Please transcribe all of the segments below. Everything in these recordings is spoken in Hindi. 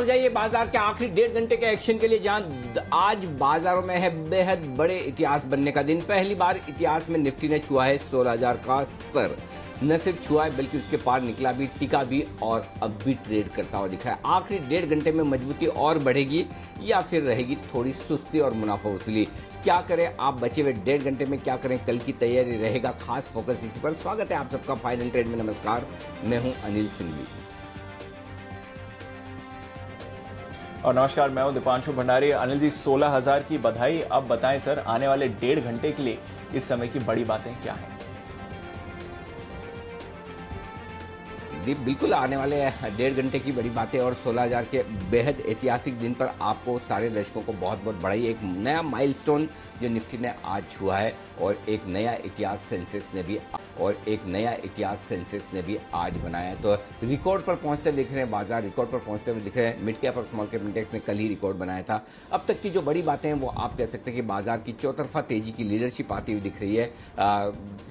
हो जाइए बाजार के आखिरी 1.5 घंटे के एक्शन के लिए, जहां आज बाजारों में है बेहद बड़े इतिहास बनने का दिन। पहली बार इतिहास में निफ्टी ने छुआ है 16,000 का स्तर। न सिर्फ छुआ है बल्कि उसके पार निकला भी, टिका भी और अब भी ट्रेड करता हुआ दिख रहा है। आखिरी 1.5 घंटे में मजबूती और बढ़ेगी या फिर रहेगी थोड़ी सुस्ती और मुनाफा वसूली? क्या करें आप बचे हुए 1.5 घंटे में, क्या करें कल की तैयारी रहेगा खास फोकस इसी पर। स्वागत है आप सबका फाइनल ट्रेड में। नमस्कार, मैं हूं अनिल सिंघवी और नमस्कार, मैं हूं दीपांशु भंडारी। अनिल जी, 16,000 की बधाई। अब बताएं सर, आने वाले 1.5 घंटे के लिए इस समय की बड़ी बातें क्या हैं? बिल्कुल, आने वाले 1.5 घंटे की बड़ी बातें और 16,000 के बेहद ऐतिहासिक दिन पर आपको सारे दर्शकों को बहुत बहुत बधाई। एक नया माइलस्टोन जो निफ्टी ने आज छुआ है और एक नया इतिहास सेंसेक्स ने भी आज बनाया है। तो रिकॉर्ड पर पहुंचते दिख रहे हैं बाजार, रिकॉर्ड पर पहुंचते हुए दिख रहे हैं। मिड कैप और स्मॉल कैप इंडेक्स ने कल ही रिकॉर्ड बनाया था। अब तक की जो बड़ी बातें हैं वो आप कह सकते हैं कि बाजार की चौतरफा तेजी की लीडरशिप आती हुई दिख रही है।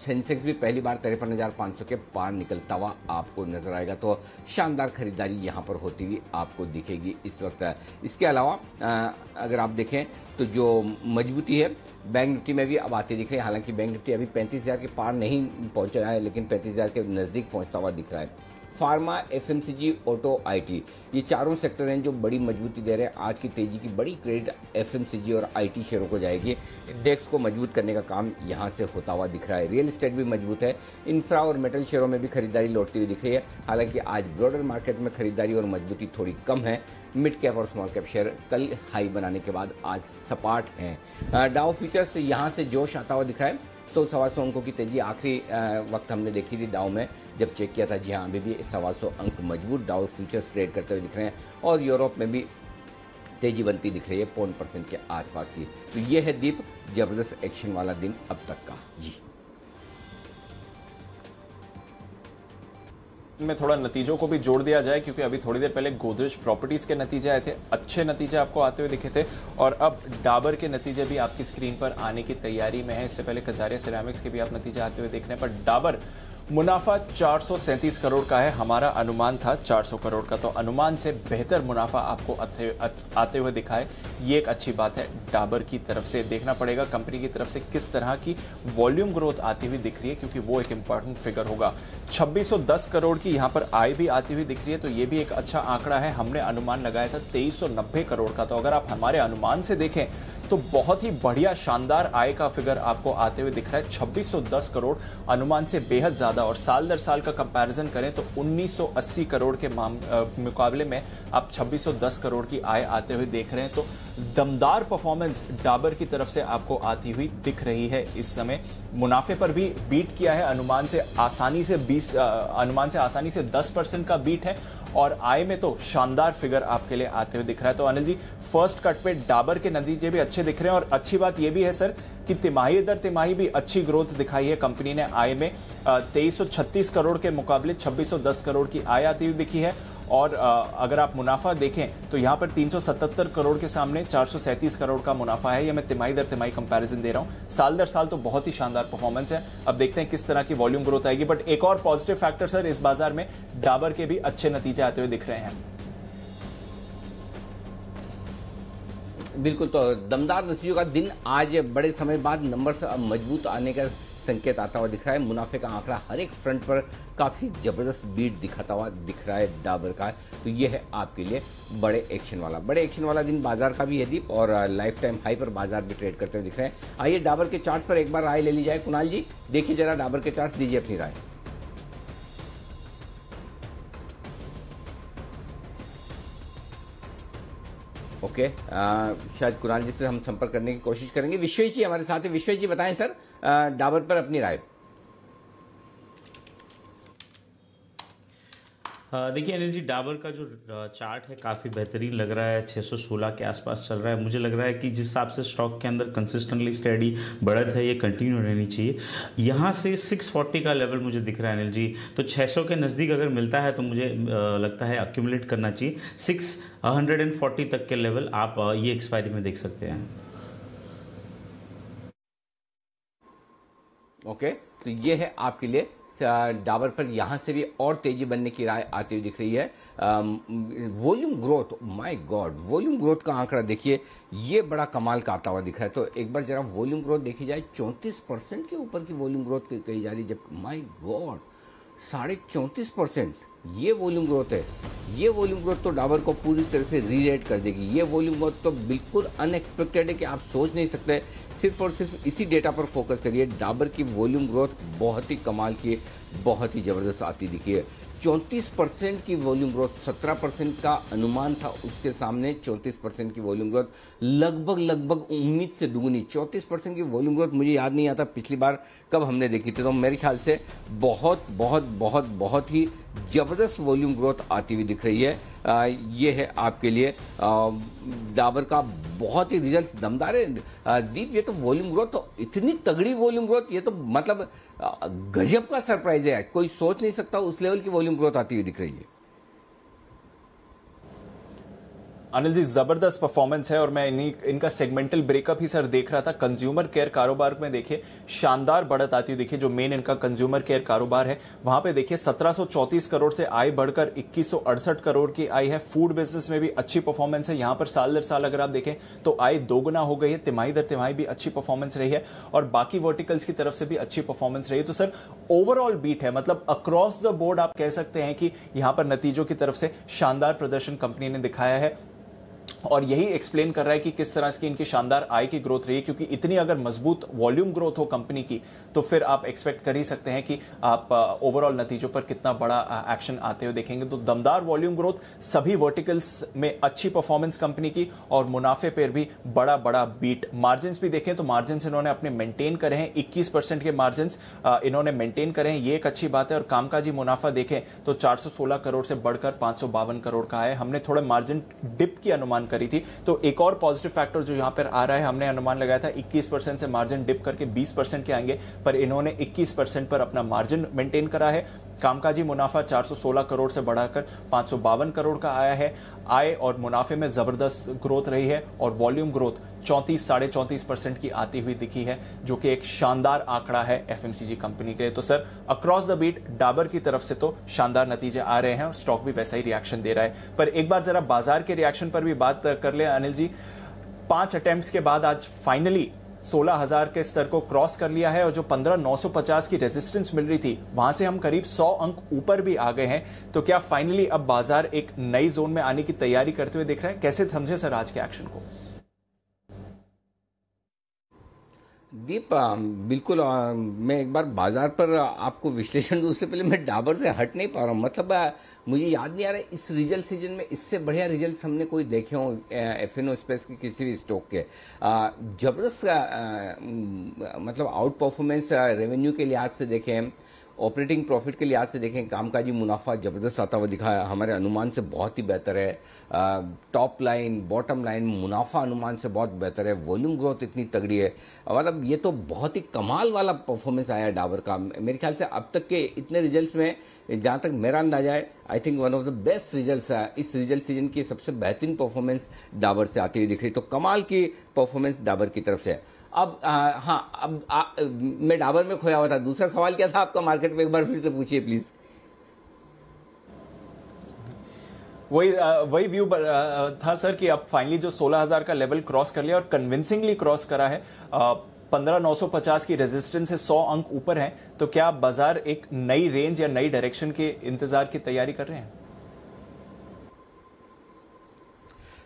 सेंसेक्स भी पहली बार 53,500 के पार निकलता हुआ आपको नजर आएगा। तो शानदार खरीदारी यहां पर होती हुई आपको दिखेगी इस वक्त। इसके अलावा अगर आप देखें तो जो मजबूती है बैंक निफ्टी में भी अब आती दिख रही है। हालांकि बैंक निफ्टी अभी 35,000 के पार नहीं पहुंचा है, लेकिन 35,000 के नज़दीक पहुंचता हुआ दिख रहा है। फार्मा, एफएमसीजी, ऑटो, आईटी, ये चारों सेक्टर हैं जो बड़ी मजबूती दे रहे हैं। आज की तेजी की बड़ी क्रेडिट एफएमसीजी और आईटी शेयरों को जाएगी। इंडेक्स को मजबूत करने का काम यहां से होता हुआ दिख रहा है। रियल एस्टेट भी मजबूत है। इंफ्रा और मेटल शेयरों में भी खरीदारी लौटती हुई दिख रही है। हालांकि आज ब्रॉडर मार्केट में खरीदारी और मजबूती थोड़ी कम है। मिड कैप और स्मॉल कैप शेयर कल हाई बनाने के बाद आज सपाट हैं। डाउ फ्यूचर्स यहां से जोश आता हुआ दिख रहा है। 100-125 अंकों की तेजी आखिरी वक्त हमने देखी थी डाउ में जब चेक किया था। जी हाँ, अभी भी 125 अंक मजबूत डाउ फ्यूचर्स ट्रेड करते हुए दिख रहे हैं। और यूरोप में भी तेजी बनती दिख रही है 0.5% के आसपास की। तो ये है दीप जबरदस्त एक्शन वाला दिन अब तक का। जी में थोड़ा नतीजों को भी जोड़ दिया जाए, क्योंकि अभी थोड़ी देर पहले गोदरेज प्रॉपर्टीज के नतीजे आए थे, अच्छे नतीजे आपको आते हुए दिखे थे। और अब डाबर के नतीजे भी आपकी स्क्रीन पर आने की तैयारी में है। इससे पहले कजारिया सिरेमिक्स के भी आप नतीजे आते हुए देखने पर डाबर मुनाफा 437 करोड़ का है। हमारा अनुमान था 400 करोड़ का, तो अनुमान से बेहतर मुनाफा आपको आते हुए दिखा है। ये एक अच्छी बात है। डाबर की तरफ से देखना पड़ेगा कंपनी की तरफ से किस तरह की वॉल्यूम ग्रोथ आती हुई दिख रही है, क्योंकि वो एक इंपॉर्टेंट फिगर होगा। 2610 करोड़ की यहां पर आय भी आती हुई दिख रही है, तो ये भी एक अच्छा आंकड़ा है। हमने अनुमान लगाया था 2390 करोड़ का, तो अगर आप हमारे अनुमान से देखें तो बहुत ही बढ़िया शानदार आय का फिगर आपको आते हुए दिख रहा है। 2610 करोड़ अनुमान से बेहद ज्यादा, और साल दर साल का कंपैरिजन करें तो 1980 करोड़ के मुकाबले में आप 2610 करोड़ की आय आते हुए देख रहे हैं। तो दमदार परफॉर्मेंस डाबर की तरफ से आपको आती हुई दिख रही है। इस समय मुनाफे पर भी बीट किया है, अनुमान से आसानी से 10% का बीट है, और आय में तो शानदार फिगर आपके लिए आते हुए दिख रहा है। तो अनिल जी, फर्स्ट कट पे डाबर के नतीजे भी अच्छे दिख रहे हैं। और अच्छी बात यह भी है सर कि तिमाही दर तिमाही भी अच्छी ग्रोथ दिखाई है कंपनी ने। आय में 2336 करोड़ के मुकाबले 2610 करोड़ की आय आती हुई दिखी है। और अगर आप मुनाफा देखें तो यहां पर 377 करोड़ के सामने 437 करोड़ का मुनाफा है। ये मैं तिमाही दर तिमाही कंपैरिजन दे रहा हूं। साल दर साल तो बहुत ही शानदार परफॉर्मेंस है। अब देखते हैं किस तरह की वॉल्यूम ग्रोथ आएगी। बट एक और पॉजिटिव फैक्टर सर, इस बाजार में डाबर के भी अच्छे नतीजे आते हुए दिख रहे हैं। बिल्कुल, तो दमदार नतीजों का दिन आज। बड़े समय बाद नंबर्स मजबूत आने का संकेत आता हुआ दिख रहा है। मुनाफे का आंकड़ा हर एक फ्रंट पर काफी जबरदस्त बीट दिखाता हुआ दिख रहा है डाबर का। तो ये है आपके लिए बड़े एक्शन वाला दिन बाजार का भी है दीप। और लाइफ टाइम हाई पर बाजार भी ट्रेड करते हुए दिख रहे हैं। आइए डाबर के चार्ट पर एक बार राय ले ली जाए। कुणाल जी, देखिए जरा डाबर के चार्ट, दीजिए अपनी राय। ओके, शायद कुणाल जी से हम संपर्क करने की कोशिश करेंगे। विश्वेश जी हमारे साथ है। विश्वेश जी बताएं सर, डाबर पर अपनी राय। देखिए अनिल जी, डाबर का जो चार्ट है काफ़ी बेहतरीन लग रहा है। 616 के आसपास चल रहा है। मुझे लग रहा है कि जिस हिसाब से स्टॉक के अंदर कंसिस्टेंटली स्टडी बढ़त है, ये कंटिन्यू रहनी चाहिए। यहाँ से 640 का लेवल मुझे दिख रहा है अनिल जी, तो 600 के नज़दीक अगर मिलता है तो मुझे लगता है अक्यूमुलेट करना चाहिए। 640 तक के लेवल आप ये एक्सपायरी में देख सकते हैं। ओके, तो ये है आपके लिए डाबर पर यहाँ से भी और तेजी बनने की राय आती हुई दिख रही है। Volume growth, my God, volume growth का आंकड़ा देखिए, ये बड़ा कमाल का आता हुआ दिख रहा है। तो एक बार जरा वॉल्यूम ग्रोथ देखी जाए, 34% के ऊपर की वॉल्यूम ग्रोथ कही जा रही है, जब माय गॉड 34.5% ये वॉल्यूम ग्रोथ है। ये वॉल्यूम ग्रोथ तो डाबर को पूरी तरह से रीरेट कर देगी। ये वॉल्यूम ग्रोथ तो बिल्कुल अनएक्सपेक्टेड है कि आप सोच नहीं सकते। सिर्फ और सिर्फ इसी डेटा पर फोकस करिए, डाबर की वॉल्यूम ग्रोथ बहुत ही कमाल की, बहुत ही ज़बरदस्त आती दिखी है। 34% की वॉल्यूम ग्रोथ, 17% का अनुमान था, उसके सामने 34% की वॉल्यूम ग्रोथ, लगभग उम्मीद से दुगुनी। 34% की वॉल्यूम ग्रोथ मुझे याद नहीं आता पिछली बार कब हमने देखी थी, तो मेरे ख्याल से बहुत ही ज़बरदस्त वॉल्यूम ग्रोथ आती हुई दिख रही है। ये है आपके लिए डाबर का बहुत ही रिजल्ट दमदार है। दीप, ये तो वॉल्यूम ग्रोथ, तो इतनी तगड़ी वॉल्यूम ग्रोथ, ये तो मतलब गजब का सरप्राइज है। कोई सोच नहीं सकता उस लेवल की वॉल्यूम ग्रोथ आती हुई दिख रही है। अनिल जी, जबरदस्त परफॉर्मेंस है और मैं इनका सेगमेंटल ब्रेकअप ही सर देख रहा था। कंज्यूमर केयर कारोबार में देखिए शानदार बढ़त आती हुई देखिए, जो मेन इनका कंज्यूमर केयर कारोबार है वहां पे देखिए 1734 करोड़ से आय बढ़कर 2168 करोड़ की आई है। फूड बिजनेस में भी अच्छी परफॉर्मेंस है, यहां पर साल दर साल अगर आप देखें तो आय दोगुना हो गई है, तिमाही दर तिमाही भी अच्छी परफॉर्मेंस रही है और बाकी वर्टिकल्स की तरफ से भी अच्छी परफॉर्मेंस रही है। तो सर ओवरऑल बीट है, मतलब अक्रॉस द बोर्ड आप कह सकते हैं कि यहां पर नतीजों की तरफ से शानदार प्रदर्शन कंपनी ने दिखाया है और यही एक्सप्लेन कर रहा है कि किस तरह की इनकी शानदार आय की ग्रोथ रही है, क्योंकि इतनी अगर मजबूत वॉल्यूम ग्रोथ हो कंपनी की तो फिर आप एक्सपेक्ट कर ही सकते हैं कि आप ओवरऑल नतीजों पर कितना बड़ा एक्शन आते हुए देखेंगे। तो दमदार वॉल्यूम ग्रोथ, सभी वर्टिकल्स में अच्छी परफॉर्मेंस कंपनी की और मुनाफे पर भी बड़ा बीट। मार्जिन भी देखें तो मार्जिन इन्होंने अपने मेंटेन करे हैं, 21% के मार्जिन इन्होंने मेंटेन करे हैं, ये एक अच्छी बात है। और कामकाजी मुनाफा देखें तो 416 करोड़ से बढ़कर 552 करोड़ का है। हमने थोड़ा मार्जिन डिप की अनुमान करी थी, तो एक और पॉजिटिव फैक्टर जो यहां पर आ रहा है, हमने अनुमान लगाया था 21% से मार्जिन डिप करके 20% के आएंगे, पर इन्होंने 21% पर अपना मार्जिन मेंटेन करा है। कामकाजी मुनाफा 416 करोड़ से बढ़ाकर 552 करोड़ का आया है। आय और मुनाफे में जबरदस्त ग्रोथ रही है और वॉल्यूम ग्रोथ 34-34.5% की आती हुई दिखी है, जो कि एक शानदार आंकड़ा है एफएमसीजी कंपनी के लिए। तो sir across the beat Dabur की तरफ से तो शानदार नतीजे आ रहे हैं और स्टॉक भी वैसा ही रिएक्शन दे रहा है। पर एक बार जरा बाजार के रिएक्शन पर भी बात कर ले अनिल जी। 5 अटेम्प्ट्स के बाद आज फाइनली 16,000 के स्तर को क्रॉस कर लिया है और जो 15,950 की रेजिस्टेंस मिल रही थी वहां से हम करीब 100 अंक ऊपर भी आ गए हैं। तो क्या फाइनली अब बाजार एक नई जोन में आने की तैयारी करते हुए दिख रहा है? कैसे समझे सर आज के एक्शन को? दीप, बिल्कुल मैं एक बार बाजार पर आपको विश्लेषण दूं उससे पहले मैं डाबर से हट नहीं पा रहा हूं। मतलब मुझे याद नहीं आ रहा है इस रिजल्ट सीजन में इससे बढ़िया रिजल्ट हमने कोई देखे हो एफएनओ स्पेस के किसी भी स्टॉक के। जबरदस्त मतलब आउट परफॉर्मेंस रेवेन्यू के लिहाज से देखें, ऑपरेटिंग प्रॉफिट के लिहाज से देखें, कामकाजी मुनाफा जबरदस्त आता हुआ दिखा है, हमारे अनुमान से बहुत ही बेहतर है। टॉप लाइन, बॉटम लाइन, मुनाफा अनुमान से बहुत बेहतर है। वॉल्यूम ग्रोथ इतनी तगड़ी है, मतलब ये तो बहुत ही कमाल वाला परफॉर्मेंस आया है डाबर का। मेरे ख्याल से अब तक के इतने रिजल्ट्स में जहाँ तक मेरा अंदाजा है, I think one of the best results है। इस रिजल्ट सीजन की सबसे बेहतरीन परफॉर्मेंस डाबर से आती हुई दिख रही, तो कमाल की परफॉर्मेंस डाबर की तरफ से है। अब मैं डाबर में खोया हुआ था। दूसरा सवाल क्या था आपका मार्केट में, एक बार फिर से पूछिए प्लीज। वही व्यू था सर कि अब फाइनली जो 16,000 का लेवल क्रॉस कर लिया और कन्विंसिंगली क्रॉस करा है। 15,950 की रेजिस्टेंस से 100 अंक ऊपर है। तो क्या बाजार एक नई रेंज या नई डायरेक्शन के इंतजार की तैयारी कर रहे हैं?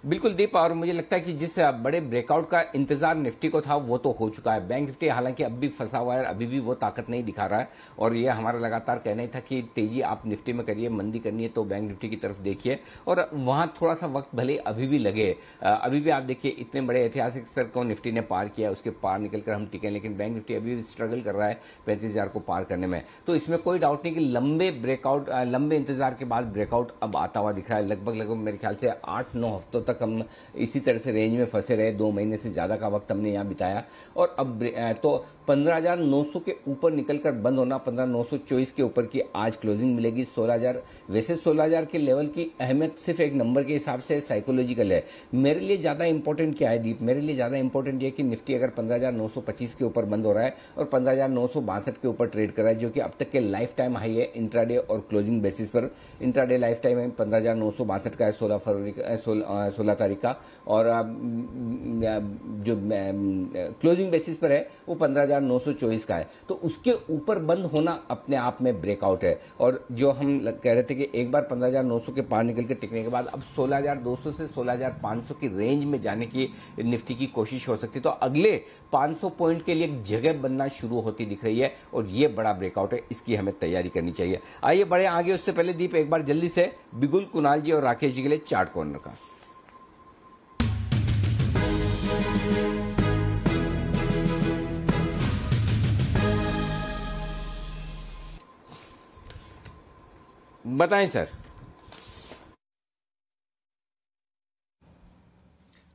बिल्कुल दीप, और मुझे लगता है कि जिस बड़े ब्रेकआउट का इंतजार निफ्टी को था वो तो हो चुका है। बैंक निफ्टी हालांकि अब भी फंसा हुआ है, अभी भी वो ताकत नहीं दिखा रहा है और ये हमारा लगातार कहना ही था कि तेजी आप निफ्टी में करिए, मंदी करनी है तो बैंक निफ्टी की तरफ देखिए और वहाँ थोड़ा सा वक्त भले अभी भी लगे। अभी भी आप देखिए इतने बड़े ऐतिहासिक स्तर को निफ्टी ने पार किया, उसके पार निकल कर हम टिके, लेकिन बैंक निफ्टी अभी भी स्ट्रगल कर रहा है 35,000 को पार करने में। तो इसमें कोई डाउट नहीं कि लंबे ब्रेकआउट, लंबे इंतजार के बाद ब्रेकआउट अब आता हुआ दिख रहा है। लगभग मेरे ख्याल से 8-9 हफ्तों तक हम इसी तरह से रेंज में फंसे रहे, 2 महीने से ज़्यादा का वक्त हमने यहाँ बिताया और अब तो 15,900 के ऊपर निकलकर बंद होना, 15,924 के ऊपर की आज क्लोजिंग मिलेगी। 16,000 वैसे 16,000 के लेवल की अहमियत सिर्फ एक नंबर के हिसाब से साइकोलॉजिकल है। मेरे लिए ज़्यादा इंपॉर्टेंट क्या है दीप? मेरे लिए ज़्यादा इंपॉर्टेंट ये कि निफ्टी अगर 15,925 के ऊपर बंद हो रहा है और 15,962 के ऊपर ट्रेड कर रहा है, जो कि अब तक के लाइफ टाइम हाई है इंट्राडे और क्लोजिंग बेसिस पर। इंट्राडे लाइफ टाइम है 15,962 का है 16 तारीख का, और जो क्लोजिंग बेसिस पर है वो 15,924 का है। तो उसके ऊपर बंद होना अपने आप में ब्रेकआउट है। और जो हम कह रहे थे कि एक बार 15,900 के पार निकल के टिकने के बाद अब 16,200 से 16,500 की रेंज में जाने की निफ्टी की कोशिश हो सकती है। तो अगले 500 पॉइंट के लिए एक जगह बनना शुरू होती दिख रही है और ये बड़ा ब्रेकआउट है, इसकी हमें तैयारी करनी चाहिए। आइए बढ़े आगे, उससे पहले दीप एक बार जल्दी से बिगुल, कुणाल जी और राकेश जी के लिए चार्ट कॉर्नर का। बताएं सर।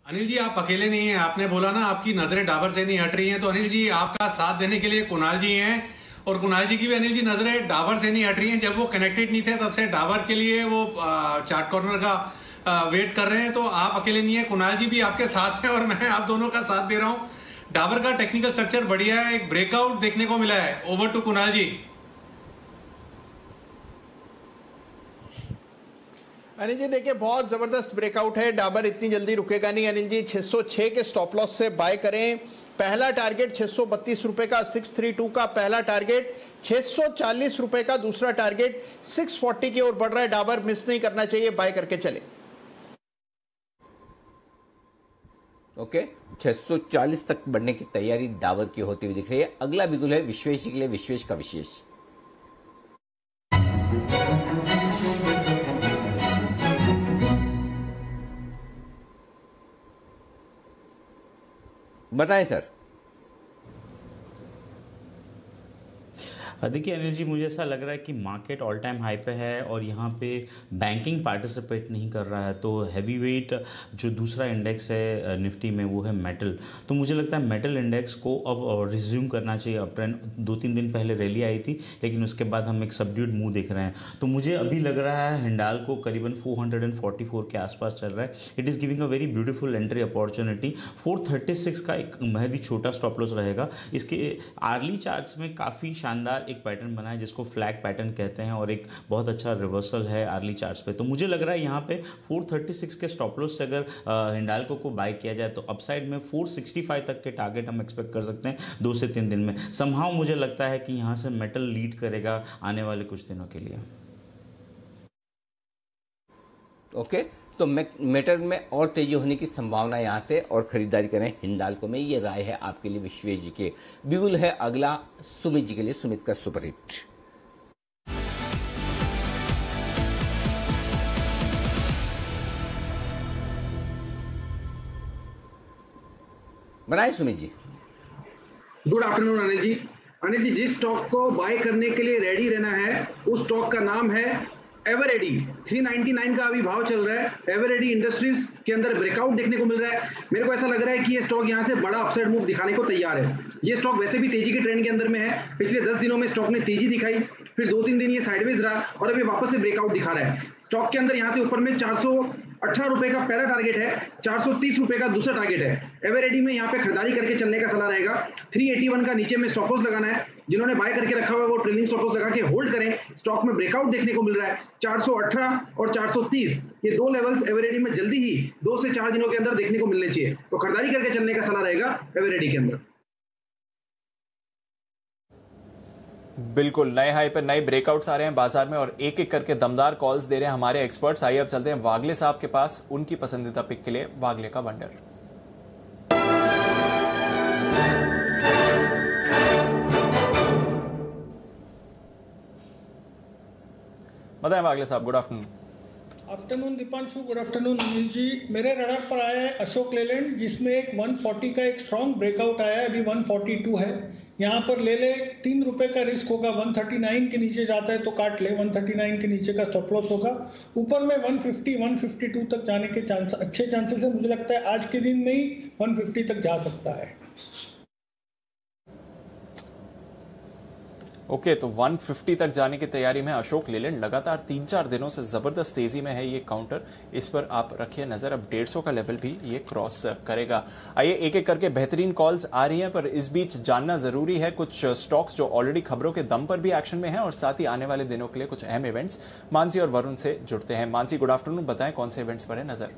अनिल जी आप अकेले नहीं हैं, आपने बोला ना आपकी नजरें डाबर से नहीं हट रही हैं, तो अनिल जी आपका साथ देने के लिए कुणाल जी हैं, और कुणाल जी की भी अनिल जी नजरें डाबर से नहीं हट रही हैं। जब वो कनेक्टेड नहीं थे तब से डाबर के लिए वो चार्ट कॉर्नर का वेट कर रहे हैं, तो आप अकेले नहीं है, कुणाल जी भी आपके साथ हैं और मैं आप दोनों का साथ दे रहा हूं। डाबर का टेक्निकल स्ट्रक्चर बढ़िया है, एक ब्रेकआउट देखने को मिला है। ओवर टू कुणाल जी। अनिल जी देखिए बहुत जबरदस्त ब्रेकआउट है, डाबर इतनी जल्दी रुकेगा नहीं। अनिल जी 606 के स्टॉप लॉस से बाय करें। पहला टारगेट 632 रुपए का, 632 का पहला टारगेट, 640 रुपए का दूसरा टारगेट, 640 की ओर बढ़ रहा है डाबर, मिस नहीं करना चाहिए, बाय करके चले। ओके 640 तक बढ़ने की तैयारी डाबर की होती हुई दिख रही है। अगला बिगुल है विश्वेश जी के लिए, विश्वेश का विशेष। बताएं सर। देखिए अनिल जी, मुझे ऐसा लग रहा है कि मार्केट ऑल टाइम हाई पे है और यहाँ पे बैंकिंग पार्टिसिपेट नहीं कर रहा है। तो हैवी वेट जो दूसरा इंडेक्स है निफ्टी में वो है मेटल। तो मुझे लगता है मेटल इंडेक्स को अब रिज्यूम करना चाहिए अप ट्रेंड। 2-3 दिन पहले रैली आई थी लेकिन उसके बाद हम एक सबड्यूड मूव देख रहे हैं। तो मुझे अभी लग रहा है हिंडाल को करीबन 444 के आसपास चल रहा है। It is giving a very beautiful entry opportunity. 436 का एक महज ही छोटा स्टॉप लॉस रहेगा। इसके आर्ली चार्ट्स में काफ़ी शानदार एक पैटर्न बना है जिसको फ्लैग पैटर्न कहते हैं और एक बहुत अच्छा रिवर्सल है आर्ली चार्ट्स पे। तो मुझे लग रहा है यहाँ पे 436 के स्टॉप लॉस से अगर हिंडाल्को को बाय किया जाए तो अपसाइड में 465 तक के टारगेट हम एक्सपेक्ट कर सकते हैं 2 से 3 दिन में। समहाउ मुझे लगता है कि यहाँ से मेटल लीड करेगा आने वाले कुछ दिनों के लिए। ओके तो मेटल में और तेजी होने की संभावना यहां से, और खरीदारी करें हिंडाल्को में, ये राय है आपके लिए विश्वेश जी के। बिगुल है अगला सुमित जी के लिए, सुमित का सुपरहिट। बनाए सुमित जी। गुड आफ्टरनून अनिल जी। अनिल जी जिस स्टॉक को बाय करने के लिए रेडी रहना है उस स्टॉक का नाम है एवरेडी। 399 का अभी भाव चल रहा है। एवरेडी इंडस्ट्रीज के अंदर ब्रेकआउट देखने को मिल रहा है। मेरे को ऐसा लग रहा है कि ये स्टॉक यहां से बड़ा अपसाइड मूव दिखाने को तैयार है। ये स्टॉक वैसे भी तेजी के ट्रेंड के अंदर में है। पिछले 10 दिनों में स्टॉक ने तेजी दिखाई, फिर 2-3 दिन ये साइडवेज रहा और अभी वापस से ब्रेकआउट दिखा रहा है। स्टॉक के अंदर यहां से ऊपर में 418 रुपए का पहला टारगेट है, 430 रुपए का दूसरा टारगेट है। एवरेडी में यहाँ पे खरीदारी करके चलने का सलाह रहेगा। 381 का नीचे में स्टॉप लॉस लगाना है। जिन्होंने बाय करके रखा हुआ है वो ट्रेलिंग स्टॉप लॉस लगा के होल्ड करें। स्टॉक में ब्रेकआउट देखने को मिल रहा है 418 और 430, ये 2 लेवल्स एवरेडी में जल्दी ही 2 से 4 दिनों के अंदर देखने को मिलने चाहिए। तो खरीदारी करके चलने का सलाह रहेगा एवरेडी के अंदर। बिल्कुल नए हाई पर नए ब्रेकआउट्स आ रहे हैं बाजार में और एक एक करके दमदार कॉल्स दे रहे हैं हमारे एक्सपर्ट्स। आइए अब चलते हैं वागले साहब के पास, उनकी पसंदीदा पिक के लिए वागले का वंडर। बताएं वागले साहब। Good afternoon. Afternoon Deepanshu, good afternoon Anil ji. मेरे रडार पर आया है अशोक लेलैंड, जिसमें एक 140 का एक स्ट्रॉन्ग ब्रेकआउट आया है। अभी 142 है, यहाँ पर ले ले। 3 रुपए का रिस्क होगा। 139 के नीचे जाता है तो काट ले। 139 के नीचे का स्टॉप लॉस होगा। ऊपर में 150 152 तक जाने के चांस अच्छे चांसेस है। मुझे लगता है आज के दिन में ही 150 तक जा सकता है। ओके, तो 150 तक जाने की तैयारी में अशोक लेलैंड लगातार 3-4 दिनों से जबरदस्त तेजी में है ये काउंटर। इस पर आप रखिए नजर, अब 150 का लेवल भी ये क्रॉस करेगा। आइए एक एक करके बेहतरीन कॉल्स आ रही हैं, पर इस बीच जानना जरूरी है कुछ स्टॉक्स जो ऑलरेडी खबरों के दम पर भी एक्शन में हैं और साथ ही आने वाले दिनों के लिए कुछ अहम इवेंट्स। मानसी और वरुण से जुड़ते हैं। मानसी, गुड आफ्टरनून, बताएं कौन से इवेंट्स पर है नजर?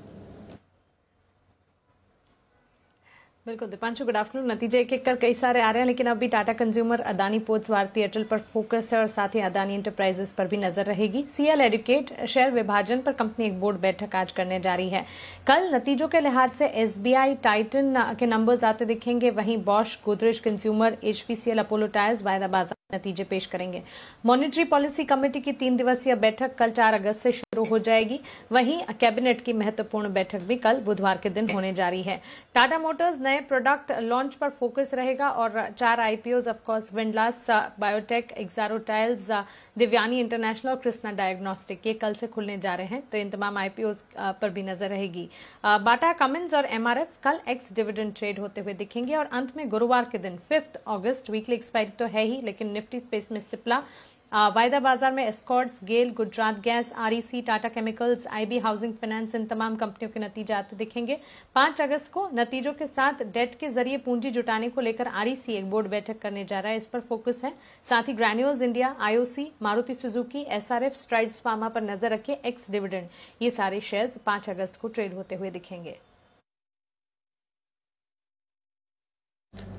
बिल्कुल दीपांशु, गुड आफ्टरनून। नतीजे एक एक कर कई सारे आ रहे हैं, लेकिन अभी टाटा कंज्यूमर, अदानी पोर्ट्स, भारती एयरटेल पर फोकस है और साथ ही अदानी एंटरप्राइजेस पर भी नजर रहेगी। सीएल एडुकेट शेयर विभाजन पर कंपनी एक बोर्ड बैठक आज करने जा रही है। कल नतीजों के लिहाज से एसबीआई, टाइटन के नंबर्स आते दिखेंगे, वहीं Bosch, Godrej consumer, HPCL, Apollo tyres वायदा बाजार नतीजे पेश करेंगे। मॉनेटरी पॉलिसी कमेटी की 3 दिवसीय बैठक कल 4 अगस्त से शुरू हो जाएगी। वहीं कैबिनेट की महत्वपूर्ण बैठक भी कल बुधवार के दिन होने जा रही है। टाटा मोटर्स नए प्रोडक्ट लॉन्च पर फोकस रहेगा और 4 IPOs of course Windlas biotech, Exxaro tiles, Devyani international और कृष्णा डायग्नोस्टिक ये कल से खुलने जा रहे हैं, तो इन तमाम आईपीओज पर भी नजर रहेगी। बाटा, कमिंस और एमआरएफ कल एक्स डिविडेंड ट्रेड होते हुए दिखेंगे और अंत में गुरुवार के दिन 5 अगस्त वीकली एक्सपायरी तो है ही, लेकिन निफ्टी स्पेस में सिप्ला, वायदा बाजार में एस्कॉर्ट्स, गेल, गुजरात गैस, आरईसी, टाटा केमिकल्स, आईबी हाउसिंग फाइनेंस, इन तमाम कंपनियों के नतीजे आते दिखेंगे। 5 अगस्त को नतीजों के साथ डेट के जरिए पूंजी जुटाने को लेकर आरईसी एक बोर्ड बैठक करने जा रहा है, इस पर फोकस है। साथ ही ग्रैन्यूल्स इंडिया, आईओसी, मारुति सुजुकी, एसआरएफ, स्ट्राइड्स फार्मा पर नजर रखिए, एक्स डिविडेंड ये सारे शेयर्स 5 अगस्त को ट्रेड होते हुए दिखेंगे।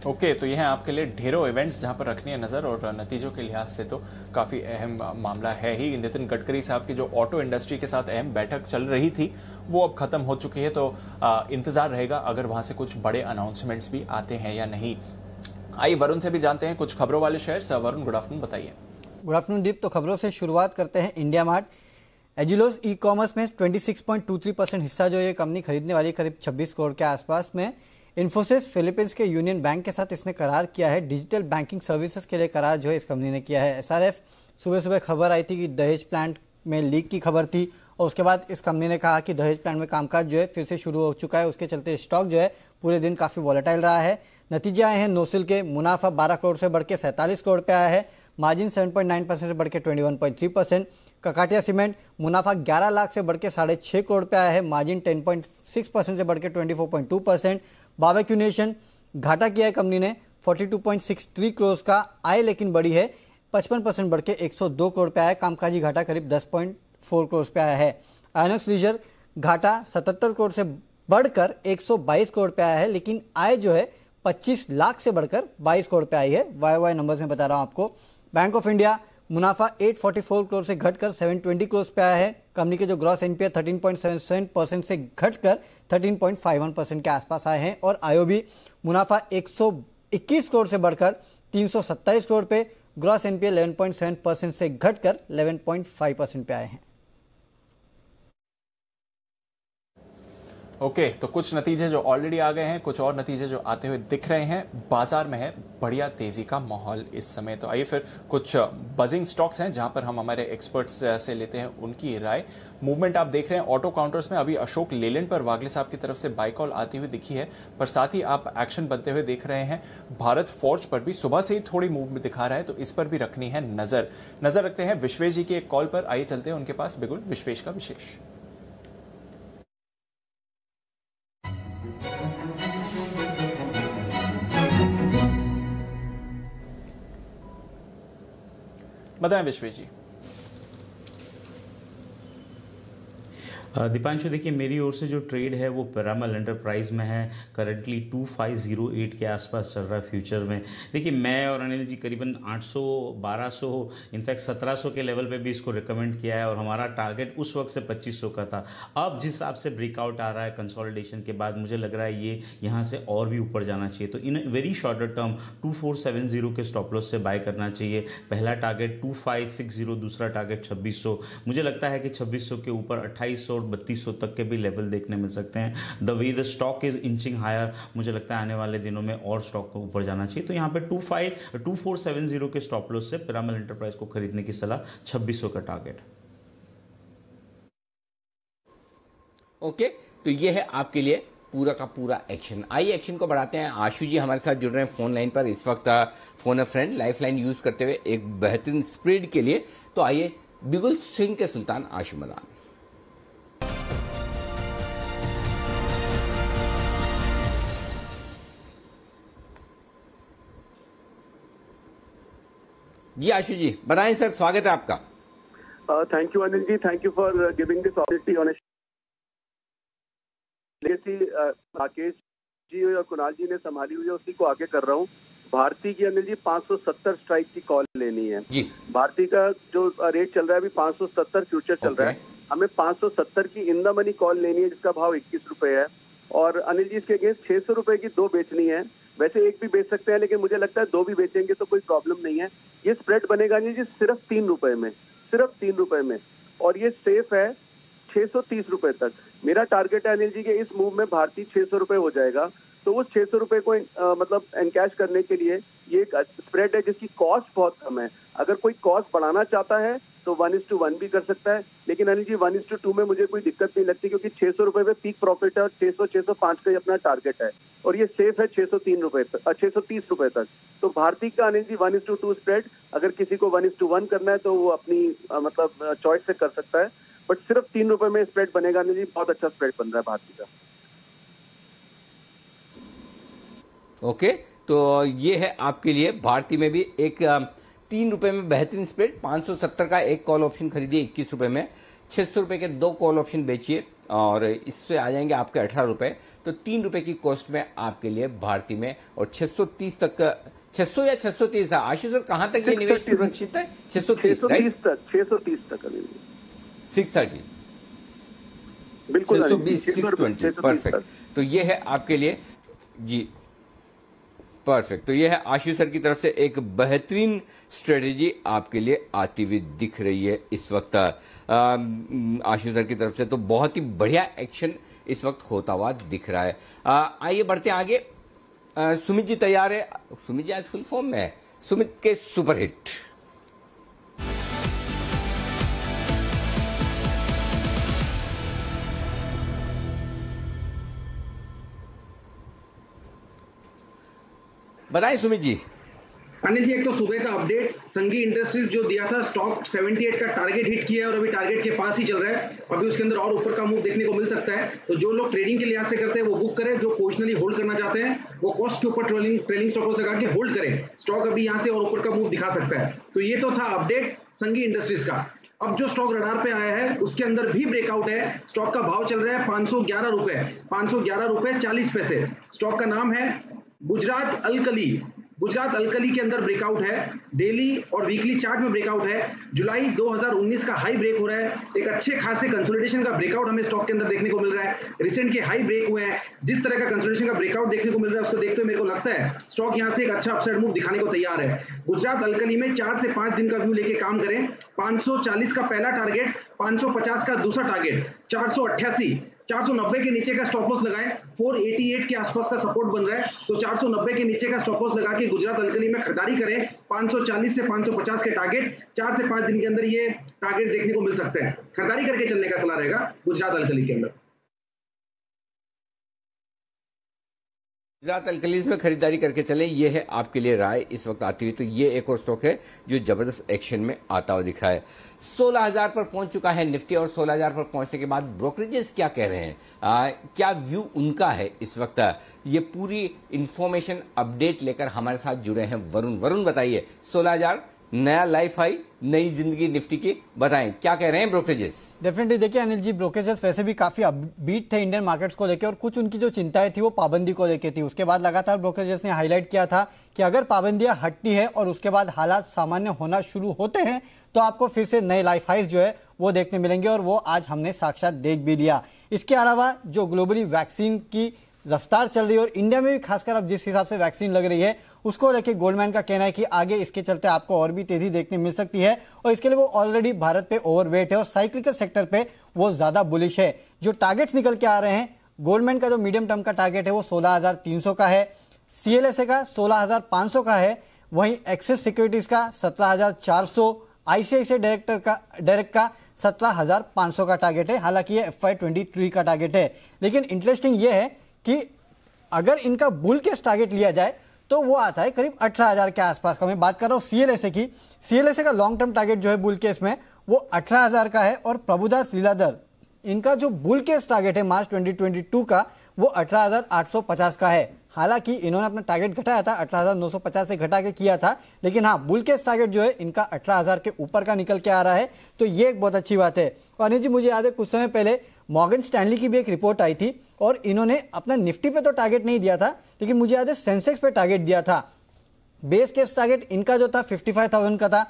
ओके, तो यह है आपके लिए ढेरों इवेंट्स जहां पर रखनी है नजर, और नतीजों के लिहाज से तो काफी अहम मामला है ही। नितिन गडकरी साहब की जो ऑटो इंडस्ट्री के साथ अहम बैठक चल रही थी वो अब खत्म हो चुकी है, तो इंतजार रहेगा अगर वहां से कुछ बड़े अनाउंसमेंट्स भी आते हैं या नहीं। आइए वरुण से भी जानते हैं कुछ खबरों वाले शेयर्स। वरुण, गुड आफ्टरनून, बताइए। गुड आफ्टरनून दीप, तो खबरों से शुरुआत करते हैं। इंडिया मार्ट, एजिलोस ई कॉमर्स में 26.23% हिस्सा जो ये कंपनी खरीदने वाली, करीब 26 करोड़ के आसपास में। इन्फोसिस, फिलीपींस के यूनियन बैंक के साथ इसने करार किया है। डिजिटल बैंकिंग सर्विसेज के लिए करार जो है इस कंपनी ने किया है। एसआरएफ, सुबह सुबह खबर आई थी कि दहेज प्लांट में लीक की खबर थी और उसके बाद इस कंपनी ने कहा कि दहेज प्लांट में कामकाज जो है फिर से शुरू हो चुका है, उसके चलते स्टॉक जो है पूरे दिन काफ़ी वॉलेटाइल रहा है। नतीजे आए हैं नोसिल के, मुनाफा 12 करोड़ से बढ़ के 47 करोड़ पे आया है, मार्जिन 7.9% से बढ़ के 21.3%। ककाटिया सीमेंट, मुनाफा 11 लाख से बढ़ के 6.5 करोड़ पे आया है, मार्जिन 10.6% से बढ़ के 24.2%। बारबेक्यू नेशन, घाटा किया है कंपनी ने 42.63 करोड़ का, आय लेकिन बढ़ी है 55% बढ़ के 102 करोड़ पे आया, कामकाजी घाटा करीब 10.4 करोड़ पे आया है। आयोनक्स लीजर, घाटा 77 करोड़ से बढ़कर 122 करोड़ पे आया है, लेकिन आय जो है 25 लाख से बढ़कर 22 करोड़ पे आई है। वाई नंबर्स में बता रहा हूं आपको। बैंक ऑफ इंडिया, मुनाफा 844 करोड़ से घटकर 720 करोड़ पे आया है। कंपनी के जो ग्रॉस एनपीए 13.77% से घटकर 13.51% के आसपास आए हैं। और आईओबी, मुनाफा 121 करोड़ से बढ़कर 327 करोड़ पे, ग्रॉस एनपीए 11.7% से घटकर 11.5% पे आए हैं। ओके, तो कुछ नतीजे जो ऑलरेडी आ गए हैं, कुछ और नतीजे जो आते हुए दिख रहे हैं। बाजार में है बढ़िया तेजी का माहौल इस समय। तो आइए फिर कुछ बजिंग स्टॉक्स हैं जहां पर हम हमारे एक्सपर्ट्स से लेते हैं उनकी राय। मूवमेंट आप देख रहे हैं ऑटो काउंटर्स में, अभी अशोक लेलैंड पर वागले साहब की तरफ से बाय कॉल आती हुई दिखी है, पर साथ ही आप एक्शन बनते हुए देख रहे हैं। भारत फोर्ज पर भी सुबह से ही थोड़ी मूवमेंट दिखा रहा है, तो इस पर भी रखनी है नजर रखते हैं विश्वेश जी की एक कॉल पर। आइए चलते हैं उनके पास। बिल्कुल, विश्वेश का विशेष। बताएं विश्वेश जी। दीपांशु, देखिए मेरी ओर से जो ट्रेड है वो पिरामल एंटरप्राइज में है। करंटली 2508 के आसपास चल रहा है फ्यूचर में। देखिए मैं और अनिल जी करीबन 800, 1200, इनफैक्ट 1700 के लेवल पे भी इसको रिकमेंड किया है और हमारा टारगेट उस वक्त से 2500 का था। अब जिस हिसाब से ब्रेकआउट आ रहा है कंसोलिडेशन के बाद, मुझे लग रहा है ये यहाँ से और भी ऊपर जाना चाहिए। तो इन वेरी शॉर्टर टर्म 2470 के स्टॉप लॉस से बाय करना चाहिए। पहला टारगेट 2560, दूसरा टारगेट 2600। मुझे लगता है कि 2600 के ऊपर 2800 3200 तक के भी लेवल देखने मिल सकते हैं। The way the stock is inching higher, मुझे लगता है आने वाले दिनों में और स्टॉक को ऊपर जाना चाहिए। तो यहाँ पे 2470 के स्टॉप लॉस से पिरामल एंटरप्राइज को खरीदने की सलाह, 2600 का टारगेट। ओके, तो ये है आपके लिए पूरा का पूरा एक्शन। आइए एक्शन को बढ़ाते हैं। आशु जी हमारे साथ जुड़ रहे हैं फोन लाइन पर इस वक्त, फोन अ फ्रेंड लाइफ लाइन यूज करते हुए एक बेहतरीन स्प्रेड के लिए। तो आइए बिगुल सिंह के सुल्तान आशु मदान। जी आशु जी बताएं सर, स्वागत है आपका। Thank you Anil ji, thank you for giving this opportunity on Rakesh ji और कुणाल जी ने संभाली हुई है, उसी को आगे कर रहा हूँ। भारती की अनिल जी 570 स्ट्राइक की कॉल लेनी है जी। भारती का जो रेट चल रहा है अभी 570 फ्यूचर चल रहा है, हमें 570 की इन द मनी कॉल लेनी है जिसका भाव 21 रुपए है। और अनिल जी इसके अगेंस्ट 600 रुपए की 2 बेचनी है। वैसे एक भी बेच सकते हैं लेकिन मुझे लगता है 2 भी बेचेंगे तो कोई प्रॉब्लम नहीं है। ये स्प्रेड बनेगा अनिल जी सिर्फ 3 रुपए में, सिर्फ 3 रुपए में, और ये सेफ है 630 रुपए तक। मेरा टारगेट है अनिल जी के इस मूव में भारतीय 600 रुपए हो जाएगा, तो उस 600 रुपए को मतलब एनकैश करने के लिए ये एक स्प्रेड है जिसकी कॉस्ट बहुत कम है। अगर कोई कॉस्ट बढ़ाना चाहता है तो 1:1 भी कर सकता है, लेकिन अनिल जी 1:2 में मुझे कोई दिक्कत नहीं लगती क्योंकि 600 रुपए पे पीक प्रॉफिट है और 600-605 का ही अपना टारगेट है, और ये सेफ है 603 रुपए तक, 630 रुपए तक। तो भारतीय का अनिल जी 1:2 स्प्रेड, अगर किसी को 1:1 करना है तो वो अपनी मतलब चॉइस से कर सकता है, बट सिर्फ 3 रुपए में स्प्रेड बनेगा अनिल जी। बहुत अच्छा स्प्रेड बन रहा है भारतीय का। ओके, तो ये है आपके लिए भारतीय में भी एक 3 रुपए में बेहतरीन स्प्रेड। 570 का एक कॉल ऑप्शन खरीदिए 21 रुपए में, 600 रुपए के 2 कॉल ऑप्शन बेचिए और इससे आ जाएंगे आपके 18 रुपए। तो 3 रुपए की कॉस्ट में आपके लिए भारतीय में, और 630 तक, 600 या 630 है आशु सर, कहां तक ये निवेश सुरक्षित है? 630 तक, 630 तक 630 बिल्कुल 620 620 परफेक्ट। तो ये है आपके लिए जी, परफेक्ट। तो ये है आशु सर की तरफ से एक बेहतरीन स्ट्रेटेजी आपके लिए आती हुई दिख रही है इस वक्त आशु सर की तरफ से। तो बहुत ही बढ़िया एक्शन इस वक्त होता हुआ दिख रहा है। आइए बढ़ते हैं आगे। सुमित जी तैयार है? सुमित जी आज फुल फॉर्म में है। सुमित के सुपरहिट। बताएं सुमित जी। अनिल जी एक तो सुबह का अपडेट, संघी इंडस्ट्रीज जो दिया था स्टॉक 78 का टारगेट हिट किया है और अभी टारगेट के पास ही चल रहा है। अभी उसके अंदर और ऊपर का मूव देखने को मिल सकता है, तो जो लोग ट्रेडिंग के लिहाज से करते हैं वो बुक करें, जो पोजिशनली होल्ड करना चाहते हैं वो कॉस्ट के ऊपर ट्रेलिंग स्टॉप लॉस लगा के होल्ड करें। स्टॉक अभी यहाँ से और ऊपर का मूव दिखा सकता है। तो ये तो था अपडेट संघी इंडस्ट्रीज का। अब जो स्टॉक रडार पे आया है उसके अंदर भी ब्रेकआउट है। स्टॉक का भाव चल रहा है 511 रुपए, 511 रुपए 40 पैसे। स्टॉक का नाम है गुजरात अल्कली। गुजरात अल्कली के अंदर ब्रेकआउट है, डेली और वीकली चार्ट में ब्रेकआउट है। जुलाई 2019 का हाई ब्रेक हो रहा है, एक अच्छे खासे कंसोलिडेशन का ब्रेकआउट हमें स्टॉक के अंदर देखने को मिल रहा है। रिसेंट के हाई ब्रेक हुए हैं, जिस तरह का कंसोलिडेशन का ब्रेकआउट देखने को मिल रहा है उसको देखते हुए मेरे को लगता है स्टॉक यहां से एक अच्छा अपसाइड मूव दिखाने को तैयार है। गुजरात अल्कली में 4 से 5 दिन का व्यू लेके काम करें। 540 का पहला टारगेट, 550 का दूसरा टारगेट, 488 490 के नीचे का स्टॉप लॉस लगाएं। 488 के आसपास का सपोर्ट बन रहा है, तो 490 के नीचे का स्टॉप लॉस लगा के गुजरात अल्कली में खरीदारी करें। 540 से 550 के टारगेट, 4 से 5 दिन के अंदर ये टारगेट देखने को मिल सकते हैं। खरीदारी करके चलने का सलाह रहेगा गुजरात अल्कली के अंदर। गुजरात अल्कलीज में खरीदारी करके चलें, ये है आपके लिए राय इस वक्त आती हुई। तो ये एक और स्टॉक है जो जबरदस्त एक्शन में आता हुआ दिख रहा है। 16,000 पर पहुंच चुका है निफ्टी, और 16,000 पर पहुंचने के बाद ब्रोकरेजेस क्या कह रहे हैं, क्या व्यू उनका है इस वक्त, ये पूरी इंफॉर्मेशन अपडेट लेकर हमारे साथ जुड़े हैं वरुण। वरुण बताइए, 16,000 नया लाइफ हाई, नई जिंदगी निफ्टी की, बताएं क्या कह रहे हैं ब्रोकरेजेस? डेफिनेटली देखिए अनिल जी, ब्रोकरेजेस वैसे भी काफी अपबीट थे इंडियन मार्केट्स को लेकर, और कुछ उनकी जो चिंताएं थी वो पाबंदी को लेकर थी। उसके बाद लगातार ब्रोकरेजेस ने हाईलाइट किया था कि अगर पाबंदियां हटती है और उसके बाद हालात सामान्य होना शुरू होते हैं तो आपको फिर से नए लाइफ हाइज जो है वो देखने मिलेंगे, और वो आज हमने साक्षात देख भी लिया। इसके अलावा जो ग्लोबली वैक्सीन की रफ्तार चल रही है और इंडिया में भी खासकर अब जिस हिसाब से वैक्सीन लग रही है उसको लेके गोल्डमैन का कहना है कि आगे इसके चलते आपको और भी तेजी देखने मिल सकती है, और इसके लिए वो ऑलरेडी भारत पे ओवरवेट है और साइक्लिकल सेक्टर पे वो ज्यादा बुलिश है। जो टारगेट्स निकल के आ रहे हैं, गोल्डमैन का जो मीडियम टर्म का टारगेट है वो 16,300 का है, CLSA का 16,500 का है, वहीं एक्सिस सिक्योरिटीज का 17,400, ICICI डायरेक्ट का 17,500 का टारगेट है। हालांकि ये FY23 का टारगेट है, लेकिन इंटरेस्टिंग ये है कि अगर इनका बुल केस टारगेट लिया जाए तो वो आता है करीब 18,000 के आसपास का। मैं बात कर रहा हूँ सीएलएसए की। सीएलएसए का लॉन्ग टर्म टारगेट जो है बुल केस में वो 18,000 का है, और प्रभुदास लीलाधर इनका जो बुल केस टारगेट है मार्च 2022 का वो 18,850 का है। हालांकि इन्होंने अपना टारगेट घटाया था, 18,950 से घटा के किया था, लेकिन हाँ बुल केस टारगेट जो है इनका 18,000 के ऊपर का निकल के आ रहा है, तो ये एक बहुत अच्छी बात है। और अनिल जी, मुझे याद है कुछ समय पहले मॉर्गन स्टैनली की भी एक रिपोर्ट आई थी और इन्होंने अपना निफ्टी पे तो टारगेट नहीं दिया था, लेकिन मुझे याद है सेंसेक्स पे टारगेट दिया था। बेस केस टारगेट इनका जो था 55,000 का था,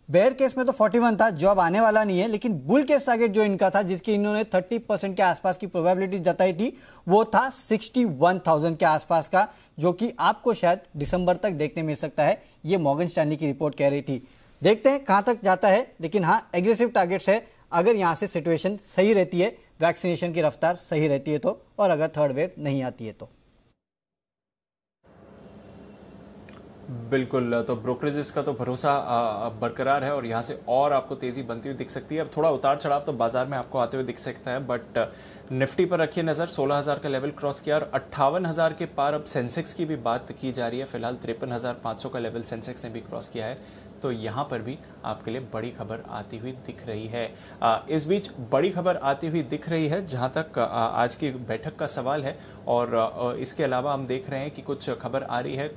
बेयर केस में तो 41 था जो अब आने वाला नहीं है, लेकिन बुल केस टारगेट जो इनका था जिसकी इन्होंने 30% के आसपास की प्रोबेबिलिटी जताई थी वो था 61,000 के आसपास का, जो कि आपको शायद दिसंबर तक देखने मिल सकता है, ये मॉर्गन स्टैनली की रिपोर्ट कह रही थी। देखते हैं कहां तक जाता है, लेकिन हाँ एग्रेसिव टारगेट्स है अगर यहां से सिचुएशन सही रहती है, वैक्सीनेशन की रफ्तार सही रहती है तो, और अगर थर्ड वेव नहीं आती है तो। बिल्कुल, तो ब्रोकरेजेस का तो भरोसा बरकरार है और यहाँ से और आपको तेजी बनती हुई दिख सकती है। अब थोड़ा उतार चढ़ाव तो बाजार में आपको आते हुए दिख सकता है, बट निफ्टी पर रखिए नजर। 16,000 का लेवल क्रॉस किया और 58,000 के पार अब सेंसेक्स की भी बात की जा रही है। फिलहाल 53,500 का लेवल सेंसेक्स ने भी क्रॉस किया है, तो यहाँ पर भी आपके लिए बड़ी खबर आती हुई दिख रही है। इस बीच बड़ी खबर आती हुई दिख रही है जहाँ तक आज की बैठक का सवाल है, और इसके अलावा हम देख रहे हैं कि कुछ खबर आ रही है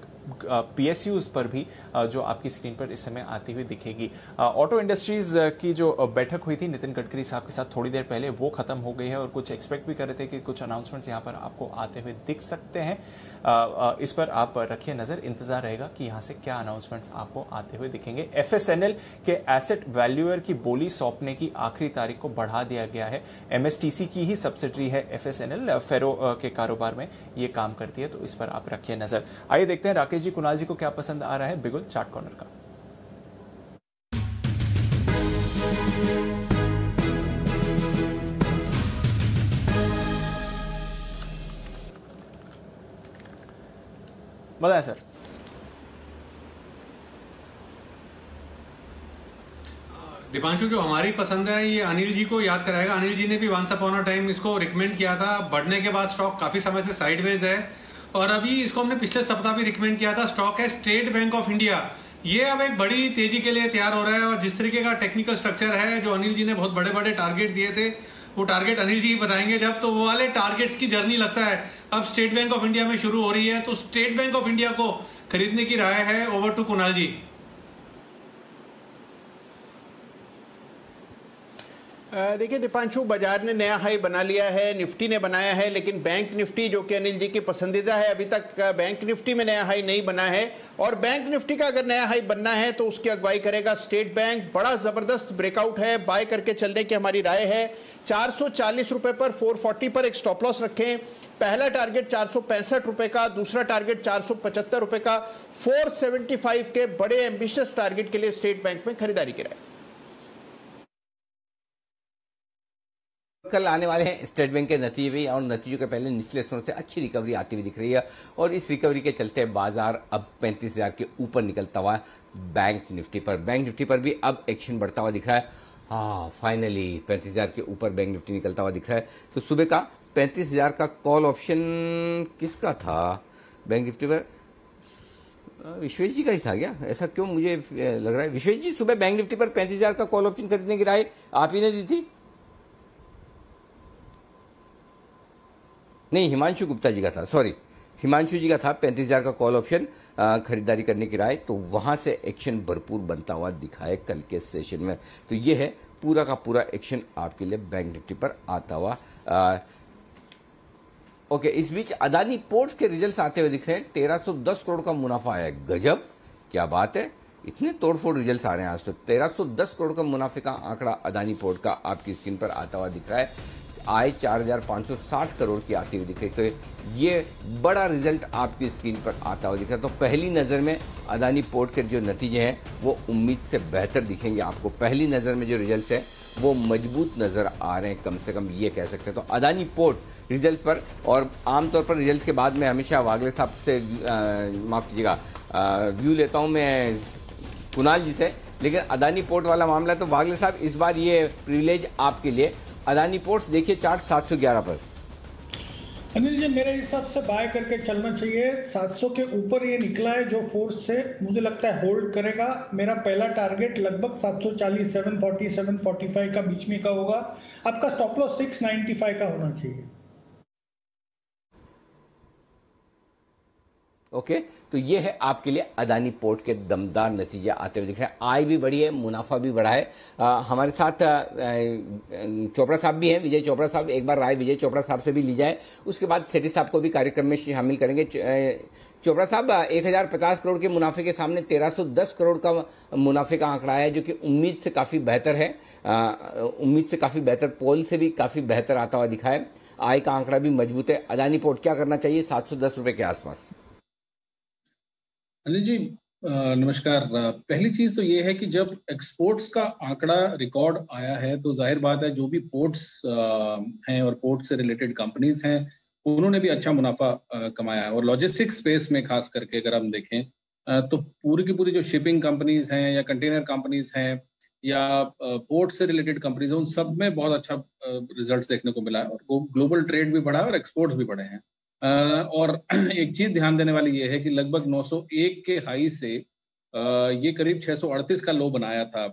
पीएसयूज पर भी, जो आपकी स्क्रीन पर इस समय आती हुई दिखेगी। ऑटो इंडस्ट्रीज की जो बैठक हुई थी नितिन गडकरी साहब के साथ थोड़ी देर पहले, वो खत्म हो गई है और कुछ एक्सपेक्ट भी कर रहे थे कि कुछ अनाउंसमेंट्स यहाँ पर आपको आते हुए दिख सकते हैं। इस पर आप रखिए नजर, इंतजार रहेगा कि यहाँ से क्या अनाउंसमेंट्स आपको आते हुए दिखेंगे। एफएसएनएल के एसेट वैल्यूअर की बोली सौंपने की आखिरी तारीख को बढ़ा दिया गया है। एमएसटीसी की ही सब्सिडरी है एफएसएनएल, फेरो के कारोबार में ये काम करती है, तो इस पर आप रखिए नजर। आइए देखते हैं राकेश जी, कुणाल जी को क्या पसंद आ रहा है बिगुल चार्ट कॉर्नर का। बताएं सर। दीपांशु, जो हमारी पसंद है ये अनिल जी को याद कराएगा। अनिल जी ने भी वंस अपॉन अ टाइम इसको रिकमेंड किया था, बढ़ने के बाद स्टॉक काफी समय से साइडवेज है, और अभी इसको हमने पिछले सप्ताह भी रिकमेंड किया था। स्टॉक है स्टेट बैंक ऑफ इंडिया, ये अब एक बड़ी तेजी के लिए तैयार हो रहा है, और जिस तरीके का टेक्निकल स्ट्रक्चर है, जो अनिल जी ने बहुत बड़े बड़े टारगेट दिए थे, वो टारगेट अनिल जी बताएंगे जब, तो वो वाले टारगेट्स की जर्नी लगता है अब स्टेट बैंक ऑफ इंडिया में शुरू हो रही है। तो स्टेट बैंक ऑफ इंडिया को खरीदने की राय है। ओवर टू कुणाल जी। देखिए दीपांशु, बाजार ने नया हाई बना लिया है, निफ्टी ने बनाया है, लेकिन बैंक निफ्टी जो कि अनिल जी की पसंदीदा है, अभी तक बैंक निफ्टी में नया हाई नहीं बना है। और बैंक निफ्टी का अगर नया हाई बनना है तो उसकी अगुवाई करेगा स्टेट बैंक। बड़ा जबरदस्त ब्रेकआउट है, बाय करके चलने की हमारी राय है। 440 रुपए पर 440 पर एक स्टॉप लॉस रखें। पहला टारगेट 465 रुपए का, दूसरा टारगेट 475 रुपए का, 475 के बड़े एम्बिशियस टारगेट के लिए स्टेट बैंक में खरीदारी की राय। कल आने वाले हैं स्टेट बैंक के नतीजे भी, और नतीजों के पहले निचले स्तरों से अच्छी रिकवरी आती हुई दिख रही है, और इस रिकवरी के चलते बाजार अब 35,000 के ऊपर निकलता हुआ बैंक निफ्टी पर। बैंक निफ्टी पर भी अब एक्शन बढ़ता हुआ दिख रहा है। हाँ, फाइनली 35,000 के ऊपर बैंक निफ्टी निकलता हुआ दिख रहा है। तो सुबह का 35,000 का कॉल ऑप्शन किसका था बैंक निफ्टी पर? विश्वेश जी का ही था क्या? ऐसा क्यों मुझे लग रहा है? विश्वेश जी, सुबह बैंक निफ्टी पर 35,000 का कॉल ऑप्शन खरीदने की राय आप ही ने दी थी? नहीं, हिमांशु गुप्ता जी का था, सॉरी, हिमांशु जी का था 35,000 का कॉल ऑप्शन खरीदारी करने की राय। तो वहां से एक्शन भरपूर बनता हुआ दिखा है कल के सेशन में। तो ये है पूरा का पूरा एक्शन आपके लिए बैंक निफ्टी पर आता हुआ। ओके, इस बीच अदानी पोर्ट्स के रिजल्ट्स आते हुए दिख रहे हैं। 1310 करोड़ का मुनाफा है, गजब, क्या बात है, इतने तोड़फोड़ रिजल्ट्स आ रहे हैं आज। तो 1310 करोड़ का मुनाफे का आंकड़ा अदानी पोर्ट का आपकी स्क्रीन पर आता हुआ दिख रहा है। आय 4,560 करोड़ की आती हुई दिख रही। तो ये बड़ा रिजल्ट आपकी स्क्रीन पर आता हुआ दिख रहा है। तो पहली नज़र में अदानी पोर्ट के जो नतीजे हैं वो उम्मीद से बेहतर दिखेंगे आपको। पहली नज़र में जो रिजल्ट्स हैं वो मजबूत नज़र आ रहे हैं, कम से कम ये कह सकते हैं। तो अदानी पोर्ट रिजल्ट्स पर, और आमतौर पर रिजल्ट्स के बाद में हमेशा वागले साहब से माफ़ कीजिएगा व्यू लेता हूँ मैं कुणाल जी से, लेकिन अदानी पोर्ट वाला मामला तो वागले साहब इस बार ये प्रिविलेज आपके लिए। अदानी पोर्ट्स देखिए चार्ट 711 पर। अनिल जी, मेरे हिसाब से बाय करके चलना चाहिए। 700 के ऊपर ये निकला है जो फोर्स से, मुझे लगता है होल्ड करेगा। मेरा पहला टारगेट लगभग 740, 740, 745 का बीच में का होगा। आपका स्टॉप लॉस 695 का होना चाहिए। ओके, तो ये है आपके लिए अदानी पोर्ट के दमदार नतीजे आते हुए दिख रहे हैं। आय भी बढ़ी है, मुनाफा भी बढ़ा है। हमारे साथ चोपड़ा साहब भी हैं, विजय चोपड़ा साहब। एक बार राय विजय चोपड़ा साहब से भी ली जाए, उसके बाद सेठी साहब को भी कार्यक्रम में शामिल करेंगे। चोपड़ा साहब, 1050 करोड़ के मुनाफे के सामने 1310 करोड़ का मुनाफे का आंकड़ा है, जो कि उम्मीद से काफी बेहतर है। उम्मीद से काफी बेहतर, पोल से भी काफी बेहतर आता हुआ दिखा है। आय का आंकड़ा भी मजबूत है। अदानी पोर्ट क्या करना चाहिए 710 रुपए के आसपास? अनिल जी नमस्कार। पहली चीज तो ये है कि जब एक्सपोर्ट्स का आंकड़ा रिकॉर्ड आया है तो जाहिर बात है जो भी पोर्ट्स हैं और पोर्ट से रिलेटेड कंपनीज हैं उन्होंने भी अच्छा मुनाफा कमाया है। और लॉजिस्टिक्स स्पेस में खास करके अगर हम देखें तो पूरी की पूरी जो शिपिंग कंपनीज हैं या कंटेनर कंपनीज हैं या पोर्ट से रिलेटेड कंपनीज हैं, उन सब में बहुत अच्छा रिजल्ट्स देखने को मिला है। और ग्लोबल ट्रेड भी बढ़ा है और एक्सपोर्ट्स भी बढ़े हैं। और एक चीज ध्यान देने वाली ये है कि लगभग 901 के हाई से ये करीब 638 का लो बनाया था,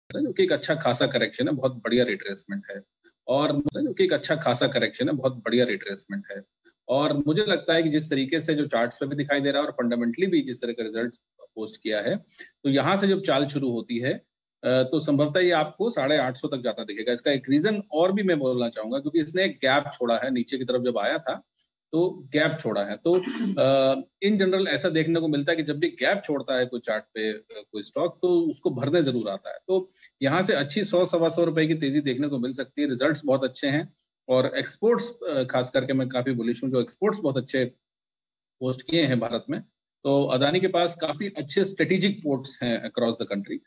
जो कि एक अच्छा खासा करेक्शन है, बहुत बढ़िया रिट्रेसमेंट है। और जो कि एक अच्छा खासा करेक्शन है, बहुत बढ़िया रिट्रेसमेंट है। और मुझे लगता है कि जिस तरीके से जो चार्ट्स पे भी दिखाई दे रहा है और फंडामेंटली भी जिस तरह का रिजल्ट पोस्ट किया है, तो यहाँ से जब चाल शुरू होती है तो संभवतः ये आपको 850 तक जाता दिखेगा। इसका एक रीजन और भी मैं बोलना चाहूंगा, क्योंकि इसने एक गैप छोड़ा है नीचे की तरफ जब आया था, तो गैप छोड़ा है। तो इन जनरल ऐसा देखने को मिलता है कि जब भी गैप छोड़ता है कोई चार्ट पे कोई स्टॉक, तो उसको भरने जरूर आता है। तो यहाँ से अच्छी 100-125 रुपए की तेजी देखने को मिल सकती है। रिजल्ट्स बहुत अच्छे हैं और एक्सपोर्ट्स खास करके मैं काफी बुलिश हूँ, जो एक्सपोर्ट्स बहुत अच्छे पोस्ट किए हैं भारत में। तो अदानी के पास काफी अच्छे स्ट्रेटेजिक पोर्ट्स हैं अक्रॉस द कंट्री।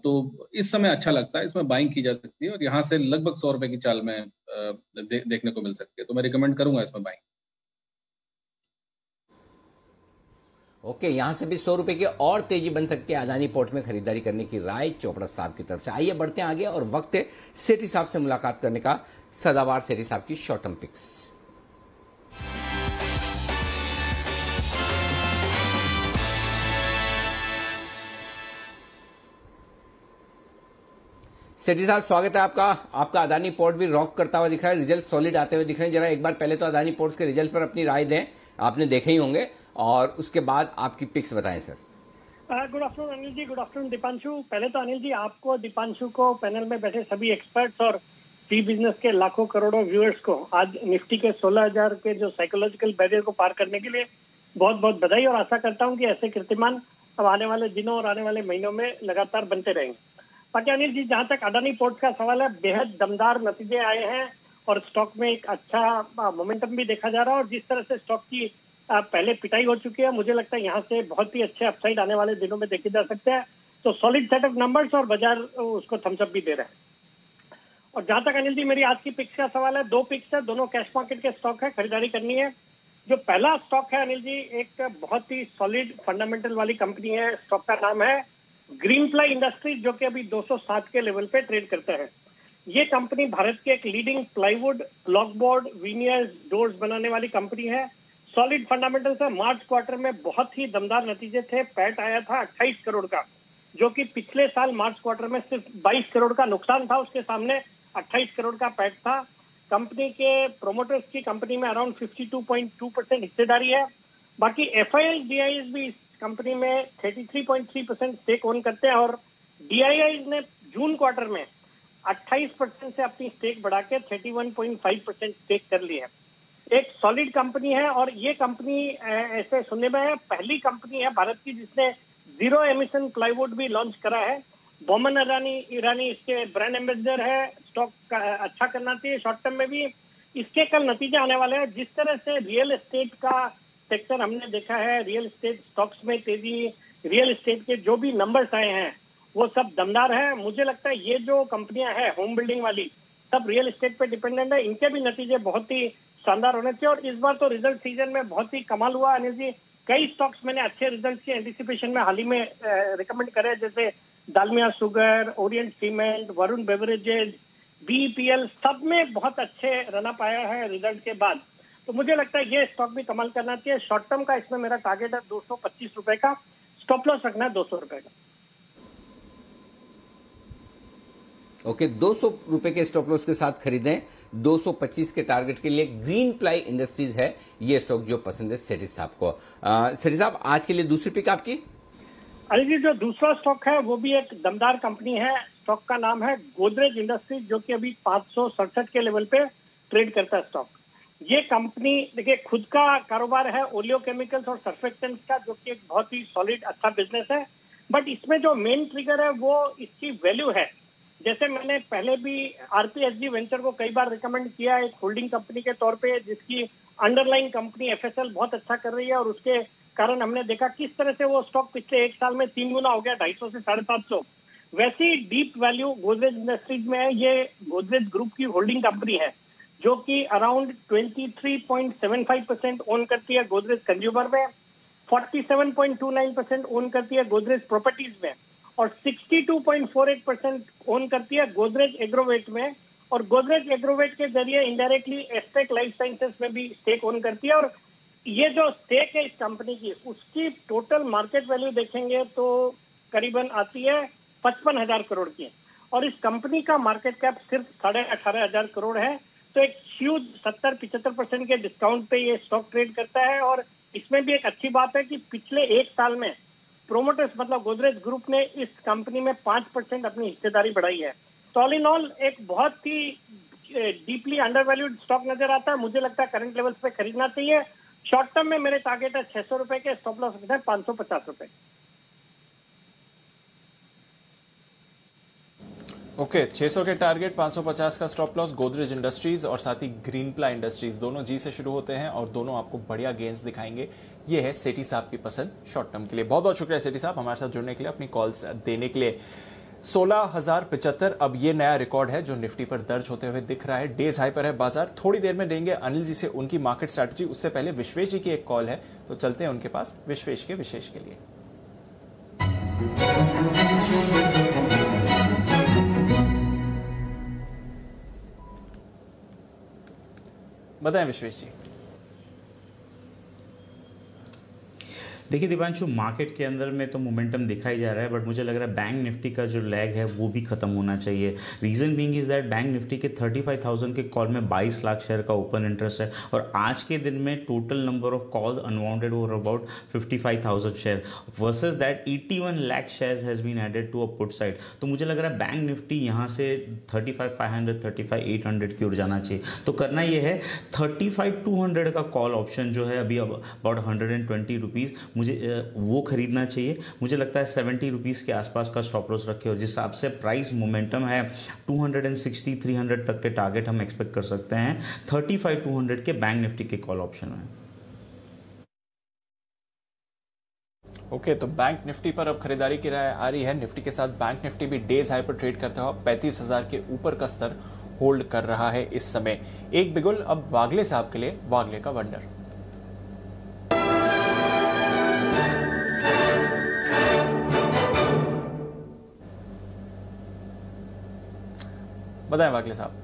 तो इस समय अच्छा लगता है, इसमें बाइंग की जा सकती है और यहाँ से लगभग 100 रुपए की चाल में देखने को मिल सकती है। तो मैं रिकमेंड करूंगा इसमें बाइंग। ओके, यहां से भी 100 रुपए की और तेजी बन सकती है अदानी पोर्ट में खरीदारी करने की राय चोपड़ा साहब की तरफ से। आइए बढ़ते हैं आगे और वक्त है सेठी साहब से मुलाकात करने का। सदाबहार सेठी साहब की शॉर्ट टर्म पिक्स। सेठी साहब, स्वागत है आपका। आपका अदानी पोर्ट भी रॉक करता हुआ दिख रहा है, रिजल्ट सॉलिड आते हुए दिख रहे हैं। जरा एक बार पहले तो अदानी पोर्ट्स के रिजल्ट पर अपनी राय दें, आपने देखे ही होंगे, और उसके बाद आपकी पिक्स बताएं सर। गुड आफ्टरनून अनिल जी, गुड आफ्टरनून दीपांशु। पहले तो अनिल जी आपको, दीपांशु को, पैनल में बैठे सभी एक्सपर्ट्स और टी बिजनेस के लाखों करोड़ों व्यूअर्स को आज निफ्टी के 16,000 के जो साइकोलॉजिकल बैरियर को पार करने के लिए बहुत बहुत बधाई। और आशा करता हूं कि ऐसे कीर्तिमान अब आने वाले दिनों और आने वाले महीनों में लगातार बनते रहेंगे। बाकी अनिल जी, जहां तक अदानी पोर्ट्स का सवाल है, बेहद दमदार नतीजे आए हैं और स्टॉक में एक अच्छा मोमेंटम भी देखा जा रहा है। और जिस तरह से स्टॉक की पहले पिटाई हो चुकी है, मुझे लगता है यहाँ से बहुत ही अच्छे अपसाइड आने वाले दिनों में देखे जा सकते हैं। तो सॉलिड सेट ऑफ नंबर्स और बाजार उसको थम्सअप भी दे रहे हैं। और जहां तक अनिल जी मेरी आज की पिक्स का सवाल है, 2 पिक्स है, दोनों कैश मार्केट के स्टॉक है, खरीदारी करनी है। जो पहला स्टॉक है अनिल जी, एक बहुत ही सॉलिड फंडामेंटल वाली कंपनी है। स्टॉक का नाम है ग्रीनफ्लाई इंडस्ट्रीज, जो कि अभी 260 के लेवल पे ट्रेड करते हैं। ये कंपनी भारत के एक लीडिंग प्लाईवुड, ब्लॉकबोर्ड, वीनियर्स, डोर्स बनाने वाली कंपनी है। सॉलिड फंडामेंटल्स है। मार्च क्वार्टर में बहुत ही दमदार नतीजे थे। पैट आया था 28 करोड़ का, जो कि पिछले साल मार्च क्वार्टर में सिर्फ 22 करोड़ का नुकसान था, उसके सामने 28 करोड़ का पैट था। कंपनी के प्रोमोटर्स की कंपनी में अराउंड 52.2% हिस्सेदारी है। बाकी FIIs, DIIs भी इस कंपनी में 33.3% स्टेक ओन करते हैं और DIIs ने जून क्वार्टर में 28% से अपनी स्टेक बढ़ा के 31.5% स्टेक कर ली है। एक सॉलिड कंपनी है और ये कंपनी ऐसे सुनने में है पहली कंपनी है भारत की जिसने जीरो एमिशन प्लाईवुड भी लॉन्च करा है। बोमन ईरानी इसके ब्रांड एम्बेसडर है। स्टॉक अच्छा करना चाहिए शॉर्ट टर्म में भी। इसके कल नतीजे आने वाले हैं। जिस तरह से रियल एस्टेट का सेक्टर हमने देखा है, रियल एस्टेट स्टॉक्स में तेजी, रियल एस्टेट के जो भी नंबर्स आए हैं वो सब दमदार है। मुझे लगता है ये जो कंपनियां हैं होम बिल्डिंग वाली, सब रियल एस्टेट पे डिपेंडेंट है। इनके भी नतीजे बहुत ही शानदार होने चाहिए। और इस बार तो रिजल्ट सीजन में बहुत ही कमाल हुआ अनिल जी। कई स्टॉक्स मैंने अच्छे रिजल्ट के एंटिसिपेशन में हाल ही में रिकमेंड करे, जैसे Dalmia sugar, Orient cement, Varun beverages, BEPL सब में बहुत अच्छे रनअप आया है रिजल्ट के बाद। तो मुझे लगता है ये स्टॉक भी कमाल करना चाहिए। शॉर्ट टर्म का इसमें मेरा टारगेट है 225 रुपए का, स्टॉप लॉस रखना है 200 रुपए का। ओके, 200 रुपए के स्टॉप लॉस के साथ खरीदें। 225 के टारगेट के लिए ग्रीन प्लाई इंडस्ट्रीज है ये स्टॉक जो पसंद है सेठी साहब को। सेठी साहब, आज के लिए दूसरी पिक आपकी? अरे जी, जो दूसरा स्टॉक है वो भी एक दमदार कंपनी है। स्टॉक का नाम है गोदरेज इंडस्ट्रीज, जो कि अभी 567 के लेवल पे ट्रेड करता है स्टॉक। ये कंपनी देखिए खुद का कारोबार है ओलियो केमिकल्स और सर्फेक्टेंट्स का, जो कि एक बहुत ही सॉलिड अच्छा बिजनेस है। बट इसमें जो मेन ट्रिगर है वो इसकी वैल्यू है। जैसे मैंने पहले भी RPSG वेंचर को कई बार रिकमेंड किया एक होल्डिंग कंपनी के तौर पे, जिसकी अंडरलाइन कंपनी FSL बहुत अच्छा कर रही है, और उसके कारण हमने देखा किस तरह से वो स्टॉक पिछले एक साल में 3 गुना हो गया, 250 से 750। वैसी डीप वैल्यू गोदरेज इंडस्ट्रीज में है। ये गोदरेज ग्रुप की होल्डिंग कंपनी है, जो कि अराउंड 23.75% ओन करती है गोदरेज कंज्यूमर में, 47.29% ओन करती है गोदरेज प्रॉपर्टीज में, और 62.48% ओन करती है गोदरेज एग्रोवेट में। और गोदरेज एग्रोवेट के जरिए इनडायरेक्टली एस्टेक लाइफ साइंसेस में भी स्टेक ओन करती है। और ये जो स्टेक है इस कंपनी की, उसकी टोटल मार्केट वैल्यू देखेंगे तो करीबन आती है 55,000 करोड़ की, और इस कंपनी का मार्केट कैप सिर्फ 18,500 करोड़ है। तो एक ह्यूज 70-75% के डिस्काउंट पे ये स्टॉक ट्रेड करता है। और इसमें भी एक अच्छी बात है कि पिछले एक साल में प्रोमोटर्स मतलब गोदरेज ग्रुप ने इस कंपनी में 5% अपनी हिस्सेदारी बढ़ाई है। तो ऑल इन ऑल एक बहुत ही डीपली अंडरवैल्यूड स्टॉक नजर आता है। मुझे लगता है करंट लेवल्स पे खरीदना चाहिए। शॉर्ट टर्म में मेरे टारगेट है 600 रुपए के, स्टॉप लॉस रखना है 550 रुपए। ओके, 600 के टारगेट, 550 का स्टॉप लॉस, गोदरेज इंडस्ट्रीज और साथ ही ग्रीन प्लाई इंडस्ट्रीज, दोनों जी से शुरू होते हैं और दोनों आपको बढ़िया गेंस दिखाएंगे। ये है सेठी साहब की पसंद शॉर्ट टर्म के लिए। बहुत बहुत शुक्रिया सेठी साहब हमारे साथ जुड़ने के लिए, अपनी कॉल्स देने के लिए। 16,075 अब ये नया रिकॉर्ड है जो निफ्टी पर दर्ज होते हुए दिख रहा है। डेज हाई पर है बाजार। थोड़ी देर में देंगे अनिल जी से उनकी मार्केट स्ट्रैटेजी। उससे पहले विश्वेश जी की एक कॉल है, तो चलते हैं उनके पास विश्वेश के विशेष के लिए। बताएं विश्वेश जी। देखिए दीपांशु, मार्केट के अंदर में तो मोमेंटम दिखाई जा रहा है, बट मुझे लग रहा है बैंक निफ्टी का जो लैग है वो भी खत्म होना चाहिए। Reason being is that bank Nifty के 35,000 के कॉल में 22 लाख शेयर का ओपन इंटरेस्ट है, और आज के दिन में total number of calls unwounded over about 55,000 share versus that 81 lakh shares has been added to a put side. तो मुझे लग रहा है बैंक निफ्टी यहाँ से 35,500 35,800 की ओर जाना चाहिए। तो करना ये है 35,200 का कॉल ऑप्शन जो है अभी अबाउट 120 रुपीज़, मुझे वो खरीदना चाहिए। मुझे लगता है 70 रुपीज़ के आसपास का स्टॉप लॉस रखे, और जिस हिसाब से प्राइस मोमेंटम है 260-300 तक के टारगेट हम एक्सपेक्ट कर सकते हैं 35,200 के बैंक निफ्टी के कॉल ऑप्शन में। ओके, तो बैंक निफ्टी पर अब खरीदारी की राय आ रही है। निफ्टी के साथ बैंक निफ्टी भी डेज हाई पर ट्रेड करता हुआ 35,000 के ऊपर का स्तर होल्ड कर रहा है इस समय। एक बिगुल अब वागले साहब के लिए, वागले का वंडर। बताएं वागले साहब।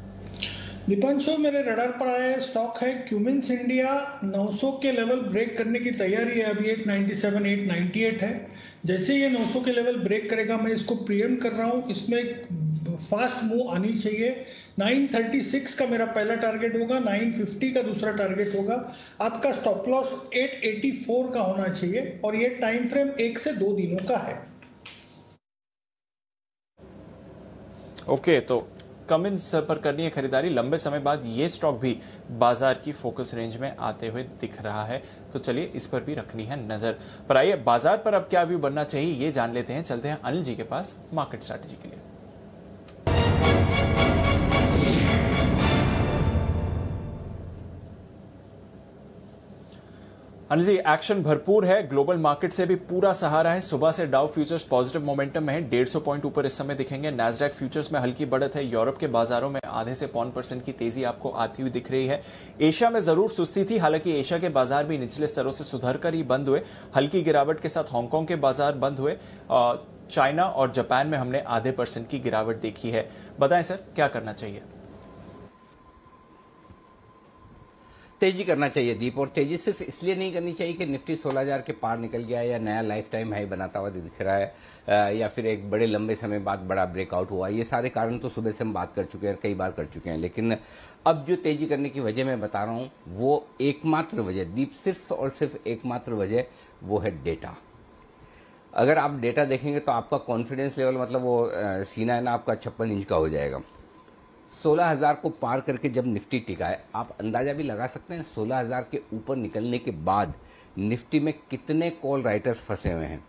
दीपांशु, मेरे रडार पर आया स्टॉक है क्यूमिंस इंडिया। 900 के लेवल ब्रेक करने की तैयारी है, अभी 897 898 है। जैसे ये 900 के लेवल ब्रेक करेगा मैं इसको प्रीएम्प्ट कर रहा हूँ। इसमें फास्ट मूव आनी चाहिए। 936 का मेरा पहला टारगेट होगा, 950 का दूसरा टारगेट होगा। आपका स्टॉप लॉस 884 का होना चाहिए, और ये टाइम फ्रेम 1 से 2 दिनों का है। ओके, तो कमिंस पर करनी है खरीदारी। लंबे समय बाद ये स्टॉक भी बाजार की फोकस रेंज में आते हुए दिख रहा है, तो चलिए इस पर भी रखनी है नजर। पर आइए बाजार पर अब क्या व्यू बनना चाहिए ये जान लेते हैं। चलते हैं अनिल जी के पास मार्केट स्ट्रैटेजी के लिए। अनिल जी, एक्शन भरपूर है, ग्लोबल मार्केट से भी पूरा सहारा है। सुबह से डाउ फ्यूचर्स पॉजिटिव मोमेंटम में है, 150 पॉइंट ऊपर इस समय दिखेंगे। नैस्डैक फ्यूचर्स में हल्की बढ़त है। यूरोप के बाजारों में आधे से 0.5% की तेजी आपको आती हुई दिख रही है। एशिया में जरूर सुस्ती थी, हालांकि एशिया के बाजार भी निचले स्तरों से सुधर कर ही बंद हुए। हल्की गिरावट के साथ हांगकांग के बाजार बंद हुए। चाइना और जापान में हमने आधे % की गिरावट देखी है। बताएं सर, क्या करना चाहिए? तेजी करना चाहिए दीप, और तेजी सिर्फ इसलिए नहीं करनी चाहिए कि निफ्टी 16,000 के पार निकल गया है या नया लाइफ टाइम हाई बनाता हुआ दिख रहा है या फिर एक बड़े लंबे समय बाद बड़ा ब्रेकआउट हुआ। ये सारे कारण तो सुबह से हम बात कर चुके हैं, कई बार कर चुके हैं। लेकिन अब जो तेजी करने की वजह मैं बता रहा हूँ वो एकमात्र वजह दीप, सिर्फ और सिर्फ एकमात्र वजह वो है डेटा। अगर आप डेटा देखेंगे तो आपका कॉन्फिडेंस लेवल, मतलब वो सीना है ना आपका 56 इंच का हो जाएगा। 16,000 को पार करके जब निफ्टी टिका है, आप अंदाजा भी लगा सकते हैं 16,000 के ऊपर निकलने के बाद निफ्टी में कितने कॉल राइटर्स फंसे हुए हैं।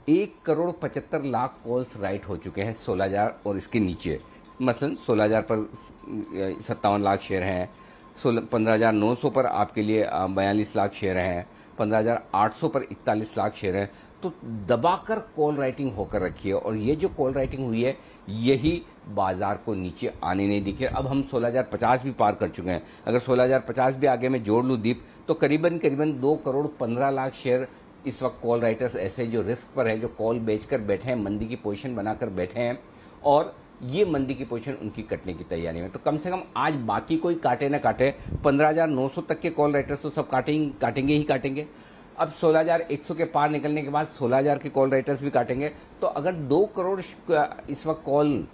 1,75,00,000 कॉल्स राइट हो चुके हैं 16,000 और इसके नीचे। मसलन 16,000 पर 57 लाख शेयर हैं, 15,900 पर आपके लिए 42 लाख शेयर हैं, 15,800 पर 41 लाख शेयर हैं। तो दबाकर कॉल राइटिंग होकर रखी है, और ये जो कॉल राइटिंग हुई है यही बाजार को नीचे आने नहीं दिखे। अब हम 16,050 भी पार कर चुके हैं। अगर 16,050 भी आगे में जोड़ लूँ दीप, तो करीबन 2,15,00,000 शेयर इस वक्त कॉल राइटर्स ऐसे जो रिस्क पर है, जो कॉल बेचकर बैठे हैं, मंदी की पोजीशन बनाकर बैठे हैं, और ये मंदी की पोजीशन उनकी कटने की तैयारी में। तो कम से कम आज बाकी कोई काटे ना काटे, 15,900 तक के कॉल राइटर्स तो सब काटेंगे ही काटेंगे। अब 16,100 के पार निकलने के बाद 16,000 के कॉल राइटर्स भी काटेंगे। तो अगर 2 करोड़ इस वक्त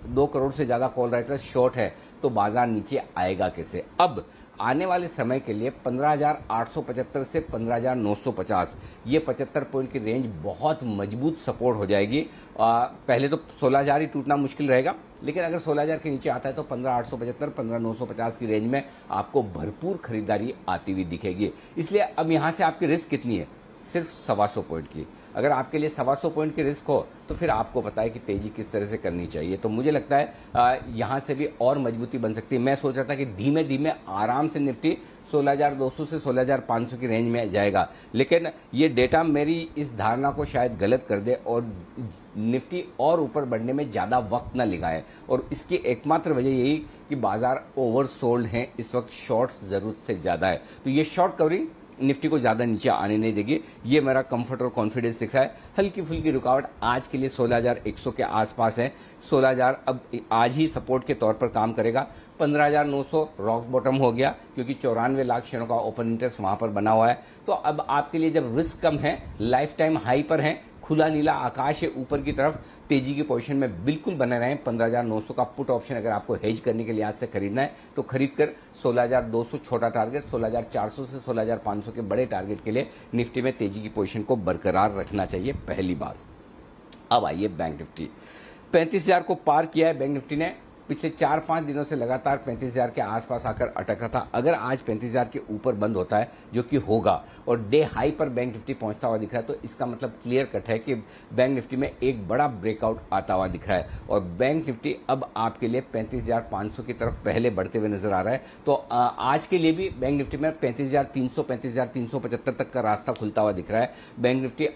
2 करोड़ से ज़्यादा कॉल राइटर्स शॉर्ट है तो बाजार नीचे आएगा कैसे? अब आने वाले समय के लिए 15,875 से 15,950 ये 75 पॉइंट की रेंज बहुत मजबूत सपोर्ट हो जाएगी। पहले तो 16,000 ही टूटना मुश्किल रहेगा, लेकिन अगर 16,000 के नीचे आता है तो 15,875 15,950 की रेंज में आपको भरपूर खरीदारी आती हुई दिखेगी। इसलिए अब यहाँ से आपकी रिस्क कितनी है? सिर्फ 125 पॉइंट की। अगर आपके लिए 125 पॉइंट की रिस्क हो तो फिर आपको पता है कि तेजी किस तरह से करनी चाहिए। तो मुझे लगता है यहाँ से भी और मजबूती बन सकती है। मैं सोच रहा था कि धीमे धीमे आराम से निफ्टी 16,200 से 16,500 की रेंज में जाएगा, लेकिन ये डेटा मेरी इस धारणा को शायद गलत कर दे और निफ्टी और ऊपर बढ़ने में ज़्यादा वक्त न लगाए। और इसकी एकमात्र वजह यही कि बाजार ओवरसोल्ड हैं इस वक्त, शॉर्ट्स ज़रूरत से ज़्यादा है। तो ये शॉर्ट कवरिंग निफ्टी को ज़्यादा नीचे आने नहीं देगी। ये मेरा कंफर्ट और कॉन्फिडेंस दिख रहा है। हल्की फुल्की रुकावट आज के लिए 16,100 के आसपास है। 16,000 अब आज ही सपोर्ट के तौर पर काम करेगा। 15,900 रॉक बॉटम हो गया, क्योंकि 94 लाख शेयरों का ओपन इंटरेस्ट वहां पर बना हुआ है। तो अब आपके लिए जब रिस्क कम है, लाइफ टाइम हाई पर है, खुला नीला आकाश है ऊपर की तरफ, तेजी की पोजीशन में बिल्कुल बने रहें। 15,900 का पुट ऑप्शन अगर आपको हेज करने के लिए आज से खरीदना है तो खरीद कर 16,200 छोटा टारगेट, 16,400 से 16,500 के बड़े टारगेट के लिए निफ्टी में तेजी की पोजीशन को बरकरार रखना चाहिए। पहली बात। अब आइए बैंक निफ्टी। 35,000 को पार किया है बैंक निफ्टी ने। पिछले 4-5 दिनों से लगातार 35,000 के आसपास आकर अटक रहा था। अगर आज 35,000 के ऊपर बंद होता है, जो कि होगा, और डे हाई पर बैंक निफ्टी पहुंचता हुआ दिख रहा है, तो इसका मतलब क्लियर कट है कि बैंक निफ्टी में एक बड़ा ब्रेकआउट आता हुआ दिख रहा है और बैंक निफ्टी अब आपके लिए 35,500 की तरफ पहले बढ़ते हुए नजर आ रहा है। तो आज के लिए भी बैंक निफ्टी में 35,300 35,375 तक का रास्ता खुलता हुआ दिख रहा है। बैंक निफ्टी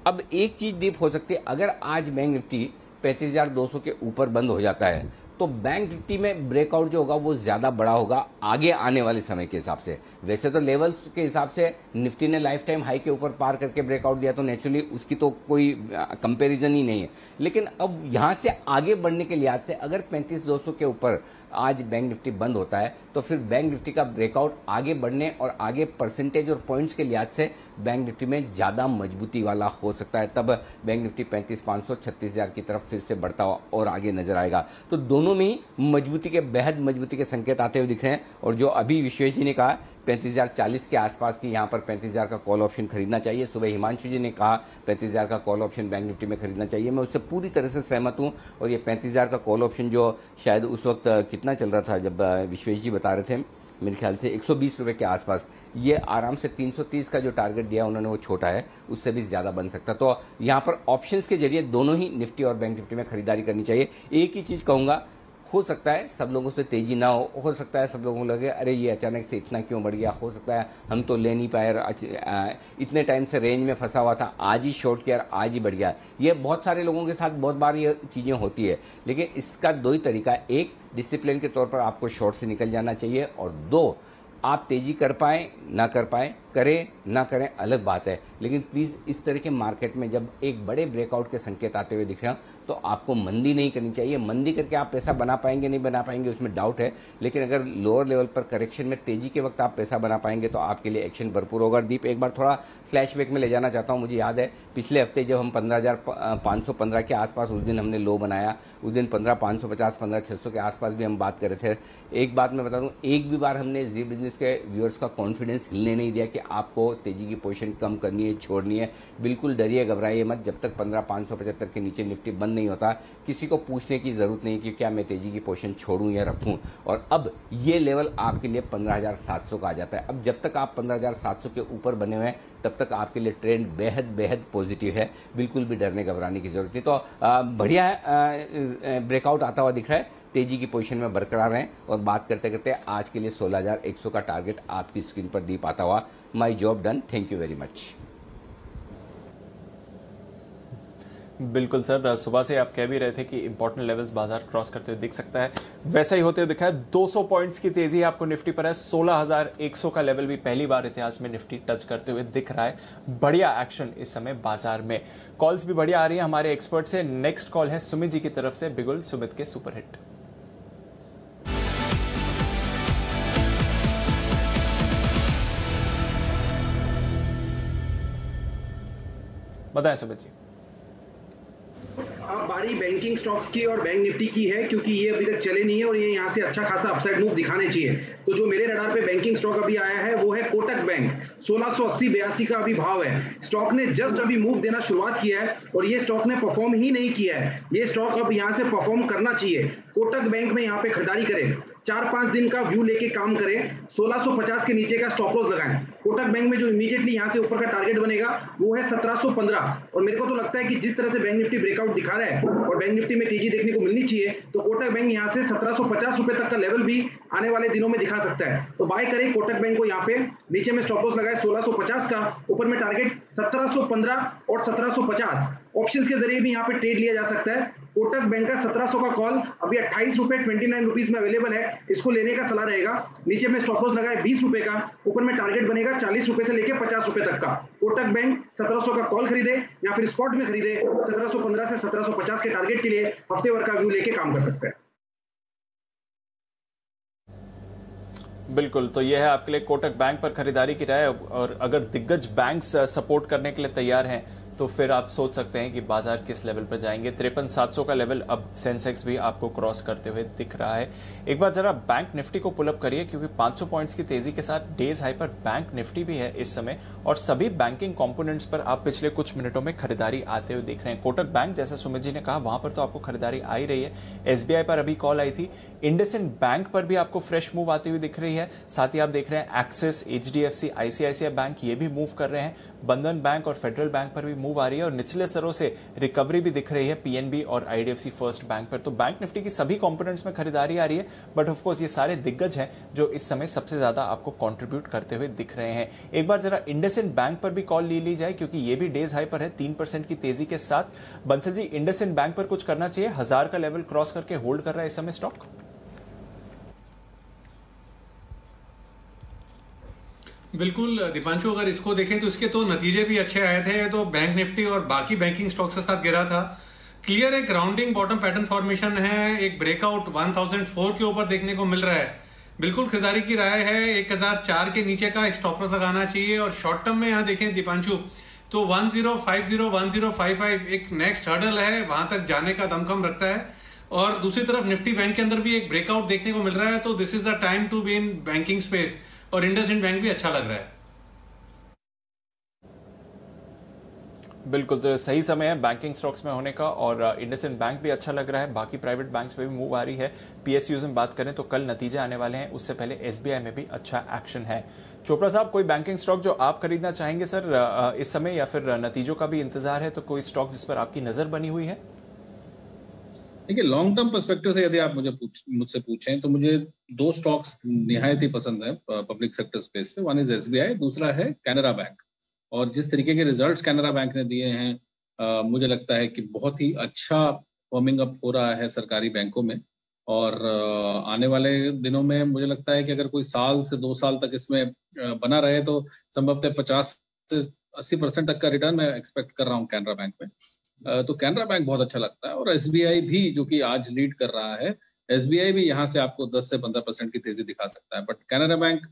अब एक चीज डीप हो सकती है, अगर आज बैंक निफ्टी 35,200 के ऊपर बंद हो जाता है तो बैंक निफ्टी में ब्रेकआउट जो होगा वो ज्यादा बड़ा होगा आगे आने वाले समय के हिसाब से। वैसे तो लेवल्स के हिसाब से निफ्टी ने लाइफ टाइम हाई के ऊपर पार करके ब्रेकआउट दिया, तो नेचुरली उसकी तो कोई कंपैरिजन ही नहीं है। लेकिन अब यहां से आगे बढ़ने के लिहाज से अगर 35,200 के ऊपर आज बैंक निफ्टी बंद होता है तो फिर बैंक निफ्टी का ब्रेकआउट आगे बढ़ने और आगे परसेंटेज और पॉइंट्स के लिहाज से बैंक निफ्टी में ज्यादा मजबूती वाला हो सकता है। तब बैंक निफ्टी 35,500 36,000 की तरफ फिर से बढ़ता हुआ और आगे नजर आएगा। तो दोनों में ही मजबूती के, बेहद मजबूती के संकेत आते हुए दिख रहे हैं। और जो अभी विश्वेश जी ने कहा 35,040 के आसपास की यहाँ पर 35,000 का कॉल ऑप्शन खरीदना चाहिए। सुबह हिमांशु जी ने कहा 35,000 का कॉल ऑप्शन बैंक निफ्टी में खरीदना चाहिए। मैं उससे पूरी तरह से सहमत हूँ। और ये 35,000 का कॉल ऑप्शन जो शायद उस वक्त कितना चल रहा था जब विश्वेश जी बता रहे थे, मेरे ख्याल से 120 रुपए के आसपास, ये आराम से 330 का जो टारगेट दिया उन्होंने वो छोटा है, उससे भी ज्यादा बन सकता। तो यहाँ पर ऑप्शंस के जरिए दोनों ही निफ्टी और बैंक निफ्टी में खरीदारी करनी चाहिए। एक ही चीज कहूंगा, हो सकता है सब लोगों से तेजी ना हो सकता है सब लोगों को लगे अरे ये अचानक से इतना क्यों बढ़ गया, हो सकता है हम तो ले नहीं पाए, इतने टाइम से रेंज में फंसा हुआ था, आज ही शॉर्ट किया, आज ही बढ़ गया। ये बहुत सारे लोगों के साथ बहुत बार ये चीजें होती है। लेकिन इसका दो ही तरीका, एक डिसिप्लिन के तौर पर आपको शॉर्ट से निकल जाना चाहिए, और दो आप तेजी कर पाए ना कर पाए, करें ना करें अलग बात है, लेकिन प्लीज़ इस तरह के मार्केट में जब एक बड़े ब्रेकआउट के संकेत आते हुए दिख रहे हैं तो आपको मंदी नहीं करनी चाहिए। मंदी करके आप पैसा बना पाएंगे नहीं बना पाएंगे उसमें डाउट है, लेकिन अगर लोअर लेवल पर करेक्शन में तेजी के वक्त आप पैसा बना पाएंगे तो आपके लिए एक्शन भरपूर होगा। दीप, एक बार थोड़ा फ्लैशबैक में ले जाना चाहता हूं। मुझे याद है पिछले हफ्ते जब हम 15,515 के आसपास उस दिन हमने लो बनाया, उस दिन 15,550 15,600 के आसपास भी हम बात कर रहे थे। एक बात मैं बता दूं, एक भी बार हमने जी बिजनेस के व्यूअर्स का कॉन्फिडेंस हिलने नहीं दिया कि आपको तेजी की पोजीशन कम करनी है, छोड़नी है। बिल्कुल डरिए घबराइए मत, जब तक 15,575 के नीचे निफ्टी बंद नहीं होता किसी को पूछने की जरूरत नहीं कि क्या मैं तेजी की पोजीशन छोड़ूं या रखूं। और अब ये लेवल आपके लिए 15,700 का आ जाता है। अब जब तक आप 15,700 के ऊपर बने हुए हैं तब तक आपके लिए ट्रेंड बेहद बेहद पॉजिटिव है, बिल्कुल भी डरने घबराने की जरूरत नहीं। तो बढ़िया है, ब्रेकआउट आता हुआ दिख रहा है, तेजी की पोजीशन में बरकरार रहें। और बात करते करते आज के लिए 16,100 का टारगेट आपकी स्क्रीन पर दीप आता हुआ। My job done, thank you very much. बिल्कुल सर, सुबह से आप कह भी रहे थे कि इंपॉर्टेंट लेवल्स बाजार क्रॉस करते हुए दिख सकता है, वैसा ही होते हुए दिखा है। 200 पॉइंट्स की तेजी आपको निफ्टी पर है। 16,100 का लेवल भी पहली बार इतिहास में निफ्टी टच करते हुए दिख रहा है। बढ़िया एक्शन इस समय बाजार में। कॉल्स भी बढ़िया आ रही है हमारे एक्सपर्ट से। नेक्स्ट कॉल है सुमित जी की तरफ से, बिगुल सुमित के सुपरहिट। बताएं सुमित जी। अब बारी बैंकिंग स्टॉक्स की और बैंक निफ्टी की है, क्योंकि ये अभी तक चले नहीं है और ये यहाँ से अच्छा खासा अपसाइड मूव दिखाने चाहिए। तो जो मेरे रडार पे बैंकिंग स्टॉक अभी आया है वो है कोटक बैंक। 1680-82 का अभी भाव है। स्टॉक ने जस्ट अभी मूव देना शुरुआत किया है और ये स्टॉक ने परफॉर्म ही नहीं किया है। ये स्टॉक अब यहाँ से परफॉर्म करना चाहिए। कोटक बैंक में यहाँ पे खरीदारी करें, 4-5 दिन का व्यू लेके काम करें, 1650 के नीचे का स्टॉप लॉस लगाएं। कोटक बैंक में जो इमीडिएटली यहाँ से ऊपर का टारगेट बनेगा वो है 1715। और मेरे को तो लगता है कि जिस तरह से बैंक निफ्टी ब्रेकआउट दिखा रहा है और बैंक निफ्टी में तेजी देखने को मिलनी चाहिए, तो कोटक बैंक यहाँ से 1750 रुपए तक का लेवल भी आने वाले दिनों में दिखा सकता है। तो बाय करें कोटक बैंक को। यहाँ पे नीचे में स्टॉप लॉस लगाए 1650 का, ऊपर में टारगेट 1715 और 1750। ऑप्शंस के जरिए भी यहाँ पे ट्रेड लिया जा सकता है। कोटक बैंक का 1700 का कॉल अभी 28 रुपए 29 रुपीज में अवेलेबल है, इसको लेने का सलाह रहेगा। नीचे में स्टॉप लॉस लगाए 20 रुपए का, ऊपर में टारगेट बनेगा 40 रुपए से लेकर 50 रुपए तक का। कोटक बैंक 1700 का कॉल खरीदे या फिर स्पॉट में खरीदे, 1715 से 1750 के टारगेट के लिए हफ्ते भर का व्यू लेके काम कर सकते हैं। बिल्कुल, तो यह है आपके लिए कोटक बैंक पर खरीदारी की राय। और अगर दिग्गज बैंक्स सपोर्ट करने के लिए तैयार हैं तो फिर आप सोच सकते हैं कि बाजार किस लेवल पर जाएंगे। 53,700 का लेवल अब सेंसेक्स भी आपको क्रॉस करते हुए दिख रहा है। एक बार जरा बैंक निफ्टी को पुल अप करिए, क्योंकि 500 पॉइंट्स की तेजी के साथ डेज हाई पर बैंक निफ्टी भी है इस समय, और सभी बैंकिंग कंपोनेंट्स पर आप पिछले कुछ मिनटों में खरीदारी आते हुए दिख रहे हैं। कोटक बैंक, जैसा सुमित जी ने कहा, वहां पर तो आपको खरीदारी आ ही रही है। एसबीआई पर अभी कॉल आई थी। इंडसइंड बैंक पर भी आपको फ्रेश मूव आती हुई दिख रही है। साथ ही आप देख रहे हैं एक्सिस, एचडीएफसी, आईसीआईसीआई बैंक ये भी मूव कर रहे हैं। बंधन बैंक और फेडरल बैंक पर भी मूव आ रही है और निचले स्तरों से रिकवरी भी दिख रही है पीएनबी और आईडीएफसी फर्स्ट बैंक पर। तो बैंक निफ्टी की सभी कंपोनेंट्स में खरीदारी आ रही है, बट ऑफ कोर्स ये सारे दिग्गज हैं जो इस समय सबसे ज्यादा आपको कंट्रीब्यूट करते हुए दिख रहे हैं। एक बार जरा इंडसइंड बैंक पर भी कॉल ली जाए, क्योंकि ये भी डेज हाई पर है 3% की तेजी के साथ। बंसल जी, इंडसइंड बैंक पर कुछ करना चाहिए? 1000 का लेवल क्रॉस करके होल्ड कर रहा है इस समय स्टॉक। बिल्कुल दीपांशु, अगर इसको देखें तो इसके तो नतीजे भी अच्छे आए थे। तो बैंक निफ्टी और बाकी बैंकिंग स्टॉक्स के साथ गिरा था। क्लियर एक राउंडिंग बॉटम पैटर्न फॉर्मेशन है, एक ब्रेकआउट 1004 के ऊपर देखने को मिल रहा है। बिल्कुल खरीदारी की राय है। 1004 के नीचे का एक स्टॉप लॉस लगाना चाहिए। और शॉर्ट टर्म में यहाँ देखें दीपांशु तो 1050 1055 एक नेक्स्ट हर्डल है, वहां तक जाने का दमखम रखता है। और दूसरी तरफ निफ्टी बैंक के अंदर भी एक ब्रेकआउट देखने को मिल रहा है। तो this is the time to be in banking space. और इंडसइंड बैंक भी अच्छा लग रहा है। बिल्कुल, तो सही समय है बैंकिंग स्टॉक्स में होने का। और इंडसइंड बैंक भी अच्छा लग रहा है। बाकी प्राइवेट बैंक्स पे भी मूव आ रही है। पीएसयूज में बात करें तो कल नतीजे आने वाले हैं, उससे पहले एसबीआई में भी अच्छा एक्शन है। चोपड़ा साहब, कोई बैंकिंग स्टॉक जो आप खरीदना चाहेंगे सर इस समय, या फिर नतीजों का भी इंतजार है तो कोई स्टॉक जिस पर आपकी नजर बनी हुई है? देखिए, लॉन्ग टर्म पर्सपेक्टिव से यदि आप मुझसे पूछें तो मुझे दो स्टॉक्स निहायत ही पसंद है पब्लिक सेक्टर स्पेस पे। वन इज एसबीआई, दूसरा है कैनरा बैंक। और जिस तरीके के रिजल्ट्स कैनरा बैंक ने दिए हैं, मुझे लगता है कि बहुत ही अच्छा फॉर्मिंग अप हो रहा है सरकारी बैंकों में। और आने वाले दिनों में मुझे लगता है कि अगर कोई साल से 2 साल तक इसमें बना रहे तो संभवतः 50 से 80% तक का रिटर्न मैं एक्सपेक्ट कर रहा हूँ कैनरा बैंक में। तो कैनरा बैंक बहुत अच्छा लगता है और एसबीआई भी जो कि आज लीड कर रहा है, एसबीआई भी यहाँ से आपको 10 से 15% की तेजी दिखा सकता है। बट कैनरा बैंक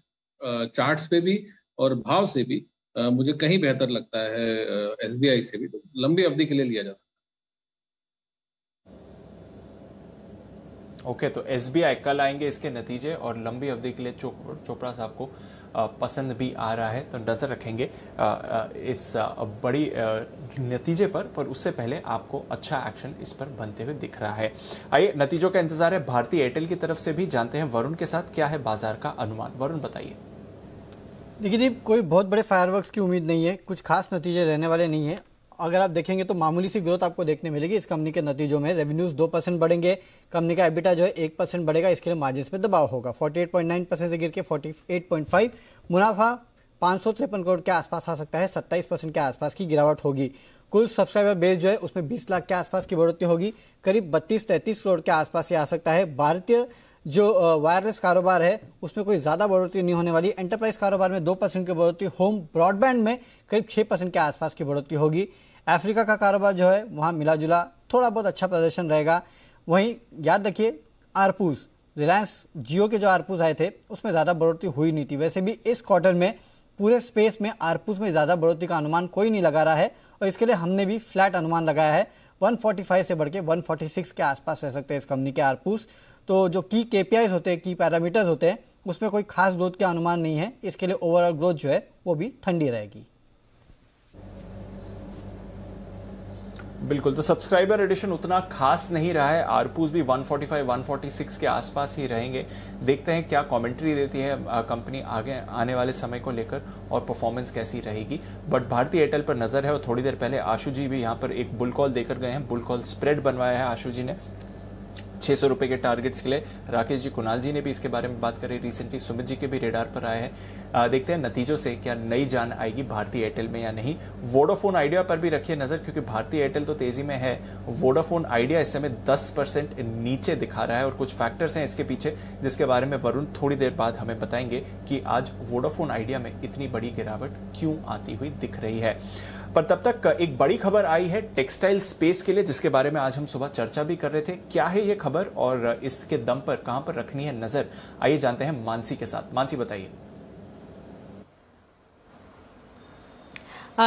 चार्ट्स पे भी और भाव से भी मुझे कहीं बेहतर लगता है एसबीआई से भी, तो लंबी अवधि के लिए लिया जा सकता है। ओके, तो एसबीआई कल आएंगे इसके नतीजे और लंबी अवधि के लिए चोपड़ा साहब को पसंद भी आ रहा है, तो नजर रखेंगे इस बड़ी नतीजे पर उससे पहले आपको अच्छा एक्शन इस पर बनते हुए दिख रहा है। आइए नतीजों का इंतजार है भारतीय एयरटेल की तरफ से भी, जानते हैं वरुण के साथ क्या है बाजार का अनुमान। वरुण बताइए। देखिए जी, कोई बहुत बड़े फायरवर्क्स की उम्मीद नहीं है, कुछ खास नतीजे रहने वाले नहीं है। अगर आप देखेंगे तो मामूली सी ग्रोथ आपको देखने मिलेगी इस कंपनी के नतीजों में। रेवेन्यूज 2% बढ़ेंगे, कंपनी का एबिटा जो है 1% बढ़ेगा, इसके लिए मार्जिन पे दबाव होगा। 48.9% से गिर के 48.5, मुनाफा 553 करोड़ के आसपास आ सकता है, 27% के आसपास की गिरावट होगी। कुल सब्सक्राइबर बेस जो है उसमें 20 लाख के आसपास की बढ़ोतरी होगी, करीब 32-33 करोड़ के आसपास ही आ सकता है। भारतीय जो वायरलेस कारोबार है उसमें कोई ज़्यादा बढ़ोतरी नहीं होने वाली। एंटरप्राइज कारोबार में 2% की बढ़ोतरी, होम ब्रॉडबैंड में करीब 6% के आसपास की बढ़ोतरी होगी। अफ्रीका का कारोबार जो है वहाँ मिला जुला थोड़ा बहुत अच्छा प्रदर्शन रहेगा। वहीं याद रखिए आरपूस, रिलायंस जियो के जो आरपूस आए थे उसमें ज़्यादा बढ़ोतरी हुई नहीं थी। वैसे भी इस क्वार्टर में पूरे स्पेस में आरपूस में ज़्यादा बढ़ोतरी का अनुमान कोई नहीं लगा रहा है और इसके लिए हमने भी फ्लैट अनुमान लगाया है। 145 से बढ़ के 146 के आसपास रह सकते हैं इस कंपनी के आरपूस। तो जो की केपीआईज होते हैं, की पैरामीटर्स होते हैं, उसमें कोई खास ग्रोथ के अनुमान नहीं है। इसके लिए ओवरऑल ग्रोथ जो है वो भी ठंडी रहेगी। बिल्कुल, तो सब्सक्राइबर एडिशन उतना खास नहीं रहा है, आरपूस भी 145-146 के आसपास ही रहेंगे। देखते हैं क्या कमेंट्री देती है कंपनी आगे आने वाले समय को लेकर और परफॉर्मेंस कैसी रहेगी। बट भारतीय एयरटेल पर नजर है और थोड़ी देर पहले आशु जी भी यहाँ पर एक बुल कॉल देकर गए हैं। बुल कॉल स्प्रेड बनवाया है आशु जी ने 600 रुपए के टारगेट्स के लिए। राकेश जी, कुणाल जी ने भी इसके बारे में बात करी, रिसेंटली सुमित जी के भी रेडार पर आए हैं। देखते हैं नतीजों से क्या नई जान आएगी भारतीय एयरटेल में या नहीं। वोडाफोन आइडिया पर भी रखिए नजर, क्योंकि भारतीय एयरटेल तो तेजी में है, वोडाफोन आइडिया इस समय 10% नीचे दिखा रहा है और कुछ फैक्टर्स हैं इसके पीछे जिसके बारे में वरुण थोड़ी देर बाद हमें बताएंगे कि आज वोडाफोन आइडिया में इतनी बड़ी गिरावट क्यों आती हुई दिख रही है। पर तब तक एक बड़ी खबर आई है टेक्सटाइल स्पेस के लिए, जिसके बारे में आज हम सुबह चर्चा भी कर रहे थे। क्या है ये खबर और इसके दम पर कहां पर रखनी है नजर, आइए जानते हैं मानसी के साथ। मानसी बताइए।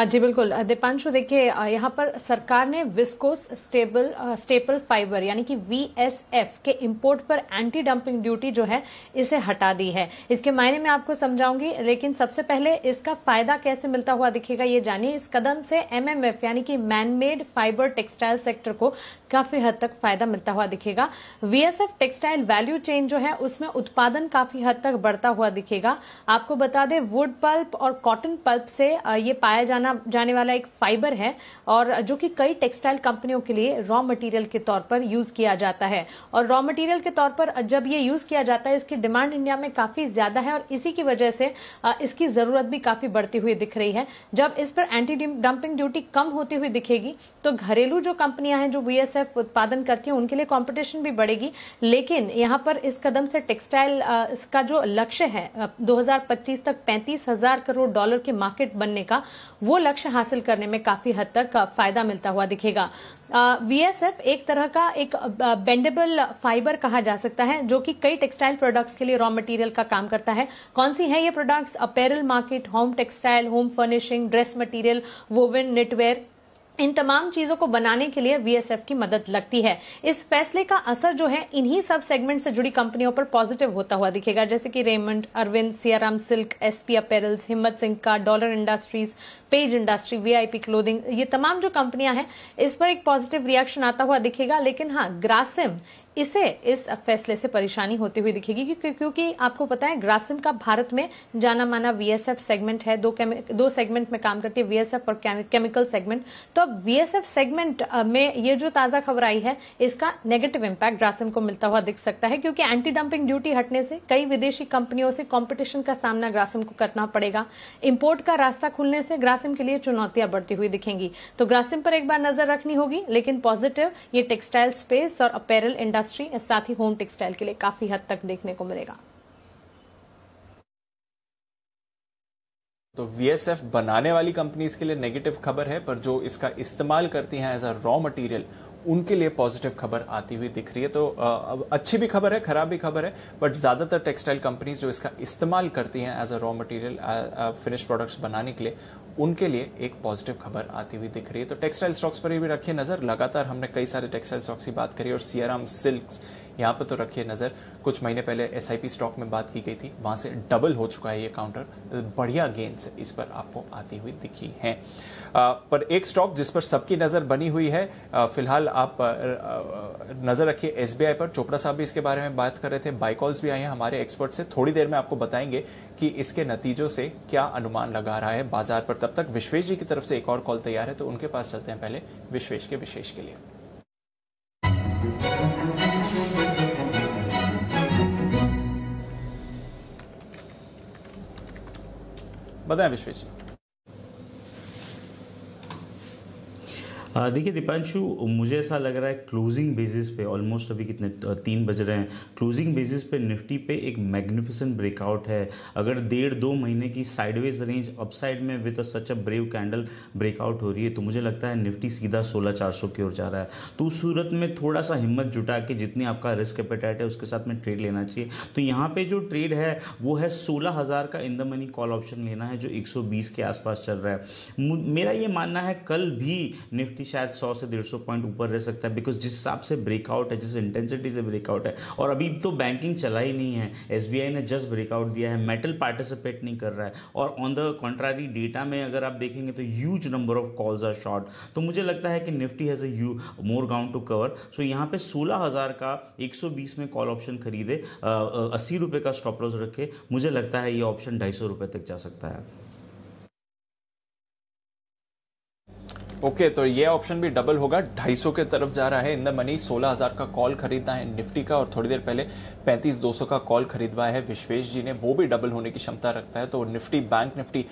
जी बिल्कुल दीपांशु, देखिए यहाँ पर सरकार ने विस्कोस स्टेपल फाइबर यानी कि VSF के इंपोर्ट पर एंटी डंपिंग ड्यूटी जो है इसे हटा दी है। इसके मायने में आपको समझाऊंगी, लेकिन सबसे पहले इसका फायदा कैसे मिलता हुआ दिखेगा ये जानिए। इस कदम से MMF यानी कि man made fibre textile sector को काफी हद तक फायदा मिलता हुआ दिखेगा। VSF टेक्सटाइल वैल्यू चेन जो है उसमें उत्पादन काफी हद तक बढ़ता हुआ दिखेगा। आपको बता दें वुड पल्प और कॉटन पल्प से ये पाया जाने वाला एक फाइबर है और जो कि कई टेक्सटाइल कंपनियों के लिए रॉ मटेरियल के तौर पर यूज किया जाता है। और रॉ मटेरियल के तौर पर जब ये यूज किया जाता है इसकी डिमांड इंडिया में काफी ज्यादा है और इसी की वजह से इसकी जरूरत भी काफी बढ़ती हुई दिख रही है। जब इस पर एंटी डंपिंग ड्यूटी कम होती हुई दिखेगी तो घरेलू जो कंपनियां हैं जो VSF उत्पादन करती हैं उनके लिए कॉम्पिटिशन भी बढ़ेगी। लेकिन यहाँ पर इस कदम से टेक्सटाइल इसका जो लक्ष्य है 2025 तक $35,000 करोड़ के मार्केट बनने का, वो लक्ष्य हासिल करने में काफी हद तक फायदा मिलता हुआ दिखेगा। VSF एक तरह का एक बेंडेबल फाइबर कहा जा सकता है जो कि कई टेक्सटाइल प्रोडक्ट्स के लिए रॉ मटेरियल का काम करता है। कौन सी है ये products? Apparel market, home textile, home furnishing, dress material, woven, knitwear, इन तमाम चीजों को बनाने के लिए VSF की मदद लगती है। इस फैसले का असर जो है इन्हीं सब सेगमेंट से जुड़ी कंपनियों पर पॉजिटिव होता हुआ दिखेगा, जैसे कि Raymond, Arvind, Siyaram silk, SP apparels, Himmat Singh का, dollar industries, page industry, VIP clothing, ये तमाम जो कंपनियां हैं इस पर एक पॉजिटिव रिएक्शन आता हुआ दिखेगा। लेकिन हाँ, ग्रासिम, इसे इस फैसले से परेशानी होती हुई दिखेगी क्योंकि आपको पता है ग्रासिम का भारत में जाना माना VSF सेगमेंट है। दो सेगमेंट में काम करती है, VSF और केमिकल सेगमेंट। तो अब VSF सेगमेंट में ये जो ताजा खबर आई है इसका नेगेटिव इंपैक्ट ग्रासिम को मिलता हुआ दिख सकता है, क्योंकि एंटी डंपिंग ड्यूटी हटने से कई विदेशी कंपनियों से कॉम्पिटिशन का सामना ग्रासिम को करना पड़ेगा। इंपोर्ट का रास्ता खुलने से ग्रासिम के लिए चुनौतियां बढ़ती हुई दिखेंगी। तो ग्रासिम पर एक बार नजर रखनी होगी, लेकिन पॉजिटिव ये टेक्सटाइल स्पेस और अपैरल इंडस्ट्री इंडस्ट्री, साथ ही होम टेक्सटाइल के लिए काफी हद तक देखने को मिलेगा। तो VSF बनाने वाली कंपनीज के लिए नेगेटिव खबर है, पर जो इसका इस्तेमाल करती हैं एज अ रॉ मटेरियल उनके लिए पॉजिटिव खबर आती हुई दिख रही है। तो अच्छी भी खबर है, खराब भी खबर है, बट ज्यादातर टेक्सटाइल कंपनीज जो इसका इस्तेमाल करती हैं as a raw material finish products बनाने के लिए, उनके लिए एक पॉजिटिव खबर आती हुई दिख रही है। तो टेक्सटाइल स्टॉक्स पर भी रखिए नजर। लगातार हमने कई सारे टेक्सटाइल स्टॉक्स की बात करी और सियाराम सिल्क्स यहाँ पर तो रखिए नजर। कुछ महीने पहले SIP स्टॉक में बात की गई थी, वहां से डबल हो चुका है ये काउंटर। बढ़िया गेन्स इस पर आपको आती हुई दिखी हैं। पर एक स्टॉक जिस पर सबकी नजर बनी हुई है, फिलहाल आप नजर रखिए SBI पर। चोपड़ा साहब भी इसके बारे में बात कर रहे थे, बाय कॉल्स भी आए हैं हमारे एक्सपर्ट से। थोड़ी देर में आपको बताएंगे कि इसके नतीजों से क्या अनुमान लगा रहा है बाजार पर। तब तक विश्वेश जी की तरफ से एक और कॉल तैयार है, तो उनके पास चलते हैं पहले विश्वेश के विशेष के लिए। बताएं विश्वेश जी। देखिए दीपांशु, मुझे ऐसा लग रहा है क्लोजिंग बेसिस पे ऑलमोस्ट अभी कितने 3 बज रहे हैं, क्लोजिंग बेसिस पे निफ्टी पे एक मैग्निफिसेंट ब्रेकआउट है। अगर 1.5-2 महीने की साइडवेज रेंज अपसाइड में with such a brave candle breakout हो रही है, तो मुझे लगता है निफ्टी सीधा 16,400 की ओर जा रहा है। तो उस सूरत में थोड़ा सा हिम्मत जुटा के जितनी आपका रिस्क एपेटाइट है उसके साथ में ट्रेड लेना चाहिए। तो यहाँ पे जो ट्रेड है वो है 16,000 का in the money call option लेना है, जो 120 के आसपास चल रहा है। मेरा ये मानना है कल भी निफ्टी शायद 100 से 150 पॉइंट ऊपर रह सकता है, बिकॉज जिस हिसाब से ब्रेकआउट है, जिस इंटेंसिटी से ब्रेकआउट है, और अभी तो बैंकिंग चला ही नहीं है, SBI ने जस्ट ब्रेकआउट दिया है, मेटल पार्टिसिपेट नहीं कर रहा है, और ऑन द कॉन्ट्रारी डेटा में अगर आप देखेंगे तो huge number of calls are short. तो मुझे लगता है कि Nifty has a more ground to cover. So यहाँ पे 16,000 का 120 में कॉल ऑप्शन खरीदे, 80 रुपये का स्टॉप लॉस रखे। मुझे लगता है ये ऑप्शन 250 रुपये तक जा सकता है। ओके, तो ये ऑप्शन भी डबल होगा, 250 के तरफ जा रहा है इन द मनी। 16,000 का कॉल खरीदना है निफ्टी का, और थोड़ी देर पहले 35,200 का कॉल खरीदवाया है विश्वेश जी ने, वो भी डबल होने की क्षमता रखता है। तो निफ्टी, बैंक निफ्टी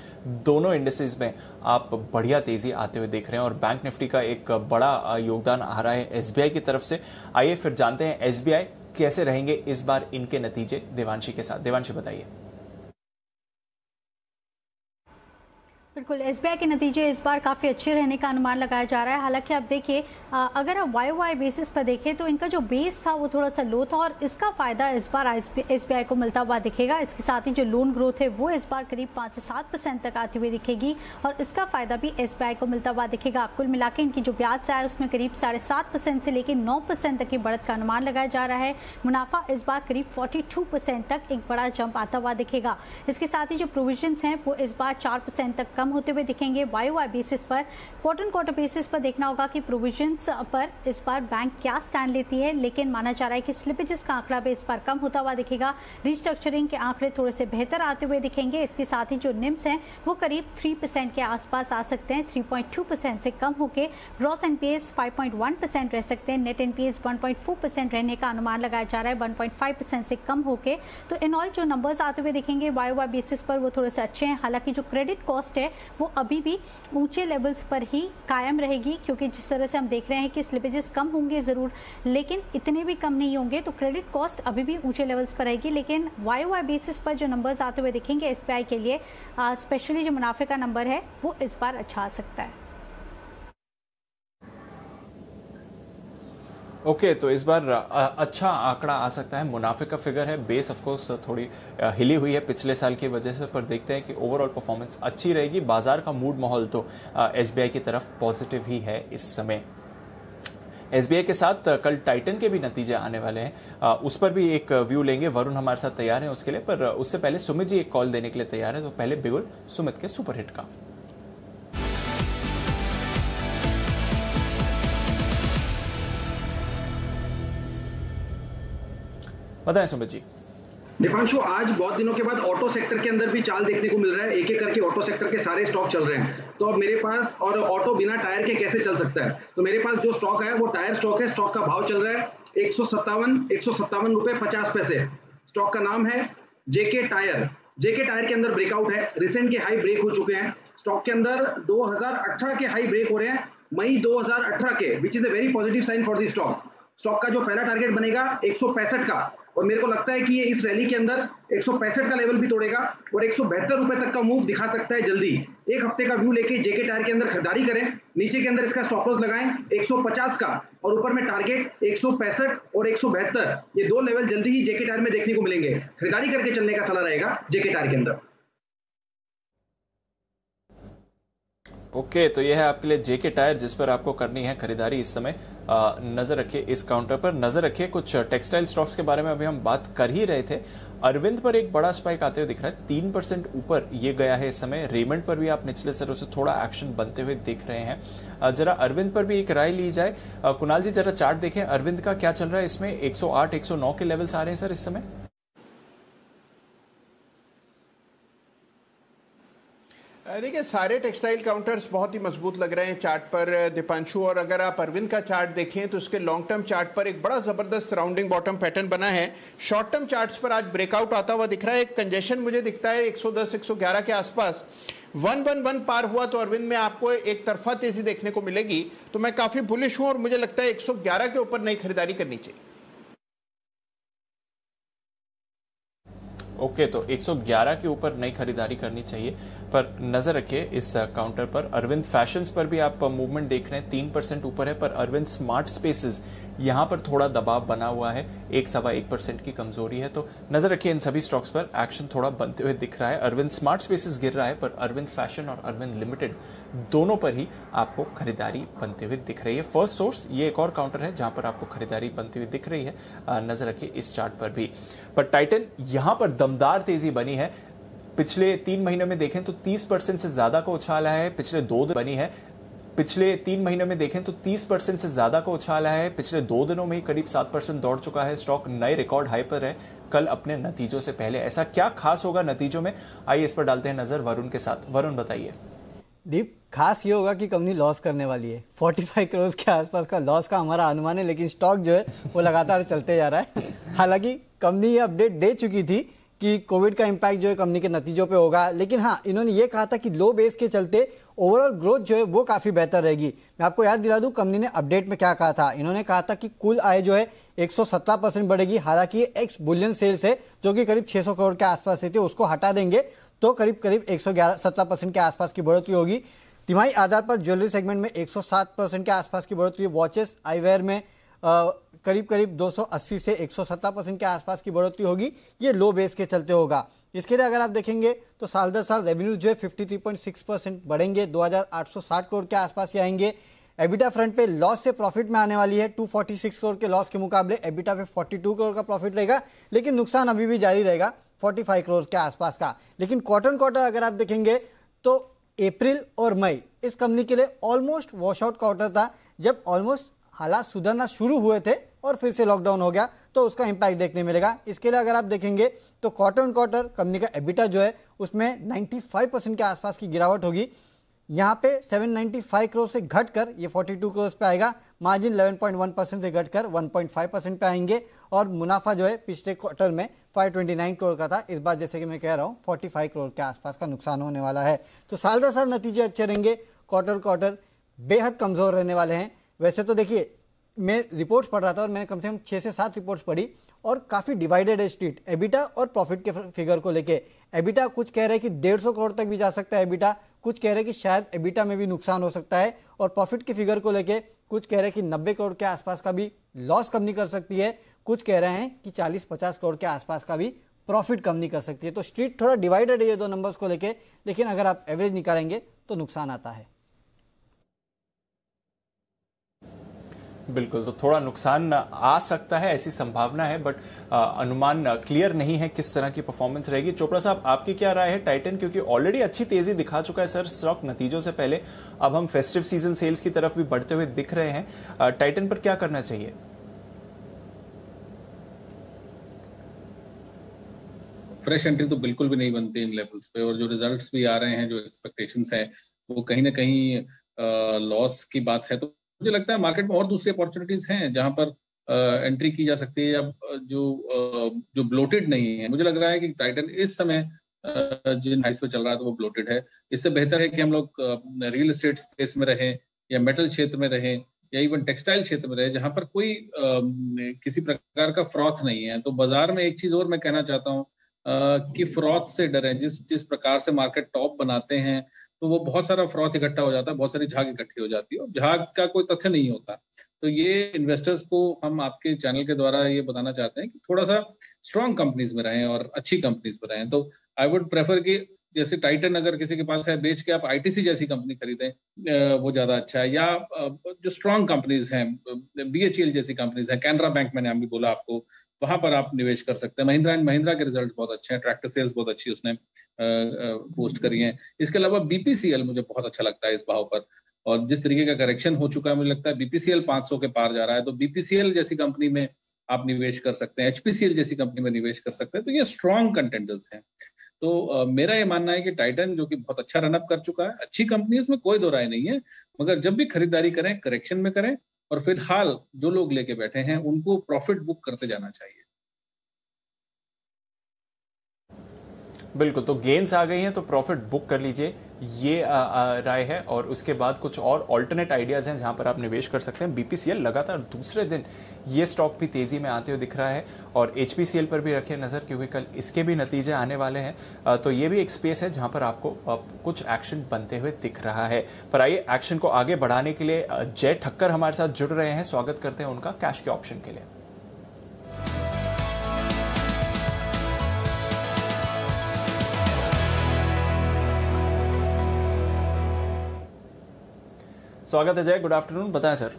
दोनों इंडेक्सेस में आप बढ़िया तेजी आते हुए देख रहे हैं, और बैंक निफ्टी का एक बड़ा योगदान आ रहा है SBI की तरफ से। आइए फिर जानते हैं SBI कैसे रहेंगे इस बार इनके नतीजे देवांशी के साथ। देवांशी बताइए। बिल्कुल, SBI के नतीजे इस बार काफ़ी अच्छे रहने का अनुमान लगाया जा रहा है। हालांकि आप देखिए, अगर आप YOY बेसिस पर देखें तो इनका जो बेस था वो थोड़ा सा लो था, और इसका फायदा इस बार SBI को मिलता हुआ दिखेगा। इसके साथ ही जो लोन ग्रोथ है वो इस बार करीब 5 से 7% तक आती हुई दिखेगी, और इसका फायदा भी SBI को मिलता हुआ दिखेगा। कुल मिला के इनकी जो ब्याज से है उसमें करीब 7.5% से लेकर 9% तक की बढ़त का अनुमान लगाया जा रहा है। मुनाफा इस बार करीब 42% तक एक बड़ा जंप आता हुआ दिखेगा। इसके साथ ही जो प्रोविजन हैं वो इस बार 4% तक कम होते हुए दिखेंगे। YOY बेसिस पर, क्वार्टर क्वार्टर बेसिस पर देखना होगा कि प्रोविजंस पर इस बार बैंक क्या स्टैंड लेती है, लेकिन माना जा रहा है कि स्लिपेजेस का आंकड़ा भी इस बार कम होता हुआ दिखेगा। रिस्ट्रक्चरिंग के आंकड़े थोड़े से बेहतर आते हुए दिखेंगे। इसके साथ ही जो निम्स हैं वो करीब 3% के आसपास आ सकते हैं, 3.2% से कम होकर ग्रॉस NPAs 5.1% रह सकते हैं, नेट NPAs 1.4% रहने का अनुमान लगाया जा रहा है, 1.5% से कम होकर। तो इन ऑल जो नंबर्स आते हुए दिखेंगे YOY बेसिस पर वो थोड़े से अच्छे हैं। हालांकि जो क्रेडिट कॉस्ट है वो अभी भी ऊंचे लेवल्स पर ही कायम रहेगी, क्योंकि जिस तरह से हम देख रहे हैं कि स्लिपेजेस कम होंगे जरूर, लेकिन इतने भी कम नहीं होंगे। तो क्रेडिट कॉस्ट अभी भी ऊंचे लेवल्स पर रहेगी, लेकिन YOY बेसिस पर जो नंबर्स आते हुए दिखेंगे SBI के लिए, स्पेशली जो मुनाफे का नंबर है वो इस बार अच्छा आ सकता है। ओके, तो इस बार अच्छा आंकड़ा आ सकता है। मुनाफे का फिगर है, बेस ऑफ कोर्स थोड़ी हिली हुई है पिछले साल की वजह से, पर देखते हैं कि ओवरऑल परफॉर्मेंस अच्छी रहेगी। बाजार का मूड माहौल तो SBI की तरफ पॉजिटिव ही है इस समय। SBI के साथ कल टाइटन के भी नतीजे आने वाले हैं, उस पर भी एक व्यू लेंगे। वरुण हमारे साथ तैयार हैं उसके लिए, पर उससे पहले सुमित जी एक कॉल देने के लिए तैयार है। तो पहले बिगुल सुमित के सुपरहिट का। बताएं सुमित जी। दीपांशु, आज बहुत दिनों के बाद ऑटो सेक्टर के अंदर भी चाल देखने को मिल रहा है। एक एक करके ऑटो सेक्टर के सारे स्टॉक चल रहे हैं। तो अब मेरे पास, और ऑटो बिना टायर के कैसे चल सकता है, तो मेरे पास जो स्टॉक है वो टायर स्टॉक है। स्टॉक का भाव चल रहा है 157 रुपए 50 पैसे। स्टॉक का नाम है JK टायर। JK टायर के अंदर ब्रेकआउट है, रिसेंट के हाई ब्रेक हो चुके हैं। स्टॉक के अंदर 2018 के हाई ब्रेक हो रहे हैं, मई 2018 के, which is a very positive sign for the stock. Stock का जो पहला टारगेट बनेगा 165 का, और मेरे को लगता है कि ये इस रैली के अंदर 165 का लेवल भी तोड़ेगा और 172 रुपए तक का मूव दिखा सकता है जल्दी। एक हफ्ते का व्यू लेके जेके टायर के अंदर खरीदारी करें, नीचे के अंदर इसका स्टॉप लॉस लगाएं 150 का, और ऊपर में टारगेट 165 और 172, ये दो लेवल जल्दी ही जेके टायर में देखने को मिलेंगे। खरीदारी करके चलने का सलाह रहेगा जेके टायर के अंदर। ओके, तो यह है आपके लिए जेके टायर जिस पर आपको करनी है खरीदारी इस समय। नजर रखिए इस काउंटर पर, नजर रखिए कुछ टेक्सटाइल स्टॉक्स के बारे में अभी हम बात कर ही रहे थे। अरविंद पर एक बड़ा स्पाइक आते हुए दिख रहा है, 3% ऊपर ये गया है इस समय। रेमंड पर भी आप निचले सरों से थोड़ा एक्शन बनते हुए दिख रहे हैं। जरा अरविंद पर भी एक राय ली जाए। कुणाल जी जरा चार्ट देखें, अरविंद का क्या चल रहा है इसमें? 108 109 के लेवल्स आ रहे हैं सर इस समय। देखिए सारे टेक्सटाइल काउंटर्स बहुत ही मजबूत लग रहे हैं चार्ट पर दीपांशु, और अगर आप अरविंद का चार्ट देखें तो उसके लॉन्ग टर्म चार्ट पर एक बड़ा जबरदस्त राउंडिंग बॉटम पैटर्न बना है। शॉर्ट टर्म चार्ट्स पर आज ब्रेकआउट आता हुआ दिख रहा है। एक कंजेशन मुझे दिखता है 110 111 के आसपास। 111 पार हुआ तो अरविंद में आपको एक तरफा तेजी देखने को मिलेगी, तो मैं काफी बुलिश हूं और मुझे लगता है 111 के ऊपर नई खरीदारी करनी चाहिए। ओके, तो 111 के ऊपर नई खरीदारी करनी चाहिए। पर नजर रखिए इस काउंटर पर, अरविंद फैशंस पर भी आप मूवमेंट देख रहे हैं, 3% ऊपर है। पर अरविंद स्मार्ट स्पेसेस यहां पर थोड़ा दबाव बना हुआ है, 1-1.25% की कमजोरी है। तो नजर रखिए इन सभी स्टॉक्स पर एक्शन थोड़ा बनते हुए दिख रहा है। अरविंद स्मार्ट स्पेसेस गिर रहा है, पर अरविंद फैशन और अरविंद लिमिटेड दोनों पर ही आपको खरीदारी बनते हुए दिख रही है। फर्स्ट सोर्स ये एक और काउंटर है जहां पर आपको खरीदारी बनती हुई दिख रही है। नजर रखिए इस चार्ट पर भी। पर टाइटन यहां पर दमदार तेजी बनी है। पिछले 3 महीनों में देखें तो 30% से ज्यादा का उछाल आया है। पिछले 2 दिन बनी है, पिछले 3 महीनों में देखें तो 30% से ज्यादा का उछाल आया है। पिछले 2 दिनों में ही करीब 7% दौड़ चुका है। स्टॉक नए रिकॉर्ड हाई पर है कल अपने नतीजों से पहले। ऐसा क्या खास होगा नतीजों में, आइए इस पर डालते हैं नजर वरुण के साथ। वरुण बताइए। दीप, खास ये होगा कि कंपनी लॉस करने वाली है। 45 करोड़ के आसपास का लॉस का हमारा अनुमान है, लेकिन स्टॉक जो है वो लगातार चलते जा रहा है। हालांकि कंपनी ये अपडेट दे चुकी थी कि कोविड का इंपैक्ट जो है कंपनी के नतीजों पे होगा, लेकिन हाँ इन्होंने ये कहा था कि लो बेस के चलते ओवरऑल ग्रोथ जो है वो काफी बेहतर रहेगी। मैं आपको याद दिला दूं कंपनी ने अपडेट में क्या कहा था। इन्होंने कहा था कि कुल आय जो है 117% बढ़ेगी। हालांकि ये एक्स बुलियन सेल्स है जो कि करीब 600 करोड़ के आसपास थी, उसको हटा देंगे तो करीब 117% के आसपास की बढ़ोतरी होगी। तिमाही आधार पर ज्वेलरी सेगमेंट में 107% के आसपास की बढ़ोतरी, वॉचेस आईवेयर में करीब 280 से 117% के आसपास की बढ़ोतरी होगी। ये लो बेस के चलते होगा। इसके लिए अगर आप देखेंगे तो साल दर साल रेवेन्यू जो है 53.6% बढ़ेंगे, 2860 करोड़ के आसपास ही आएंगे। एबिटा फ्रंट पे लॉस से प्रॉफिट में आने वाली है। 246 करोड़ के लॉस के मुकाबले एबिटा पे 42 करोड़ का प्रॉफिट रहेगा, लेकिन नुकसान अभी भी जारी रहेगा 45 करोड़ के आसपास का। लेकिन क्वार्टर अगर आप देखेंगे तो अप्रैल और मई इस कंपनी के लिए ऑलमोस्ट वॉश आउट क्वार्टर था, जब ऑलमोस्ट हालात सुधरना शुरू हुए थे और फिर से लॉकडाउन हो गया, तो उसका इंपैक्ट देखने मिलेगा। इसके लिए अगर आप देखेंगे तो क्वार्टर कंपनी का एबिटा जो है उसमें 95% के आसपास की गिरावट होगी। यहाँ पे 795 करोड़ से घटकर ये 42 करोड़ पे आएगा। मार्जिन 11.1% से घटकर 1.5% पे आएंगे, और मुनाफा जो है पिछले क्वार्टर में 529 करोड़ का था, इस बार जैसे कि मैं कह रहा हूँ 45 करोड़ के आसपास का नुकसान होने वाला है। तो साल दर साल नतीजे अच्छे रहेंगे, क्वार्टर बेहद कमजोर रहने वाले हैं। वैसे तो देखिए मैं रिपोर्ट्स पढ़ रहा था और मैंने कम से कम 6 से 7 रिपोर्ट्स पढ़ी और काफ़ी डिवाइडेड है स्ट्रीट एबिटा और प्रॉफिट के फिगर को लेके। एबिटा कुछ कह रहे हैं कि 150 करोड़ तक भी जा सकता है एबिटा, कुछ कह रहे हैं कि शायद एबिटा में भी नुकसान हो सकता है, और प्रॉफिट की फिगर को लेके कुछ कह रहे हैं कि 90 करोड़ के आसपास का भी लॉस कंपनी कर सकती है, कुछ कह रहे हैं कि 40-50 करोड़ के आसपास का भी प्रॉफिट कंपनी कर सकती है। तो स्ट्रीट थोड़ा डिवाइडेड है ये दो नंबर्स को लेके, लेकिन अगर आप एवरेज निकालेंगे तो नुकसान आता है। बिल्कुल, तो थोड़ा नुकसान आ सकता है, ऐसी संभावना है, बट अनुमान क्लियर नहीं है किस तरह की परफॉर्मेंस रहेगी। चोपड़ा साहब, आपकी क्या राय है टाइटन, क्योंकि ऑलरेडी अच्छी तेजी दिखा चुका है सर स्टॉक नतीजों से पहले, अब हम फेस्टिव सीजन सेल्स की तरफ भी बढ़ते हुए दिख रहे हैं। टाइटन पर क्या करना चाहिए? फ्रेश एंट्री तो बिल्कुल भी नहीं बनती इन लेवल्स पे, और जो रिजल्ट्स भी आ रहे हैं, जो एक्सपेक्टेशंस है वो कहीं ना कहीं लॉस की बात है। तो मुझे लगता है मार्केट में और दूसरी अपॉर्चुनिटीज हैं जहां पर एंट्री की जा सकती है, या जो ब्लोटेड नहीं है। मुझे लग रहा है कि टाइटन इस समय जिन हाइस पे चल रहा है तो वो ब्लोटेड है। इससे बेहतर है कि हम लोग रियल एस्टेट स्पेस में रहें या मेटल क्षेत्र में रहें या इवन टेक्सटाइल क्षेत्र में रहे, जहां पर कोई किसी प्रकार का फ्रॉथ नहीं है। तो बाजार में एक चीज और मैं कहना चाहता हूँ कि फ्रॉथ से डरें। जिस प्रकार से मार्केट टॉप बनाते हैं तो वो बहुत सारा फ्रॉथ इकट्ठा हो जाता है, बहुत सारी झाग इकट्ठी हो जाती है और झाग का कोई तथ्य नहीं होता। तो ये इन्वेस्टर्स को हम आपके चैनल के द्वारा ये बताना चाहते हैं कि थोड़ा सा स्ट्रॉन्ग कंपनीज में रहें और अच्छी कंपनीज में रहें। तो आई वुड प्रेफर कि जैसे टाइटन अगर किसी के पास है, बेच के आप आईटीसी जैसी कंपनी खरीदें, वो ज्यादा अच्छा है। या जो स्ट्रॉन्ग कंपनीज हैं, बीएचईएल जैसी कंपनीज हैं, कैनरा बैंक मैंने अभी बोला आपको, वहां पर आप निवेश कर सकते हैं। महिंद्रा एंड महिंद्रा के रिजल्ट बहुत अच्छे हैं, ट्रैक्टर सेल्स बहुत अच्छी उसने पोस्ट करी है। इसके अलावा बीपीसीएल मुझे बहुत अच्छा लगता है इस भाव पर, और जिस तरीके का करेक्शन हो चुका है मुझे लगता है बीपीसीएल 500 के पार जा रहा है। तो बीपीसीएल जैसी कंपनी में आप निवेश कर सकते हैं, एचपीसीएल जैसी कंपनी में निवेश कर सकते हैं। तो ये स्ट्रॉन्ग कंटेंडर्स हैं। तो मेरा ये मानना है कि टाइटन जो कि बहुत अच्छा रनअप कर चुका है, अच्छी कंपनी है, इसमें कोई दो राय नहीं है, मगर जब भी खरीदारी करें करेक्शन में करें, और फिलहाल जो लोग लेके बैठे हैं उनको प्रॉफिट बुक करते जाना चाहिए। बिल्कुल, तो गेन्स आ गई हैं तो प्रॉफिट बुक कर लीजिए, ये राय है। और उसके बाद कुछ और ऑल्टरनेट आइडियाज हैं जहां पर आप निवेश कर सकते हैं। बीपीसीएल लगातार दूसरे दिन ये स्टॉक भी तेजी में आते हुए दिख रहा है, और एचपीसीएल पर भी रखें नजर, क्योंकि कल इसके भी नतीजे आने वाले हैं। तो ये भी एक स्पेस है जहां पर आपको कुछ एक्शन बनते हुए दिख रहा है। पर आइए एक्शन को आगे बढ़ाने के लिए जय ठक्कर हमारे साथ जुड़ रहे हैं, स्वागत करते हैं उनका कैश के ऑप्शन के लिए। स्वागत है जय, गुड आफ्टरनून, बताएं sir.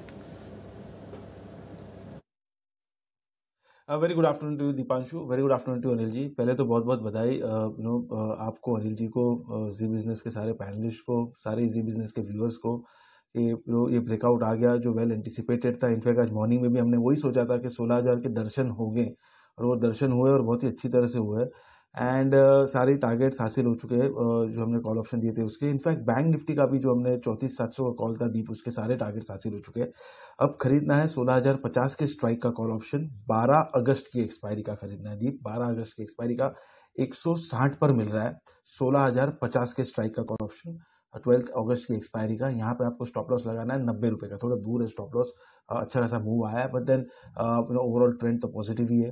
Very good afternoon to Deepanshu, very good afternoon to Anil ji. पहले तो बहुत बहुत बधाई आपको, अनिल जी को, जी बिजनेस के सारे पैनलिस्ट को, सारे जी बिजनेस के व्यूअर्स को, कि ये ब्रेकआउट आ गया जो वेल एंटिसिपेटेड था। इनफैक्ट आज मॉर्निंग में भी हमने वही सोचा था कि 16,000 के दर्शन होंगे, और वो दर्शन हुए और बहुत ही अच्छी तरह से हुए। एंड सारे टारगेट्स हासिल हो चुके हैं जो हमने कॉल ऑप्शन दिए थे उसके। इनफैक्ट बैंक निफ्टी का भी जो हमने 34,700 का कॉल था दीप, उसके सारे टारगेट्स हासिल हो चुके हैं। अब खरीदना है 16,050 के स्ट्राइक का कॉल ऑप्शन, 12 अगस्त की एक्सपायरी का खरीदना है दीप। 12 अगस्त की एक्सपायरी का 160 पर मिल रहा है 16,050 के स्ट्राइक का कॉल ऑप्शन, 12 अगस्त की एक्सपायरी का। यहाँ पे आपको स्टॉप लॉस लगाना है 90 रुपए का, थोड़ा दूर है स्टॉप लॉस, अच्छा खासा मूव आया है, बट देन ओवरऑल ट्रेंड तो पॉजिटिव ही है।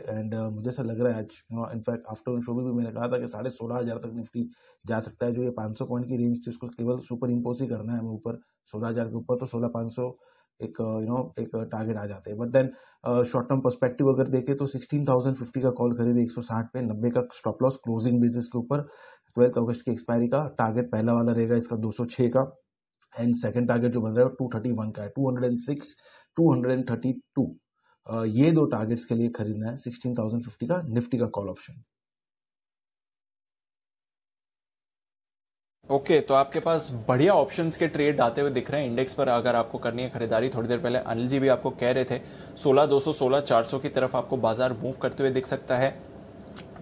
एंड मुझे ऐसा लग रहा है आज, इनफैक्ट आफ्टरनून शो में भी मैंने कहा था कि 16,500 तक निफ्टी जा सकता है। जो ये 500 पॉइंट की रेंज थी उसको केवल सुपर इम्पोज ही करना है हमें ऊपर, 16,000 के ऊपर तो 16,500 एक एक टारगेट आ जाते हैं। But then short term perspective अगर देखें तो 16,050 का कॉल खरीदे 160 पे, 90 का स्टॉप लॉस क्लोजिंग बेसिस के ऊपर। 12 अगस्त की एक्सपायरी का टारगेट पहला वाला रहेगा इसका 206 का, एंड सेकंड टारगेट जो बन रहा है 231 का है, 206, 232। ये दो टारगेट्स के लिए खरीदना है 16,050 का निफ्टी का कॉल ऑप्शन। ओके, तो आपके पास बढ़िया ऑप्शंस के ट्रेड आते हुए दिख रहे हैं इंडेक्स पर। अगर आपको करनी है खरीदारी, थोड़ी देर पहले अनिल जी भी आपको कह रहे थे 16,200, 16,400 की तरफ आपको बाजार मूव करते हुए दिख सकता है।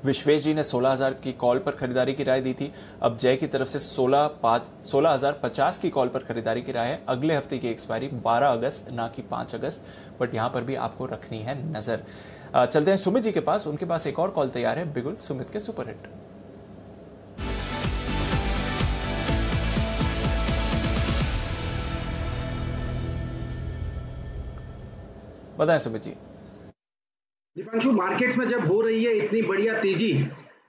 विश्वेश जी ने 16,000 की कॉल पर खरीदारी की राय दी थी, अब जय की तरफ से 16,050 की कॉल पर खरीदारी की राय है। अगले हफ्ते की एक्सपायरी 12 अगस्त ना कि 5 अगस्त, बट यहां पर भी आपको रखनी है नजर। चलते हैं सुमित जी के पास, उनके पास एक और कॉल तैयार है बिगुल सुमित के सुपरहिट। बताएं सुमित जी। दीपांशु, मार्केट्स में जब हो रही है इतनी बढ़िया तेजी,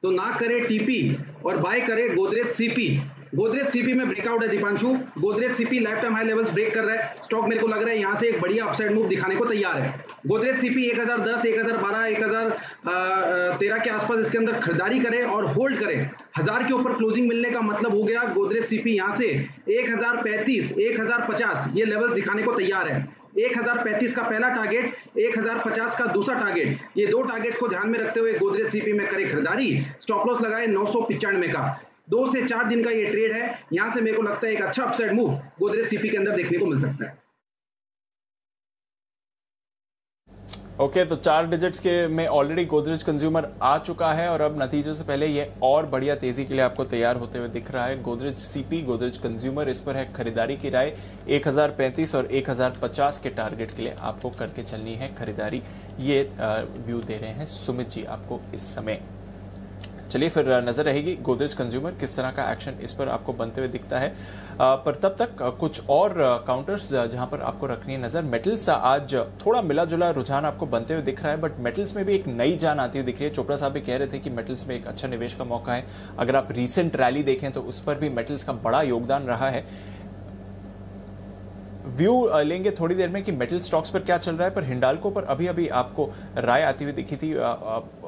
तो ना करे टीपी और बाय करे गोदरेज सीपी। गोदरेज सीपी में ब्रेकआउट है Deepanshu, Godrej CP life time high levels break कर रहा है। स्टॉक मेरे को लग रहा है यहां से एक बढ़िया अपसाइड मूव दिखाने को तैयार है। गोदरेज सीपी 1010, 1012, 1013 के आसपास इसके अंदर खरीदारी करे और होल्ड करे। 1000 के ऊपर क्लोजिंग मिलने का मतलब हो गया गोदरेज सीपी यहां से 1035, 1050 ये लेवल्स दिखाने को तैयार है। 1035 का पहला टारगेट, 1050 का दूसरा टारगेट, ये दो टारगेट्स को ध्यान में रखते हुए गोदरेज सीपी में करे खरीदारी। स्टॉप लॉस लगाए 995 का। 2 से 4 दिन का ये ट्रेड है, यहां से मेरे को लगता है एक अच्छा अपसाइड मूव गोदरेज सीपी के अंदर देखने को मिल सकता है। ओके, तो 4 डिजिट्स के में ऑलरेडी गोदरेज कंज्यूमर आ चुका है, और अब नतीजों से पहले ये और बढ़िया तेजी के लिए आपको तैयार होते हुए दिख रहा है। गोदरेज सीपी, गोदरेज कंज्यूमर, इस पर है खरीदारी की राय। 1035 और 1050 के टारगेट के लिए आपको करके चलनी है खरीदारी, ये व्यू दे रहे हैं सुमित जी आपको इस समय। चलिए फिर नजर रहेगी गोदरेज कंज्यूमर किस तरह का एक्शन इस पर आपको बनते हुए दिखता है। पर तब तक कुछ और काउंटर्स जहां पर आपको रखनी है नजर। मेटल्स आज थोड़ा मिला जुला रुझान आपको बनते हुए दिख रहा है, बट मेटल्स में भी एक नई जान आती हुई दिख रही है। चोपड़ा साहब भी कह रहे थे कि मेटल्स में एक अच्छा निवेश का मौका है। अगर आप रीसेंट रैली देखें तो उस पर भी मेटल्स का बड़ा योगदान रहा है। व्यू लेंगे थोड़ी देर में कि मेटल स्टॉक्स पर क्या चल रहा है, पर हिंडाल्को पर अभी अभी आपको राय आती हुई दिखी थी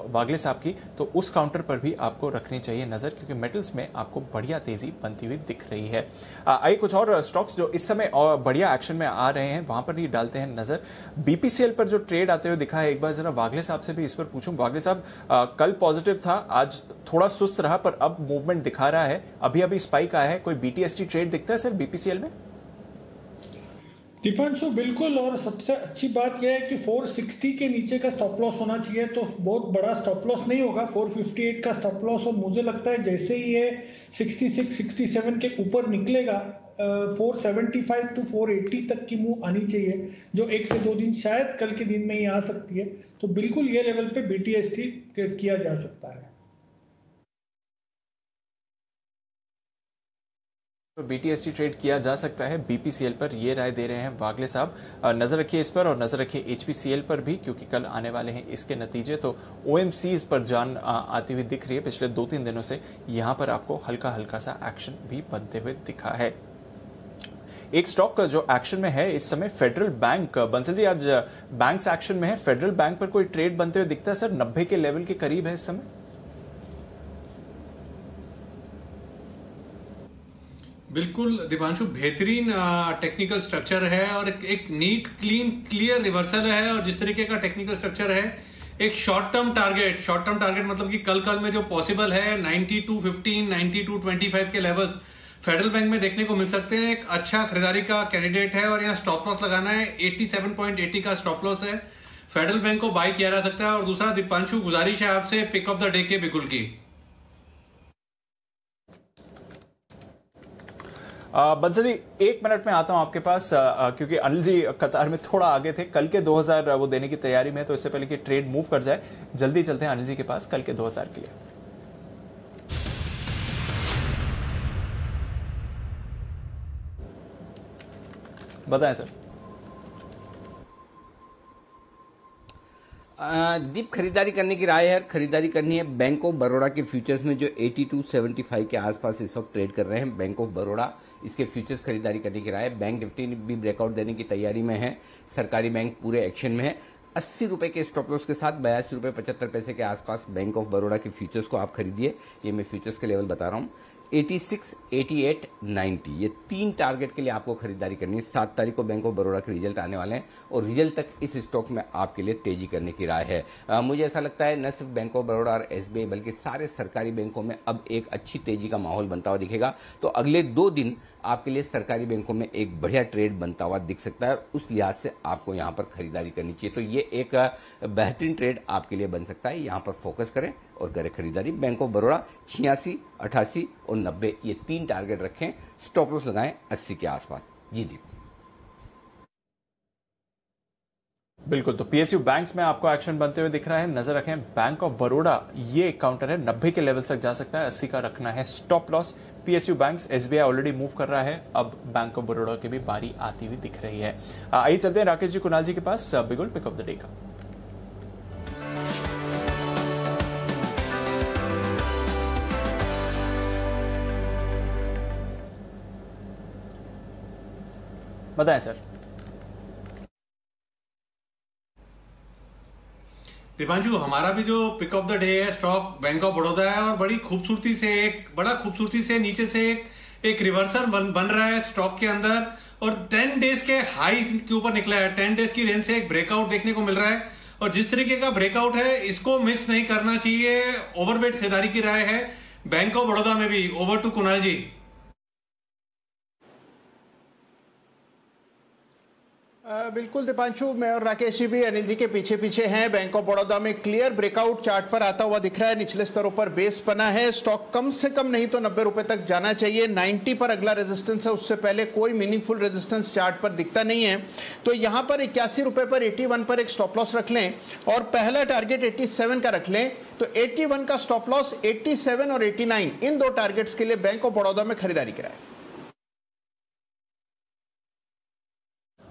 वागले साहब की, तो उस काउंटर पर भी आपको रखनी चाहिए नजर, क्योंकि मेटल्स में आपको बढ़िया तेजी बनती हुई दिख रही है। आइए कुछ और स्टॉक्स जो इस समय और बढ़िया एक्शन में आ रहे हैं वहां पर ही डालते हैं नजर। बीपीसीएल पर जो ट्रेड आते हुए दिखा है, एक बार जरा वागले साहब से भी इस पर पूछूं। वागले साहब, कल पॉजिटिव था, आज थोड़ा सुस्त रहा, पर अब मूवमेंट दिखा रहा है, अभी अभी स्पाइक आया है। कोई बीटीएसटी ट्रेड दिखता है सर बीपीसीएल में? दीपांशु बिल्कुल, और सबसे अच्छी बात यह है कि 460 के नीचे का स्टॉप लॉस होना चाहिए, तो बहुत बड़ा स्टॉप लॉस नहीं होगा, 458 का स्टॉप लॉस। और मुझे लगता है जैसे ही ये 66 67 के ऊपर निकलेगा 475 टू 480 तक की मूव आनी चाहिए, जो 1 से 2 दिन शायद कल के दिन में ही आ सकती है। तो बिल्कुल ये लेवल पे बीटीएसटी किया जा सकता है। तो बीटीएसटी ट्रेड किया जा सकता है बीपीसीएल पर, ये राय दे रहे हैं वागले साहब। नजर रखिए इस पर और नजर रखिए एचपीसीएल पर भी, क्योंकि कल आने वाले हैं इसके नतीजे। तो ओएमसीज पर जान आती हुई दिख रही है। पिछले 2-3 दिनों से यहां पर आपको हल्का हल्का सा एक्शन भी बनते हुए दिखा है। एक स्टॉक जो एक्शन में है इस समय फेडरल बैंक। बंसल जी, आज बैंक्स एक्शन में है, फेडरल बैंक पर कोई ट्रेड बनते हुए दिखता है सर? 90 के लेवल के करीब है इस समय। बिल्कुल दीपांशु, बेहतरीन टेक्निकल स्ट्रक्चर है और एक नीट क्लीन क्लियर रिवर्सल है। और जिस तरीके का टेक्निकल स्ट्रक्चर है, एक शॉर्ट टर्म टारगेट मतलब कि कल में जो पॉसिबल है 92.15 92.25 के लेवल्स फेडरल बैंक में देखने को मिल सकते हैं। एक अच्छा खरीदारी का कैंडिडेट है और यहाँ स्टॉप लॉस लगाना है 87.80 का स्टॉप लॉस है। फेडरल बैंक को बाय किया जा सकता है। और दूसरा दीपांशु, गुजारिश है आपसे पिक ऑफ द डे के बिगुल की। बंसल जी, 1 मिनट में आता हूं आपके पास, क्योंकि अनिल जी कतार में थोड़ा आगे थे, कल के 2000 वो देने की तैयारी में, तो इससे पहले कि ट्रेड मूव कर जाए जल्दी चलते हैं अनिल जी के पास कल के 2000 के लिए। बताएं सर। दीप, खरीदारी करने की राय है। खरीदारी करनी है बैंक ऑफ बड़ौदा के फ्यूचर्स में, जो 82.75 के आसपास इस वक्त ट्रेड कर रहे हैं। बैंक ऑफ बड़ौदा, इसके फ्यूचर्स खरीदारी करने की राय है। बैंक निफ्टी भी ब्रेकआउट देने की तैयारी में है। सरकारी बैंक पूरे एक्शन में है। 80 रुपए के स्टॉप लॉस के साथ 82 रुपए 75 पैसे के आसपास बैंक ऑफ बड़ौदा के फ्यूचर्स को आप खरीदिए। ये मैं फ्यूचर्स के लेवल बता रहा हूँ। 86, 88, 90, ये 3 टारगेट के लिए आपको खरीदारी करनी है। 7 तारीख को बैंक ऑफ बड़ौदा के रिजल्ट आने वाले हैं और रिजल्ट तक इस स्टॉक में आपके लिए तेजी करने की राय है। मुझे ऐसा लगता है न सिर्फ बैंक ऑफ बड़ौदा और एसबीआई बल्कि सारे सरकारी बैंकों में अब एक अच्छी तेजी का माहौल बनता हुआ दिखेगा। तो अगले 2 दिन आपके लिए सरकारी बैंकों में एक बढ़िया ट्रेड बनता हुआ दिख सकता है। उस लिहाज से आपको यहाँ पर खरीदारी करनी चाहिए। तो ये एक बेहतरीन ट्रेड आपके लिए बन सकता है। यहाँ पर फोकस करें और करें खरीदारी। बैंक ऑफ बड़ौदा 86, 88 और 90, ये 3 टारगेट रखें। स्टॉप लॉस लगाएं 80 के आसपास। जी दीप। बिल्कुल, तो पीएसयू बैंक्स में आपको एक्शन बनते हुए दिख रहा है। नजर रखें बैंक ऑफ बड़ौदा, ये काउंटर है 90 के लेवल तक जा सकता है, 80 का रखना है stop loss. PSU banks, SBI already move कर रहा है, अब बैंक ऑफ बड़ौदा की भी बारी आती हुई दिख रही है। आइए चलते हैं राकेश जी कुणाल जी के पास बिगुल पिक ऑफ द डे का। बताएं सर। दीपांशु, हमारा भी जो पिक ऑफ द डे है स्टॉक बैंक ऑफ बड़ौदा है और बड़ा खूबसूरती से नीचे से एक रिवर्सल बन रहा है स्टॉक के अंदर और 10 डेज के हाई के ऊपर निकला है। 10 डेज की रेंज से एक ब्रेकआउट देखने को मिल रहा है और जिस तरीके का ब्रेकआउट है इसको मिस नहीं करना चाहिए। ओवरवेट खरीदारी की राय है बैंक ऑफ बड़ौदा में भी। ओवर टू कुणाल जी। बिल्कुल दीपांशु, मैं और राकेश जी भी अनिल जी के पीछे पीछे हैं। बैंक ऑफ बड़ौदा में क्लियर ब्रेकआउट चार्ट पर आता हुआ दिख रहा है। निचले स्तरों पर बेस बना है। स्टॉक कम से कम नहीं तो 90 रुपए तक जाना चाहिए। 90 पर अगला रेजिस्टेंस है, उससे पहले कोई मीनिंगफुल रेजिस्टेंस चार्ट पर दिखता नहीं है। तो यहां पर 81 रुपए पर 81 पर एक स्टॉप लॉस रख लें और पहला टारगेट 87 का रख लें। तो 81 का स्टॉप लॉस, 87 और 89 इन दो टारगेट्स के लिए बैंक ऑफ बड़ौदा में खरीदारी कराएं।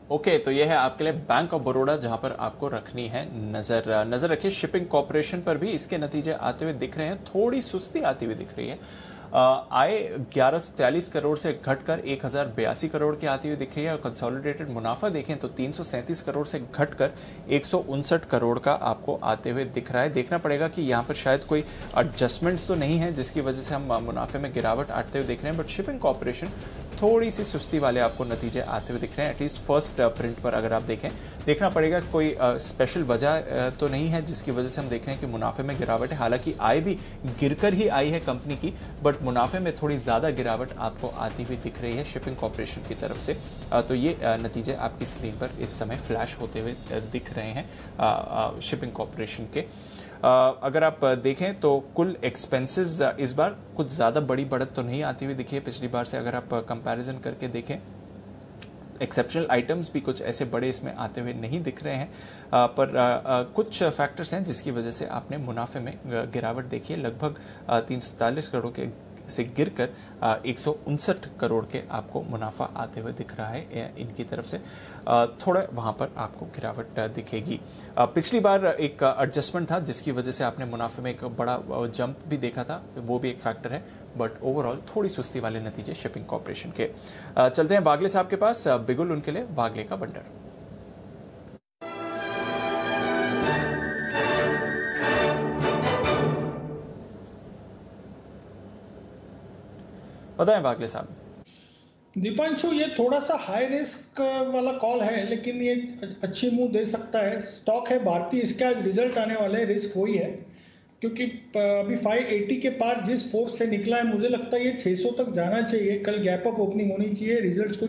ओके, तो यह है आपके लिए बैंक ऑफ बड़ौदा, जहां पर आपको रखनी है नजर रखिए। शिपिंग कॉर्पोरेशन पर भी इसके नतीजे आते हुए दिख रहे हैं, थोड़ी सुस्ती आती हुई दिख ररही है। आय 1143 करोड़ से घटकर 1082 करोड़ की आती हुई दिख रही है और कंसोलिडेटेड मुनाफा देखें तो 337 करोड़ से घटकर 159 करोड़ का आपको आते हुए दिख रहा है। देखना पड़ेगा कि यहाँ पर शायद कोई एडजस्टमेंट्स तो नहीं है जिसकी वजह से हम मुनाफे में गिरावट आते हुए दिख रहे हैं, बट शिपिंग कॉर्पोरेशन थोड़ी सी सुस्ती वाले आपको नतीजे आते हुए दिख रहे हैं। एटलीस्ट फर्स्ट प्रिंट पर अगर आप देखें, देखना पड़ेगा कोई स्पेशल वजह तो नहीं है जिसकी वजह से हम देख रहे हैं कि मुनाफे में गिरावट है। हालांकि आय भी गिरकर ही आई है कंपनी की, बट मुनाफे में थोड़ी ज्यादा गिरावट आपको आती हुई दिख रही है शिपिंग कॉर्पोरेशन की तरफ से। तो ये नतीजे आपकी स्क्रीन पर इस समय फ्लैश होते हुए दिख रहे हैं शिपिंग कॉर्पोरेशन के। अगर आप देखें तो कुल एक्सपेंसेस इस बार कुछ ज्यादा बड़ी बढ़त तो नहीं आती हुई दिखी है पिछली बार से। अगर आप कंपैरिजन करके देखें, एक्सेप्शनल आइटम्स भी कुछ ऐसे बड़े इसमें आते हुए नहीं दिख रहे हैं, पर कुछ फैक्टर्स हैं जिसकी वजह से आपने मुनाफे में गिरावट देखी है। लगभग 347 करोड़ के से गिरकर 159 करोड़ के आपको मुनाफा आते हुए दिख रहा है इनकी तरफ से। थोड़ा वहां पर आपको गिरावट दिखेगी। पिछली बार एक एडजस्टमेंट था जिसकी वजह से आपने मुनाफे में एक बड़ा जंप भी देखा था, वो भी एक फैक्टर है, बट ओवरऑल थोड़ी सुस्ती वाले नतीजे शिपिंग कॉर्पोरेशन के। चलते हैं वागले साहब के पास। बिगुल उनके लिए वागले का बंडर। बताएं वागले साहब। दीपांशु, ये थोड़ा सा हाई रिस्क वाला कॉल है, लेकिन ये अच्छी मूव दे सकता है। स्टॉक है भारतीय, इसके आज रिजल्ट आने वाले हैं। रिस्क वही है क्योंकि अभी 580 के पार जिस फोर्स से निकला है, मुझे लगता है ये 600 तक जाना चाहिए। कल गैप अप ओपनिंग होनी चाहिए। रिजल्ट्स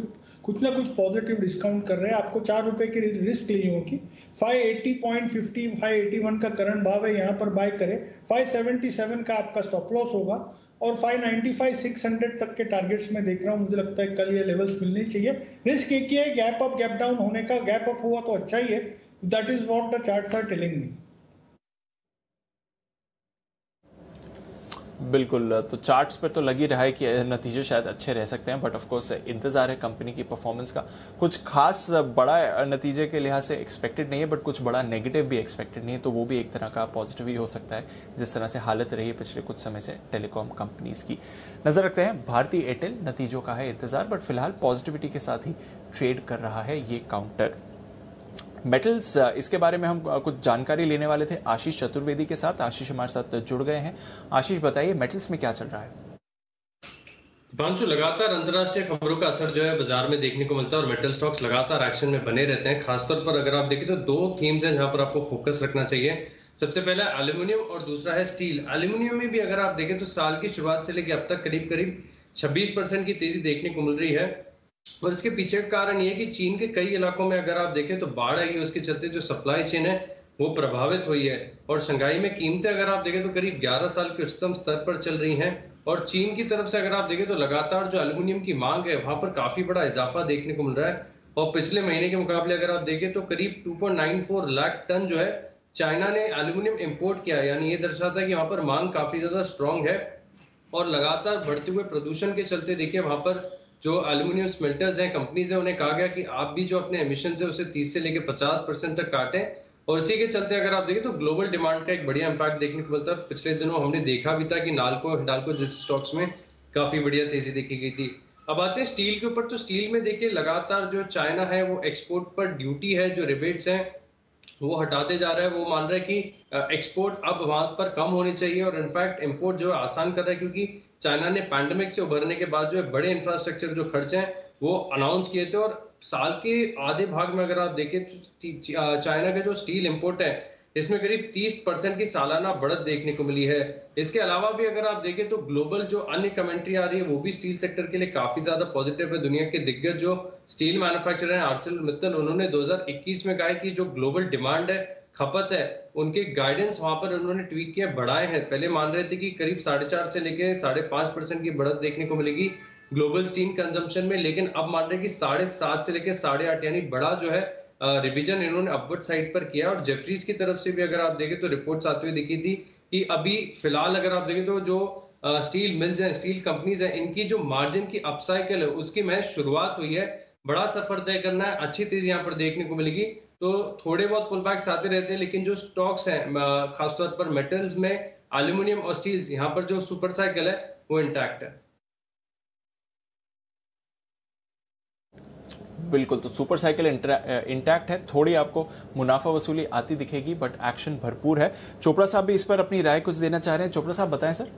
कुछ ना कुछ पॉजिटिव डिस्काउंट कर रहे हैं। आपको 4 रुपए की रिस्क लेनी होगी। 580.50 581 का करंट भाव है, यहाँ पर बाय करें। 577 का आपका स्टॉप लॉस होगा और 595 600 तक के टारगेट्स में देख रहा हूँ। मुझे लगता है कल ये लेवल्स मिलने चाहिए। रिस्क एक ही है, गैप अप गैप डाउन होने का। गैप अप हुआ तो अच्छा ही है। That is what the charts are telling me. बिल्कुल, तो चार्ट्स पर तो लगी रहा है कि नतीजे शायद अच्छे रह सकते हैं, बट ऑफ कोर्स इंतजार है कंपनी की परफॉर्मेंस का। कुछ खास बड़ा नतीजे के लिहाज से एक्सपेक्टेड नहीं है, बट कुछ बड़ा नेगेटिव भी एक्सपेक्टेड नहीं है, तो वो भी एक तरह का पॉजिटिव ही हो सकता है जिस तरह से हालत रही है पिछले कुछ समय से टेलीकॉम कंपनीज की। नजर रखते हैं भारतीय एयरटेल, नतीजों का है इंतजार, बट फिलहाल पॉजिटिविटी के साथ ही ट्रेड कर रहा है ये काउंटर। मेटल्स, इसके बारे में हम कुछ जानकारी लेने वाले थे आशीष चतुर्वेदी के साथ। आशीष हमारे साथ जुड़ गए हैं। आशीष, बताइए मेटल्स में क्या चल रहा है? दीपांशु, लगातार अंतर्राष्ट्रीय खबरों का असर जो है बाजार में देखने को मिलता है और मेटल स्टॉक्स लगातार एक्शन में बने रहते हैं। खासतौर पर अगर आप देखें तो 2 थीम्स हैं जहां पर आपको फोकस रखना चाहिए। सबसे पहला एल्यूमिनियम और दूसरा है स्टील। एल्यूमिनियम में भी अगर आप देखें तो साल की शुरुआत से लेकर अब तक करीब करीब 26% की तेजी देखने को मिल रही है और इसके पीछे का कारण ये है कि चीन के कई इलाकों में अगर आप देखें तो बाढ़ आई है, उसके चलते जो सप्लाई चेन है वो प्रभावित हुई है और शंघाई में कीमतें अगर आप देखें तो करीब 11 साल के उच्चतम स्तर पर चल रही हैं और चीन की तरफ से अगर आप देखें तो लगातार जो एल्यूमिनियम की मांग है वहां पर काफी बड़ा इजाफा देखने को मिल रहा है और पिछले महीने के मुकाबले अगर आप देखें तो करीब 2.94 लाख टन जो है चाइना ने एल्यूमिनियम इंपोर्ट किया है। यानी ये दर्शाता है कि वहां पर मांग काफी ज्यादा स्ट्रांग है और लगातार बढ़ते हुए प्रदूषण के चलते देखिए वहां पर जो एल्यूमिनियम स्मेल्टर्स हैं, कंपनीज हैं, उन्हें कहा गया कि आप भी जो अपने एमिशन है उसे 30 से लेकर 50% तक काटें और इसी के चलते अगर आप देखें तो ग्लोबल डिमांड का एक बढ़िया इंपैक्ट देखने को मिलता है। पिछले दिनों हमने देखा भी था कि नाल्को जिस स्टॉक्स में काफी बढ़िया तेजी देखी गई थी। अब आते हैं स्टील के ऊपर, तो स्टील में देखिए लगातार जो चाइना है वो एक्सपोर्ट पर ड्यूटी है, जो रिबेट्स हैं वो हटाते जा रहा है। वो मान रहा है कि एक्सपोर्ट अब वहां पर कम होनी चाहिए और इनफैक्ट इंपोर्ट जो है आसान कर रहा है क्योंकि चाइना ने पैंडेमिक से उभरने के बाद जो है बड़े इंफ्रास्ट्रक्चर जो खर्च हैं वो अनाउंस किए थे और साल के आधे भाग में अगर आप देखें तो चाइना का जो स्टील इंपोर्ट है इसमें करीब 30% की सालाना बढ़त देखने को मिली है। इसके अलावा भी अगर आप देखें तो ग्लोबल जो अन्य कमेंट्री आ रही है वो भी स्टील सेक्टर के लिए काफी ज्यादा पॉजिटिव है। दुनिया के दिग्गज जो स्टील मैन्युफैक्चरर हैं आर्सेलरमित्तल, उन्होंने 2021 में कहा है कि जो ग्लोबल डिमांड है, खपत है, उनके गाइडेंस वहां पर उन्होंने ट्वीक किए बढ़ाए हैं। पहले मान रहे थे कि करीब 4.5 से लेकर 5.5% की बढ़त देखने को मिलेगी ग्लोबल स्टील कंजम्पशन में, लेकिन अब मान रहे हैं कि 7.5 से लेकर 8.5 यानी बड़ा जो है रिवीजन इन्होंने अपवर्ड साइड पर किया। और जेफरीज की तरफ से भी अगर आप देखें तो रिपोर्ट्स आते हुए दिखी थी कि अभी फिलहाल अगर आप देखें तो जो स्टील मिल्स हैं, स्टील कंपनीज हैं, इनकी जो मार्जिन की अपसाइकिल है उसकी महज शुरुआत हुई है। बड़ा सफर तय करना है, अच्छी तेजी यहाँ पर देखने को मिलेगी। तो थोड़े बहुत पुल बैक्स आते रहते हैं, लेकिन जो स्टॉक्स हैं खासतौर पर मेटल्स में एल्यूमिनियम और स्टील्स, यहाँ पर जो सुपर साइकिल है वो इंटैक्ट है। बिल्कुल, तो सुपर साइकिल इंटैक्ट है। थोड़ी आपको मुनाफा वसूली आती दिखेगी, बट एक्शन भरपूर है। चोपड़ा साहब भी इस पर अपनी राय कुछ देना चाह रहे हैं। चोपड़ा साहब बताएं सर।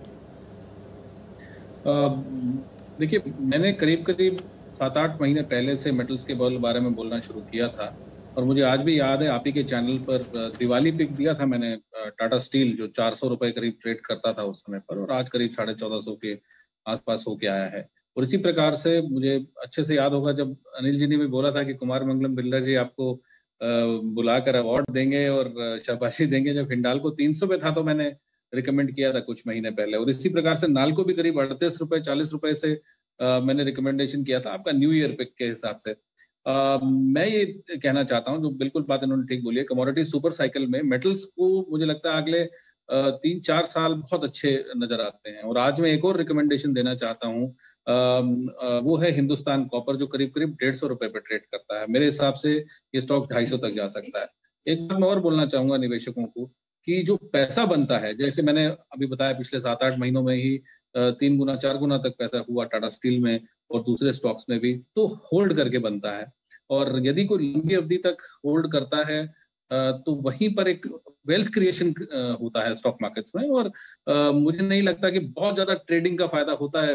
देखिए, मैंने करीब 7-8 महीने पहले से मेटल्स के बारे में बोलना शुरू किया था, और मुझे आज भी याद है आप ही के चैनल पर दिवाली पिक दिया था मैंने टाटा स्टील, जो 400 रुपए करीब ट्रेड करता था उस समय पर, और आज करीब 1450 के आसपास होके आया है। और इसी प्रकार से मुझे अच्छे से याद होगा जब अनिल जी ने भी बोला था कि कुमार मंगलम बिरला जी आपको बुलाकर अवार्ड देंगे और शाबाशी देंगे। जब हिंडाल्को 300 पे था तो मैंने रिकमेंड किया था कुछ महीने पहले, और इसी प्रकार से नाल्को भी करीब 38 रुपए 40 रुपए से मैंने रिकमेंडेशन किया था आपका न्यू ईयर पिक के हिसाब से। मैं ये कहना चाहता हूँ, जो बिल्कुल बात इन्होंने ठीक बोली है, कमोडिटी सुपर साइकिल में मेटल्स को मुझे लगता है अगले 3-4 साल बहुत अच्छे नजर आते हैं। और आज मैं एक और रिकमेंडेशन देना चाहता हूँ, वो है हिंदुस्तान कॉपर, जो करीब 150 रुपए पे ट्रेड करता है। मेरे हिसाब से ये स्टॉक 250 तक जा सकता है। एक बात मैं और बोलना चाहूंगा निवेशकों को कि जो पैसा बनता है, जैसे मैंने अभी बताया पिछले 7-8 महीनों में ही 3 गुना 4 गुना तक पैसा हुआ टाटा स्टील में और दूसरे स्टॉक्स में भी, तो होल्ड करके बनता है। और यदि कोई लंबी अवधि तक होल्ड करता है तो वहीं पर एक वेल्थ क्रिएशन होता है स्टॉक मार्केट्स में। और मुझे नहीं लगता कि बहुत ज्यादा ट्रेडिंग का फायदा होता है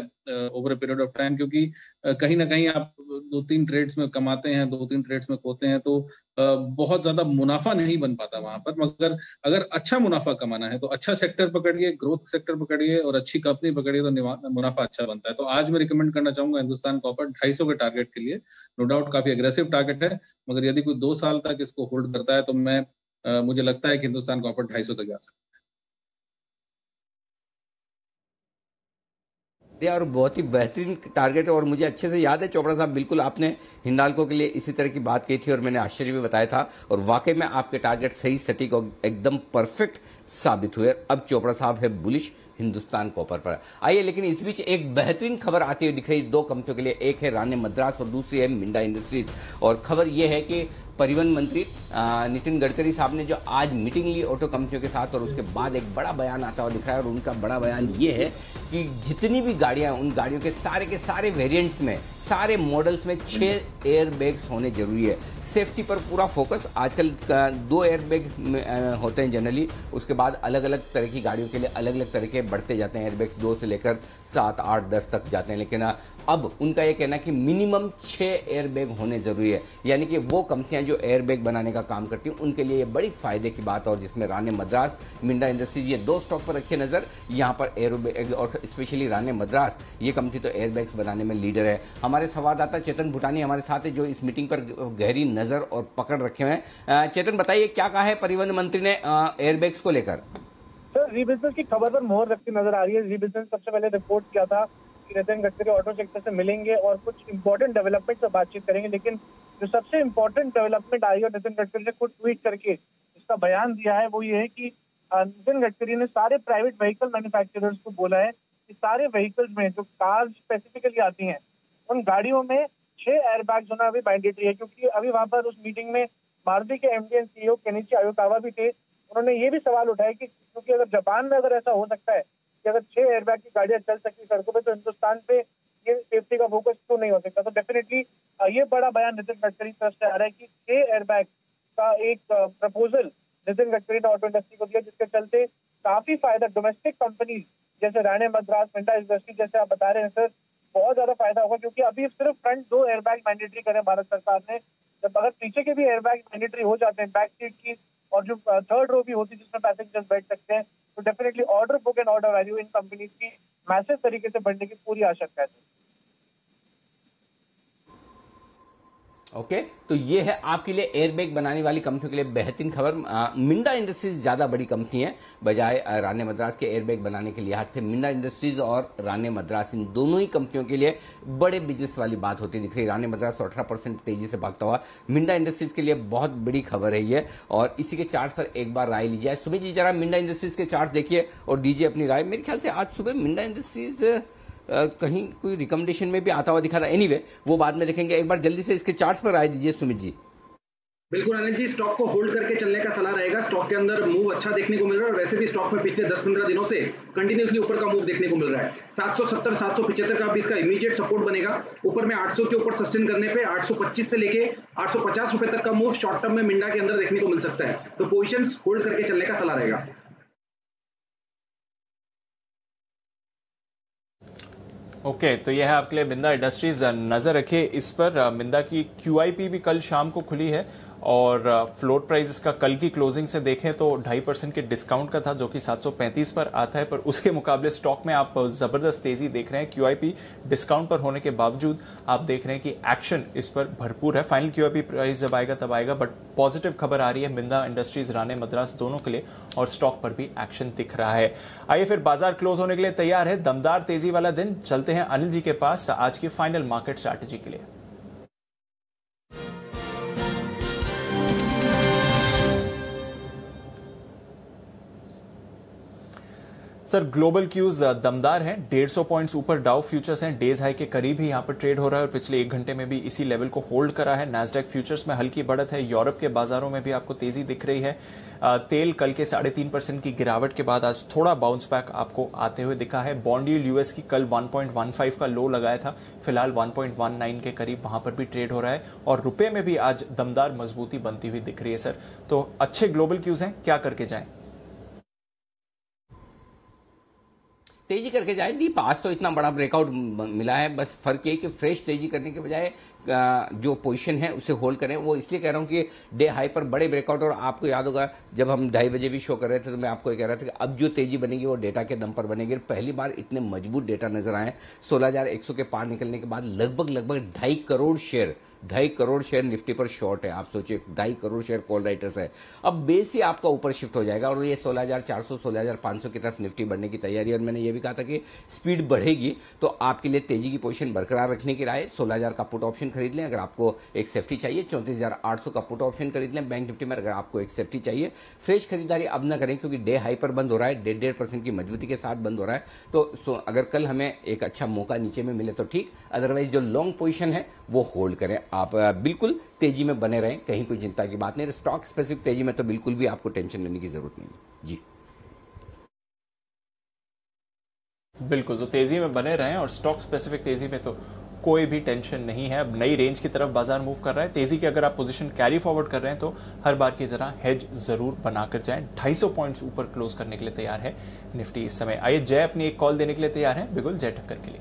over a period of time, क्योंकि कहीं ना कहीं आप 2-3 ट्रेड्स में कमाते हैं, 2-3 ट्रेड्स में खोते हैं, तो बहुत ज्यादा मुनाफा नहीं बन पाता वहां पर। मगर अगर अच्छा मुनाफा कमाना है तो अच्छा सेक्टर पकड़िए, ग्रोथ सेक्टर पकड़िए और अच्छी कंपनी पकड़िए, तो मुनाफा अच्छा बनता है। तो आज मैं रिकमेंड करना चाहूंगा हिंदुस्तान कॉपर 250 के टारगेट के लिए। नो डाउट काफी अग्रेसिव टारगेट है, मगर यदि कोई 2 साल तक इसको होल्ड करता है तो मुझे लगता है कि हिंदुस्तान कॉपर 250 तक जा सकता है। और बहुत ही बेहतरीन टारगेट है। और मुझे अच्छे से याद है चोपड़ा साहब, बिल्कुल आपने हिंडाल्को के लिए इसी तरह की बात की थी और मैंने आश्चर्य भी बताया था, और वाकई में आपके टारगेट सही, सटीक और एकदम परफेक्ट साबित हुए। अब चोपड़ा साहब है बुलिश हिंदुस्तान कॉपर पर। आइए, लेकिन इस बीच एक बेहतरीन खबर आती हुई दिख रही 2 कंपनियों के लिए, एक है राणे मद्रास और दूसरी है मिंडा इंडस्ट्रीज। और खबर यह है कि परिवहन मंत्री नितिन गडकरी साहब ने जो आज मीटिंग ली ऑटो कंपनियों के साथ, और उसके बाद एक बड़ा बयान आता हुआ दिख रहा है। और उनका बड़ा बयान ये है कि जितनी भी गाड़ियां, उन गाड़ियों के सारे वेरिएंट्स में, सारे मॉडल्स में 6 एयर बैग्स होने जरूरी है। सेफ्टी पर पूरा फोकस। आजकल 2 एयर बैग होते हैं जनरली, उसके बाद अलग अलग तरह की गाड़ियों के लिए अलग अलग तरह के बढ़ते जाते हैं एयर बैग्स, 2 से लेकर 7, 8, 10 तक जाते हैं। लेकिन अब उनका ये कहना है कि मिनिमम 6 एयर बैग होने जरूरी है। यानी कि वो कंपनियां जो एयर बैग बनाने का काम करती हैं उनके लिए ये बड़ी फायदे की बात। और जिसमें राणे मद्रास, मिंडा इंडस्ट्रीज, ये 2 स्टॉक पर रखिए नजर। यहाँ पर एयर बैग और स्पेशली राणे मद्रास, ये कंपनी तो एयर बैग्स बनाने में लीडर है। हमारे संवाददाता चेतन भूटानी हमारे साथ है, जो इस मीटिंग पर गहरी नजर और पकड़ रखे हुए हैं। चेतन, बताइए क्या कहा है परिवहन मंत्री ने एयर बैग्स को लेकर? सर, जी बिजनेस की खबर पर मोहर रखती नजर आ रही है। जी बिजनेस सबसे पहले रिपोर्ट किया था कि नितिन गडकरी ऑटो सेक्टर से मिलेंगे और कुछ इंपॉर्टेंट डेवलपमेंट पर बातचीत करेंगे। लेकिन जो सबसे इंपॉर्टेंट डेवलपमेंट आई है, नितिन गडकरी ने खुद ट्वीट करके इसका बयान दिया है, वो ये है कि नितिन गडकरी ने सारे प्राइवेट व्हीकल मैन्युफैक्चरर्स को बोला है कि सारे व्हीकल्स में जो कार स्पेसिफिकली आती हैं, उन गाड़ियों में 6 एयरबैग्स होना अभी मैंडेटरी है। क्योंकि अभी वहां पर उस मीटिंग में मारुति के एमडी एंड सीईओ केनिची आयोकावा भी थे। उन्होंने ये भी सवाल उठाया कि क्योंकि अगर जापान में अगर ऐसा हो सकता है कि अगर 6 एयरबैग की गाड़ियां चल सकती सड़कों पे, तो हिंदुस्तान पे ये सेफ्टी का फोकस क्यों नहीं हो सकता। तो डेफिनेटली ये बड़ा बयान नितिन गडकरी की तरफ से आ रहा है कि 6 एयरबैग का एक प्रपोजल नितिन गडकरी ने ऑटो इंडस्ट्री को दिया, जिसके चलते काफी फायदा डोमेस्टिक कंपनी जैसे राणे मद्रास, मिंडा इंडस्ट्री जैसे आप बता रहे हैं सर, बहुत ज्यादा फायदा होगा। क्योंकि अभी सिर्फ फ्रंट 2 एयरबैग मैंडेटरी करें भारत सरकार ने, जब अगर पीछे के भी एयरबैग मैंडेटरी हो जाते हैं, बैक सीट की और जो थर्ड रो भी होती है जिसमें पैसेंजर्स बैठ सकते हैं, तो definitely order book and order value in companies की मैसिव तरीके से बढ़ने की पूरी आशंका है। ओके तो ये है आपके लिए एयरबैग बनाने वाली कंपनियों के लिए बेहतरीन खबर। मिंडा इंडस्ट्रीज ज्यादा बड़ी कंपनी है बजाय राणे मद्रास के एयरबैग बनाने के लिहाज से। मिंडा इंडस्ट्रीज और राणे मद्रास इन दोनों ही कंपनियों के लिए बड़े बिजनेस वाली बात होती दिख रही है। राणे मद्रास तो 18% तेजी से भागता हुआ, मिंडा इंडस्ट्रीज के लिए बहुत बड़ी खबर है ये। और इसी के चार्ट पर एक बार राय लीजिए। सुमित जी जरा मिंडा इंडस्ट्रीज के चार्ट देखिए और दीजिए अपनी राय। मेरे ख्याल से आज सुबह मिंडा इंडस्ट्रीज कहीं कोई रिकमेंडेशन में भी आता हुआ दिखा था। एनीवे वो बाद में देखेंगे। एक बार जल्दी से इसके चार्ट्स पर राय दीजिए सुमित जी। बिल्कुल अनिल जी, स्टॉक को होल्ड करके चलने का सलाह रहेगा। स्टॉक के अंदर मूव अच्छा देखने को मिल रहा है और वैसे भी स्टॉक में पिछले 10-15 दिनों से कंटिन्यूसली ऊपर का मूव देखने को मिल रहा है। 770 775 का भी इसका इमीडिएट सपोर्ट बनेगा। ऊपर में 800 के ऊपर सस्टेन करने पे 825 से लेके 850 रुपए तक का मूव शॉर्ट टर्म में मिंडा के अंदर देखने को मिल सकता है। तो पोजीशंस होल्ड करके चलने का सलाह रहेगा। ओके तो यह है आपके लिए मिंदा इंडस्ट्रीज। नजर रखिए इस पर। मिंदा की QIP भी कल शाम को खुली है और फ्लोट प्राइस इसका कल की क्लोजिंग से देखें तो 2.5% के डिस्काउंट का था जो कि 735 पर आता है, पर उसके मुकाबले स्टॉक में आप जबरदस्त तेजी देख रहे हैं। QIP डिस्काउंट पर होने के बावजूद आप देख रहे हैं कि एक्शन इस पर भरपूर है। फाइनल QIP प्राइस जब आएगा तब आएगा, बट पॉजिटिव खबर आ रही है मिंदा इंडस्ट्रीज राणे मद्रास दोनों के लिए और स्टॉक पर भी एक्शन दिख रहा है। आइए फिर बाजार क्लोज होने के लिए तैयार है। दमदार तेजी वाला दिन। चलते हैं अनिल जी के पास आज की फाइनल मार्केट स्ट्रैटेजी के लिए। सर ग्लोबल क्यूज दमदार हैं। 150 पॉइंट्स ऊपर डाउ फ्यूचर्स हैं, डेज हाई के करीब ही यहां पर ट्रेड हो रहा है और पिछले 1 घंटे में भी इसी लेवल को होल्ड करा है। नैस्डैक फ्यूचर्स में हल्की बढ़त है। यूरोप के बाजारों में भी आपको तेजी दिख रही है। तेल कल के 3.5% की गिरावट के बाद आज थोड़ा बाउंस बैक आपको आते हुए दिखा है। बॉन्ड यील्ड यूएस की कल 1.15 का लो लगाया था, फिलहाल 1.19 के करीब वहां पर भी ट्रेड हो रहा है और रुपए में भी आज दमदार मजबूती बनती हुई दिख रही है। सर तो अच्छे ग्लोबल क्यूज हैं, क्या करके जाएं? तेजी करके जाए। दीप आज तो इतना बड़ा ब्रेकआउट मिला है, बस फर्क ये कि फ्रेश तेजी करने के बजाय जो पोजीशन है उसे होल्ड करें। वो इसलिए कह रहा हूं कि डे हाई पर बड़े ब्रेकआउट, और आपको याद होगा जब हम 2:30 बजे भी शो कर रहे थे तो मैं आपको ये कह रहा था कि अब जो तेजी बनेगी वो डेटा के दम पर बनेगी। पहली बार इतने मजबूत डेटा नजर आए। 16,100 के पार निकलने के बाद लगभग 2.5 करोड़ शेयर निफ्टी पर शॉर्ट है। आप सोचिए 2.5 करोड़ शेयर कॉल राइटर्स है। अब बेस ही आपका ऊपर शिफ्ट हो जाएगा और ये 16,400 16,500 की तरफ निफ्टी बढ़ने की तैयारी है। और मैंने ये भी कहा था कि स्पीड बढ़ेगी तो आपके लिए तेजी की पोजीशन बरकरार रखने की राय 16,000 का पुट ऑप्शन खरीद लें अगर आपको एक सेफ्टी चाहिए। 34,800 का पुट ऑप्शन खरीद लें बैंक निफ्टी में अगर आपको एक सेफ्टी चाहिए। फ्रेश खरीदारी अब ना करें क्योंकि डे हाई पर बंद हो रहा है, 1.5% की मजबूती के साथ बंद हो रहा है। तो अगर कल हमें एक अच्छा मौका नीचे में मिले तो ठीक, अदरवाइज जो लॉन्ग पोजीशन है वो होल्ड करें। आप बिल्कुल तेजी में बने रहें, कहीं कोई चिंता की बात नहीं। स्टॉक स्पेसिफिक तेजी में तो बिल्कुल भी आपको टेंशन लेने की जरूरत नहीं है जी। बिल्कुल, तो तेजी में बने रहें और स्टॉक स्पेसिफिक तेजी में तो कोई भी टेंशन नहीं है। अब नई रेंज की तरफ बाजार मूव कर रहा है। तेजी की अगर आप पोजीशन कैरी फॉरवर्ड कर रहे हैं तो हर बार की तरह हेज जरूर बनाकर जाएं। 250 पॉइंट्स ऊपर क्लोज करने के लिए तैयार है निफ्टी इस समय। आइए जय अपनी एक कॉल देने के लिए तैयार है बिगुल जय ठक्कर के लिए।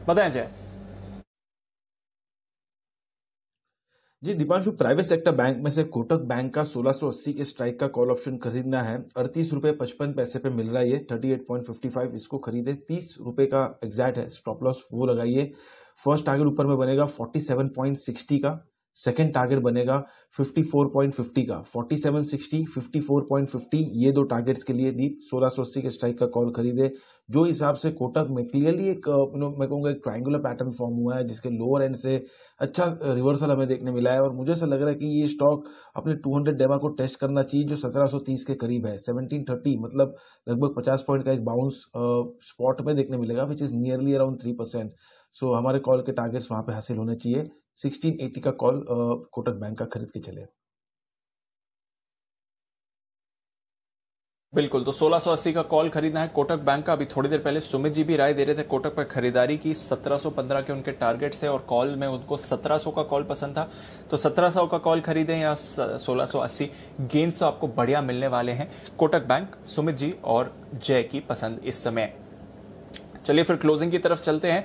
बताएं जय। जी दीपांशु, प्राइवेट सेक्टर बैंक में से कोटक बैंक का 1680 के स्ट्राइक का कॉल ऑप्शन खरीदना है। 38.55 पे मिल रहा है ये 38.55, इसको खरीदे। 30 रुपए का एग्जैक्ट है स्टॉप लॉस, वो लगाइए। फर्स्ट टारगेट ऊपर में बनेगा 47.60 का, सेकेंड टारगेट बनेगा 54.50 का। 47.60 54.50 ये दो टारगेट्स के लिए दीप 1680 के स्ट्राइक का कॉल खरीदे। जो हिसाब से कोटक में क्लियरली एक मैं कहूँगा एक ट्रायंगुलर पैटर्न फॉर्म हुआ है जिसके लोअर एंड से अच्छा रिवर्सल हमें देखने मिला है और मुझे ऐसा लग रहा है कि ये स्टॉक अपने 200 डेमा को टेस्ट करना चाहिए जो 1730 के करीब है। 1730 मतलब लगभग 50 पॉइंट का एक बाउंस स्पॉट में देखने मिलेगा विच इज नियरली अराउंड 3%। सो हमारे कॉल के टारगेट्स वहां पे हासिल होने चाहिए। 1680 का कॉल कोटक बैंक का खरीद के चले। बिल्कुल, तो 1680 का कॉल खरीदना है कोटक बैंक का। अभी थोड़ी देर पहले सुमित जी भी राय दे रहे थे कोटक पर खरीदारी की। 1715 के उनके टारगेट्स है और कॉल में उनको 1700 का कॉल पसंद था, तो 1700 का कॉल खरीदें या 1680। गेंस तो आपको बढ़िया मिलने वाले हैं। कोटक बैंक, सुमित जी और जय की पसंद इस समय। चलिए फिर क्लोजिंग की तरफ चलते हैं।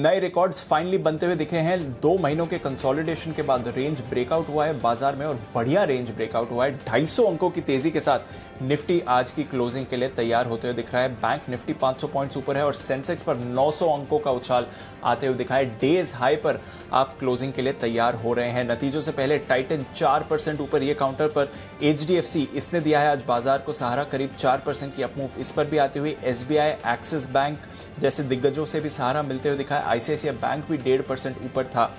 नए रिकॉर्ड्स फाइनली बनते हुए दिखे हैं। 2 महीनों के कंसोलिडेशन के बाद रेंज ब्रेकआउट हुआ है बाजार में और बढ़िया रेंज ब्रेकआउट हुआ है। 250 अंकों की तेजी के साथ निफ्टी आज की क्लोजिंग के लिए तैयार होते हुए दिख रहा है। बैंक निफ्टी 500 पॉइंट्स ऊपर है और सेंसेक्स पर 900 अंकों का उछाल आते हुए दिखा है। डेज हाई पर आप क्लोजिंग के लिए तैयार हो रहे हैं। नतीजों से पहले टाइटन 4% ऊपर, ये काउंटर पर HDFC इसने दिया है आज बाजार को सहारा, करीब 4% की अपमूव इस पर भी आती हुई। SBI, एक्सिस बैंक जैसे दिग्गजों से भी सहारा मिलते हुए दिखा है। ICICI बैंक भी 1.5% ऊपर था।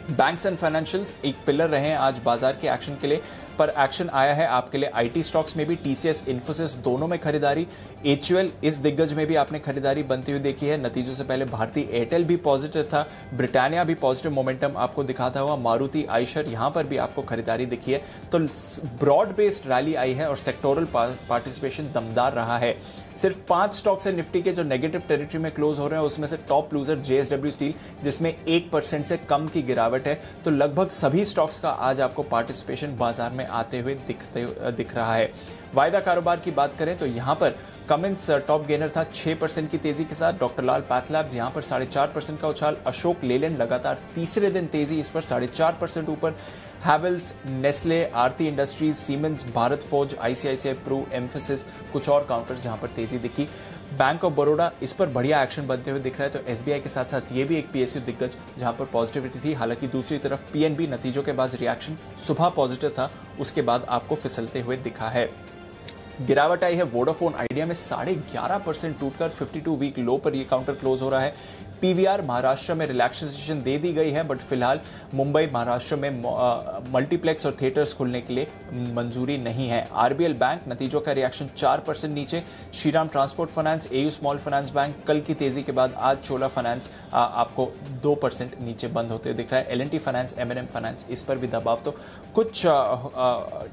बैंक्स एंड फाइनेंशियल्स एक पिलर रहे हैं आज बाजार के एक्शन के लिए, पर एक्शन आया है आपके लिए IT स्टॉक्स में भी। TCS, इन्फोसिस दोनों में खरीदारी। HUL इस दिग्गज में भी आपने खरीदारी बनती हुई देखी है। नतीजों से पहले भारतीय एयरटेल भी पॉजिटिव था, ब्रिटानिया भी पॉजिटिव मोमेंटम आपको दिखाता हुआ, मारुति, आयशर यहां पर भी आपको खरीदारी दिखी है। तो ब्रॉड बेस्ड रैली आई है और सेक्टोरल पार्टिसिपेशन दमदार रहा है। सिर्फ 5 स्टॉक्स है निफ्टी के जो नेगेटिव टेरिटरी में क्लोज हो रहे हैं, उसमें से टॉप लूजर JSW स्टील जिसमें 1% से कम की गिरावट है। तो लगभग सभी स्टॉक्स का आज आपको पार्टिसिपेशन बाजार में आते हुए दिख रहा है। वायदा कारोबार की बात करें तो यहां पर कमिंस टॉप गेनर था 6% की तेजी के साथ। डॉक्टर लाल पैथलैब्स यहां पर 4.5% का उछाल। अशोक लेलैंड लगातार तीसरे दिन तेजी, इस पर 4.5% ऊपर। Havells, Nestle, Aarti Industries, Siemens, Bharat Forge, ICICI Pru, Mphasis कुछ और काउंटर्स जहां पर तेजी दिखी। बैंक ऑफ बड़ौदा इस पर बढ़िया एक्शन बनते हुए दिख रहा है। तो SBI के साथ साथ ये भी एक PSU दिग्गज जहां पर पॉजिटिविटी थी। हालांकि दूसरी तरफ PNB नतीजों के बाद रिएक्शन सुबह पॉजिटिव था, उसके बाद आपको फिसलते हुए दिखा है। गिरावट आई है वोडाफोन आइडिया में 11.5% टूटकर 52 वीक लो पर यह काउंटर क्लोज हो रहा है। PVR महाराष्ट्र में रिलैक्सेशन दे दी गई है, बट फिलहाल मुंबई महाराष्ट्र में मल्टीप्लेक्स और थिएटर्स खुलने के लिए मंजूरी नहीं है। RBL बैंक नतीजों का रिएक्शन 4% नीचे। Shriram transport finance, AU small finance bank कल की तेजी के बाद आज चोला फाइनेंस आपको 2% नीचे बंद होते हुए दिख रहा है। L&T फाइनेंस, M&M फाइनेंस इस पर भी दबाव। तो कुछ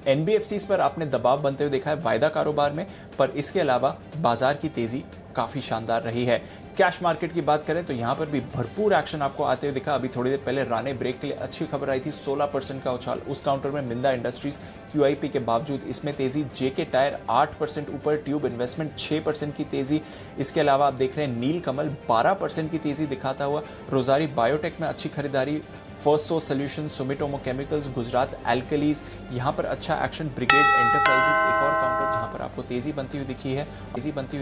NBFCs पर आपने दबाव बनते हुए देखा है वायदा कारोबार में, पर इसके अलावा बाजार की तेजी काफी शानदार रही है। कैश मार्केट की बात करें तो यहां पर भी भरपूर एक्शन आपको आते हुए दिखा। अभी थोड़ी देर पहले राणे ब्रेक के लिए अच्छी खबर आई थी, 16% का उछाल उस काउंटर में। मिंदा इंडस्ट्रीज QIP के बावजूद इसमें तेजी। JK टायर 8% ऊपर, ट्यूब इन्वेस्टमेंट 6% की तेजी। इसके अलावा आप देख रहे हैं नील कमल 12% की तेजी दिखाता हुआ। रोजारी बायोटेक में अच्छी खरीदारी। First source solution, Sumitomo chemicals, Gujarat alkalis यहां पर अच्छा एक्शन। ब्रिगेड एंटरप्राइजेस एक और काउंटर जहां पर आपको तेजी बनती हुई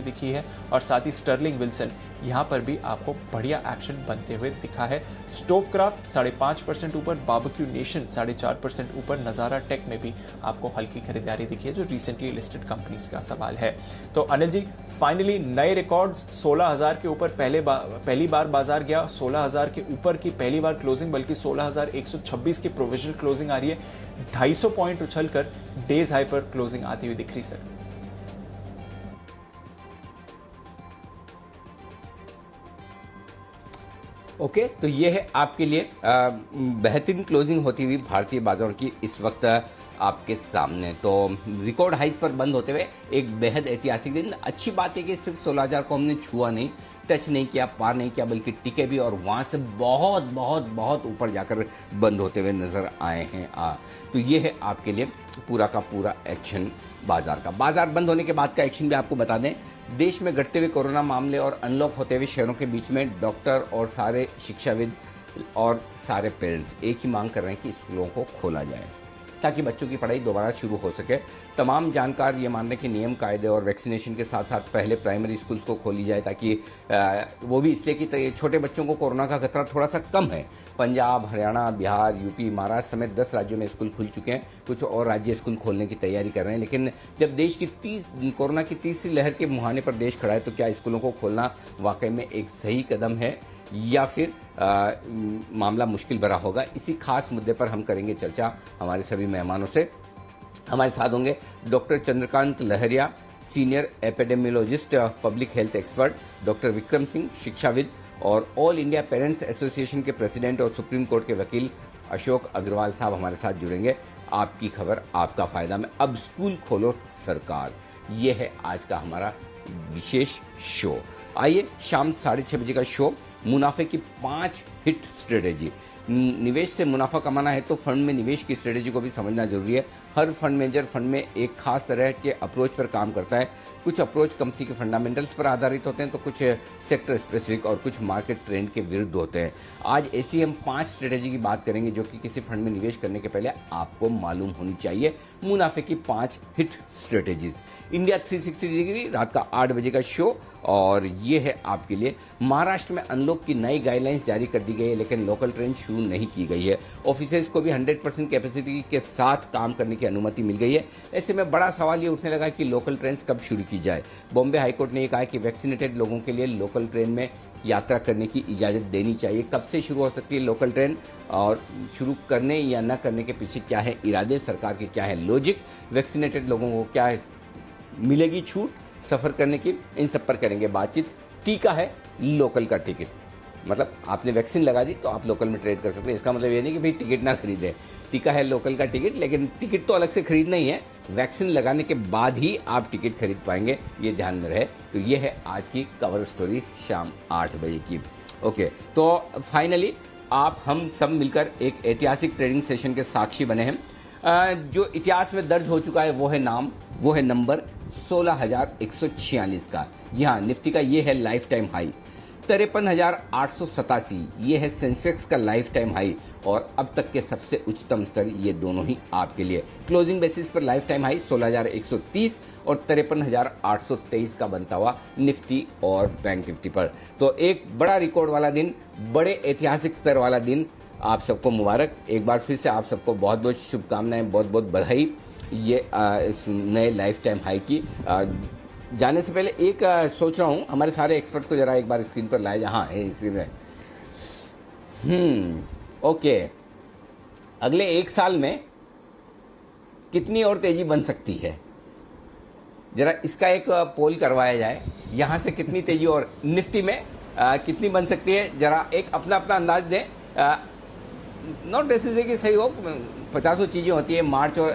दिखी है और साथ ही स्टर्लिंग विल्सन यहां पर भी आपको बढ़िया एक्शन बनते हुए दिखा है। स्टोवक्राफ्ट 5.5% ऊपर, बारबेक्यू नेशन 4.5% ऊपर। नजारा टेक में भी आपको हल्की खरीदारी दिखी है, जो रिसेंटली लिस्टेड कंपनीज का सवाल है। तो अनिल जी, फाइनली नए रिकॉर्ड्स 16,000 के ऊपर पहली बार बाजार गया। 16,000 के ऊपर की पहली बार क्लोजिंग, बल्कि 16,126 की प्रोविजनल क्लोजिंग आ रही है। 250 पॉइंट उछलकर डेज हाई पर क्लोजिंग आती हुई दिख रही सर। ओके, तो ये है आपके लिए बेहतरीन क्लोजिंग होती हुई भारतीय बाजारों की इस वक्त आपके सामने। तो रिकॉर्ड हाइस पर बंद होते हुए एक बेहद ऐतिहासिक दिन। अच्छी बात है कि सिर्फ 16,000 को हमने छुआ नहीं, टच नहीं किया, पार नहीं किया, बल्कि टिके भी और वहां से बहुत बहुत बहुत ऊपर जाकर बंद होते हुए नजर आए हैं। तो ये है आपके लिए पूरा का पूरा एक्शन बाजार का। बाजार बंद होने के बाद का एक्शन भी आपको बता दें। देश में घटते हुए कोरोना मामले और अनलॉक होते हुए शहरों के बीच में डॉक्टर और सारे शिक्षाविद और सारे पेरेंट्स एक ही मांग कर रहे हैं कि स्कूलों को खोला जाए ताकि बच्चों की पढ़ाई दोबारा शुरू हो सके। तमाम जानकार ये मान रहे हैं कि नियम कायदे और वैक्सीनेशन के साथ साथ पहले प्राइमरी स्कूल्स को खोली जाए, ताकि वो भी इसलिए कि छोटे बच्चों को कोरोना का खतरा थोड़ा सा कम है। पंजाब, हरियाणा, बिहार, यूपी, महाराष्ट्र समेत 10 राज्यों में स्कूल खुल चुके हैं। कुछ और राज्य स्कूल खोलने की तैयारी कर रहे हैं। लेकिन जब देश की कोरोना की तीसरी लहर के मुहाने पर देश खड़ा है, तो क्या स्कूलों को खोलना वाकई में एक सही कदम है या फिर मामला मुश्किल भरा होगा? इसी खास मुद्दे पर हम करेंगे चर्चा हमारे सभी मेहमानों से। हमारे साथ होंगे doctor Chandrakant Lahariya, senior epidemiologist, public health expert, doctor Vikram Singh, शिक्षाविद, और ऑल इंडिया पेरेंट्स एसोसिएशन के प्रेसिडेंट और सुप्रीम कोर्ट के वकील अशोक अग्रवाल साहब हमारे साथ जुड़ेंगे। आपकी खबर, आपका फायदा में अब स्कूल खोलो सरकार, ये है आज का हमारा विशेष शो। आइए, शाम 6:30 बजे का शो, मुनाफे की 5 हिट स्ट्रेटेजी। निवेश से मुनाफा कमाना है तो फंड में निवेश की स्ट्रेटेजी को भी समझना जरूरी है। हर फंड मैनेजर फंड में एक खास तरह के अप्रोच पर काम करता है। कुछ अप्रोच कंपनी के फंडामेंटल्स पर आधारित होते हैं तो कुछ सेक्टर स्पेसिफिक और कुछ मार्केट ट्रेंड के विरुद्ध होते हैं। आज ऐसी हम 5 स्ट्रेटेजी की बात करेंगे जो कि किसी फंड में निवेश करने के पहले आपको मालूम होनी चाहिए। मुनाफे की 5 हिट स्ट्रेटेजीज। इंडिया 360 डिग्री रात का 8 बजे का शो, और ये है आपके लिए। महाराष्ट्र में अनलॉक की नई गाइडलाइंस जारी कर दी गई है, लेकिन लोकल ट्रेन शुरू नहीं की गई है। ऑफिसेज को भी 100% कैपेसिटी के साथ काम करने की अनुमति मिल गई है। ऐसे में बड़ा सवाल ये उठने लगा कि लोकल ट्रेन कब शुरू की जाए। बॉम्बे हाईकोर्ट ने यह कहा कि वैक्सीनेटेड लोगों के लिए लोकल ट्रेन में यात्रा करने की इजाज़त देनी चाहिए। कब से शुरू हो सकती है लोकल ट्रेन, और शुरू करने या न करने के पीछे क्या है इरादे, सरकार के क्या है लॉजिक, वैक्सीनेटेड लोगों को क्या मिलेगी छूट सफ़र करने की, इन सब पर करेंगे बातचीत। टीका है लोकल का टिकट, मतलब आपने वैक्सीन लगा दी तो आप लोकल में ट्रेड कर सकते हैं। इसका मतलब ये नहीं कि भाई टिकट ना खरीदें। टीका है लोकल का टिकट, लेकिन टिकट तो अलग से खरीदना ही है। वैक्सीन लगाने के बाद ही आप टिकट खरीद पाएंगे, ये ध्यान में रहे। तो ये है आज की कवर स्टोरी शाम 8 बजे की। ओके, तो फाइनली आप हम सब मिलकर एक ऐतिहासिक ट्रेडिंग सेशन के साक्षी बने हैं। जो इतिहास में दर्ज हो चुका है वो है नाम, वो है नंबर 16,146 का। जी हाँ, निफ्टी का ये है लाइफ टाइम हाई। 53,887 ये है सेंसेक्स का लाइफ टाइम हाई, और अब तक के सबसे उच्चतम स्तर ये दोनों ही आपके लिए। क्लोजिंग बेसिस पर लाइफ टाइम हाई 16,130 और 53,823 का बनता हुआ निफ्टी और बैंक निफ्टी पर। तो एक बड़ा रिकॉर्ड वाला दिन, बड़े ऐतिहासिक स्तर वाला दिन। आप सबको मुबारक। एक बार फिर से आप सबको बहुत बहुत शुभकामनाएं, बहुत बहुत बधाई ये इस नए लाइफ टाइम हाई की। जाने से पहले एक सोच रहा हूँ हमारे सारे एक्सपर्ट्स को जरा एक बार स्क्रीन पर लाए। हाँ है स्क्रीन में। ओके, अगले 1 साल में कितनी और तेजी बन सकती है, जरा इसका एक पोल करवाया जाए। यहाँ से कितनी तेजी और निफ्टी में कितनी बन सकती है, जरा एक अपना अपना अंदाज दें। नॉट ऐसे कि सही हो, 50 चीज़ें होती है। मार्च और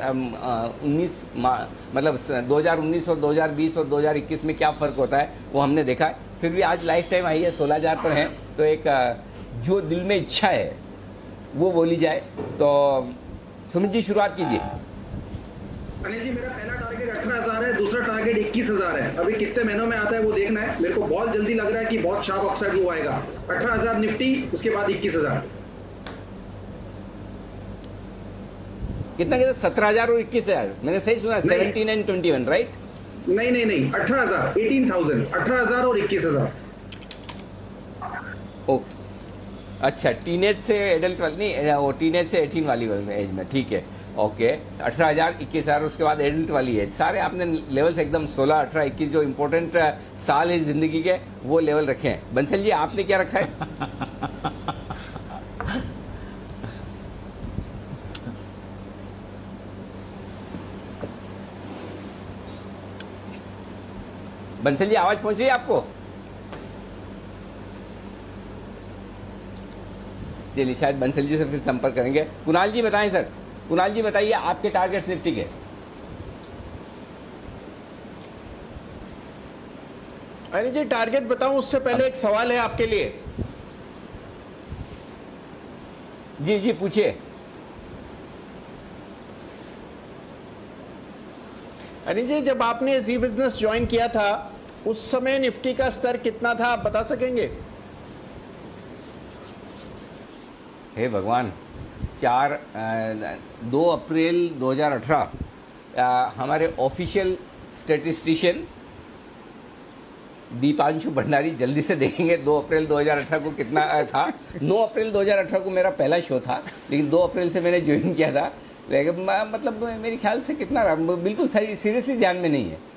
2019 और 2020 और 2021 में क्या फ़र्क होता है वो हमने देखा है। फिर भी आज लाइफ टाइम आई है 16,000 पर है, तो एक जो दिल में इच्छा है वो बोली जाए। तो सुमित जी शुरुआत कीजिए। अनिल जी, मेरा पहला टारगेट 18,000 है, दूसरा टारगेट 21,000 है। अभी कितने महीनों में आता है वो देखना है। मेरे को बहुत जल्दी लग रहा है कि बहुत शार्प अपसाइड मूव आएगा। 18,000 निफ्टी, उसके बाद 21,000। कितना 17,000 और 21,000? मैंने सही सुना? 17 एंड 21, राइट? नहीं 18,000, 18,000, 18,000 और 21,000। ओके, अच्छा, टीनेज से एडल्ट वाली नहीं, वो टीनेज से 18 वाली एज में, ठीक है। ओके, 18,000, 21,000, उसके बाद एडल्ट वाली एज। सारे आपने लेवल्स एकदम 16, 18, 21 जो इंपॉर्टेंट साल है जिंदगी के वो लेवल रखे हैं। बंसल जी आपने क्या रखा है? बंसल जी आवाज पहुंच रही है आपको? चलिए, शायद बंसल जी से फिर संपर्क करेंगे। कुणाल जी बताएं सर, कुणाल जी बताइए आपके टारगेट्स निफ्टी के। अरे जी, टारगेट बताऊं उससे पहले एक सवाल है आपके लिए। जी जी पूछिए। अनिल जी, जब आपने जी बिजनेस ज्वाइन किया था उस समय निफ्टी का स्तर कितना था, आप बता सकेंगे? हे भगवान, 2 अप्रैल 2018 हमारे ऑफिशियल स्टैटिस्टिशियन दीपांशु भंडारी जल्दी से देखेंगे 2 अप्रैल 2018 को कितना था। 9 अप्रैल 2018 को मेरा पहला शो था, लेकिन 2 अप्रैल से मैंने ज्वाइन किया था। लेकिन मतलब मेरे ख्याल से कितना रहा, बिल्कुल सही, सीरियसली ध्यान में नहीं है।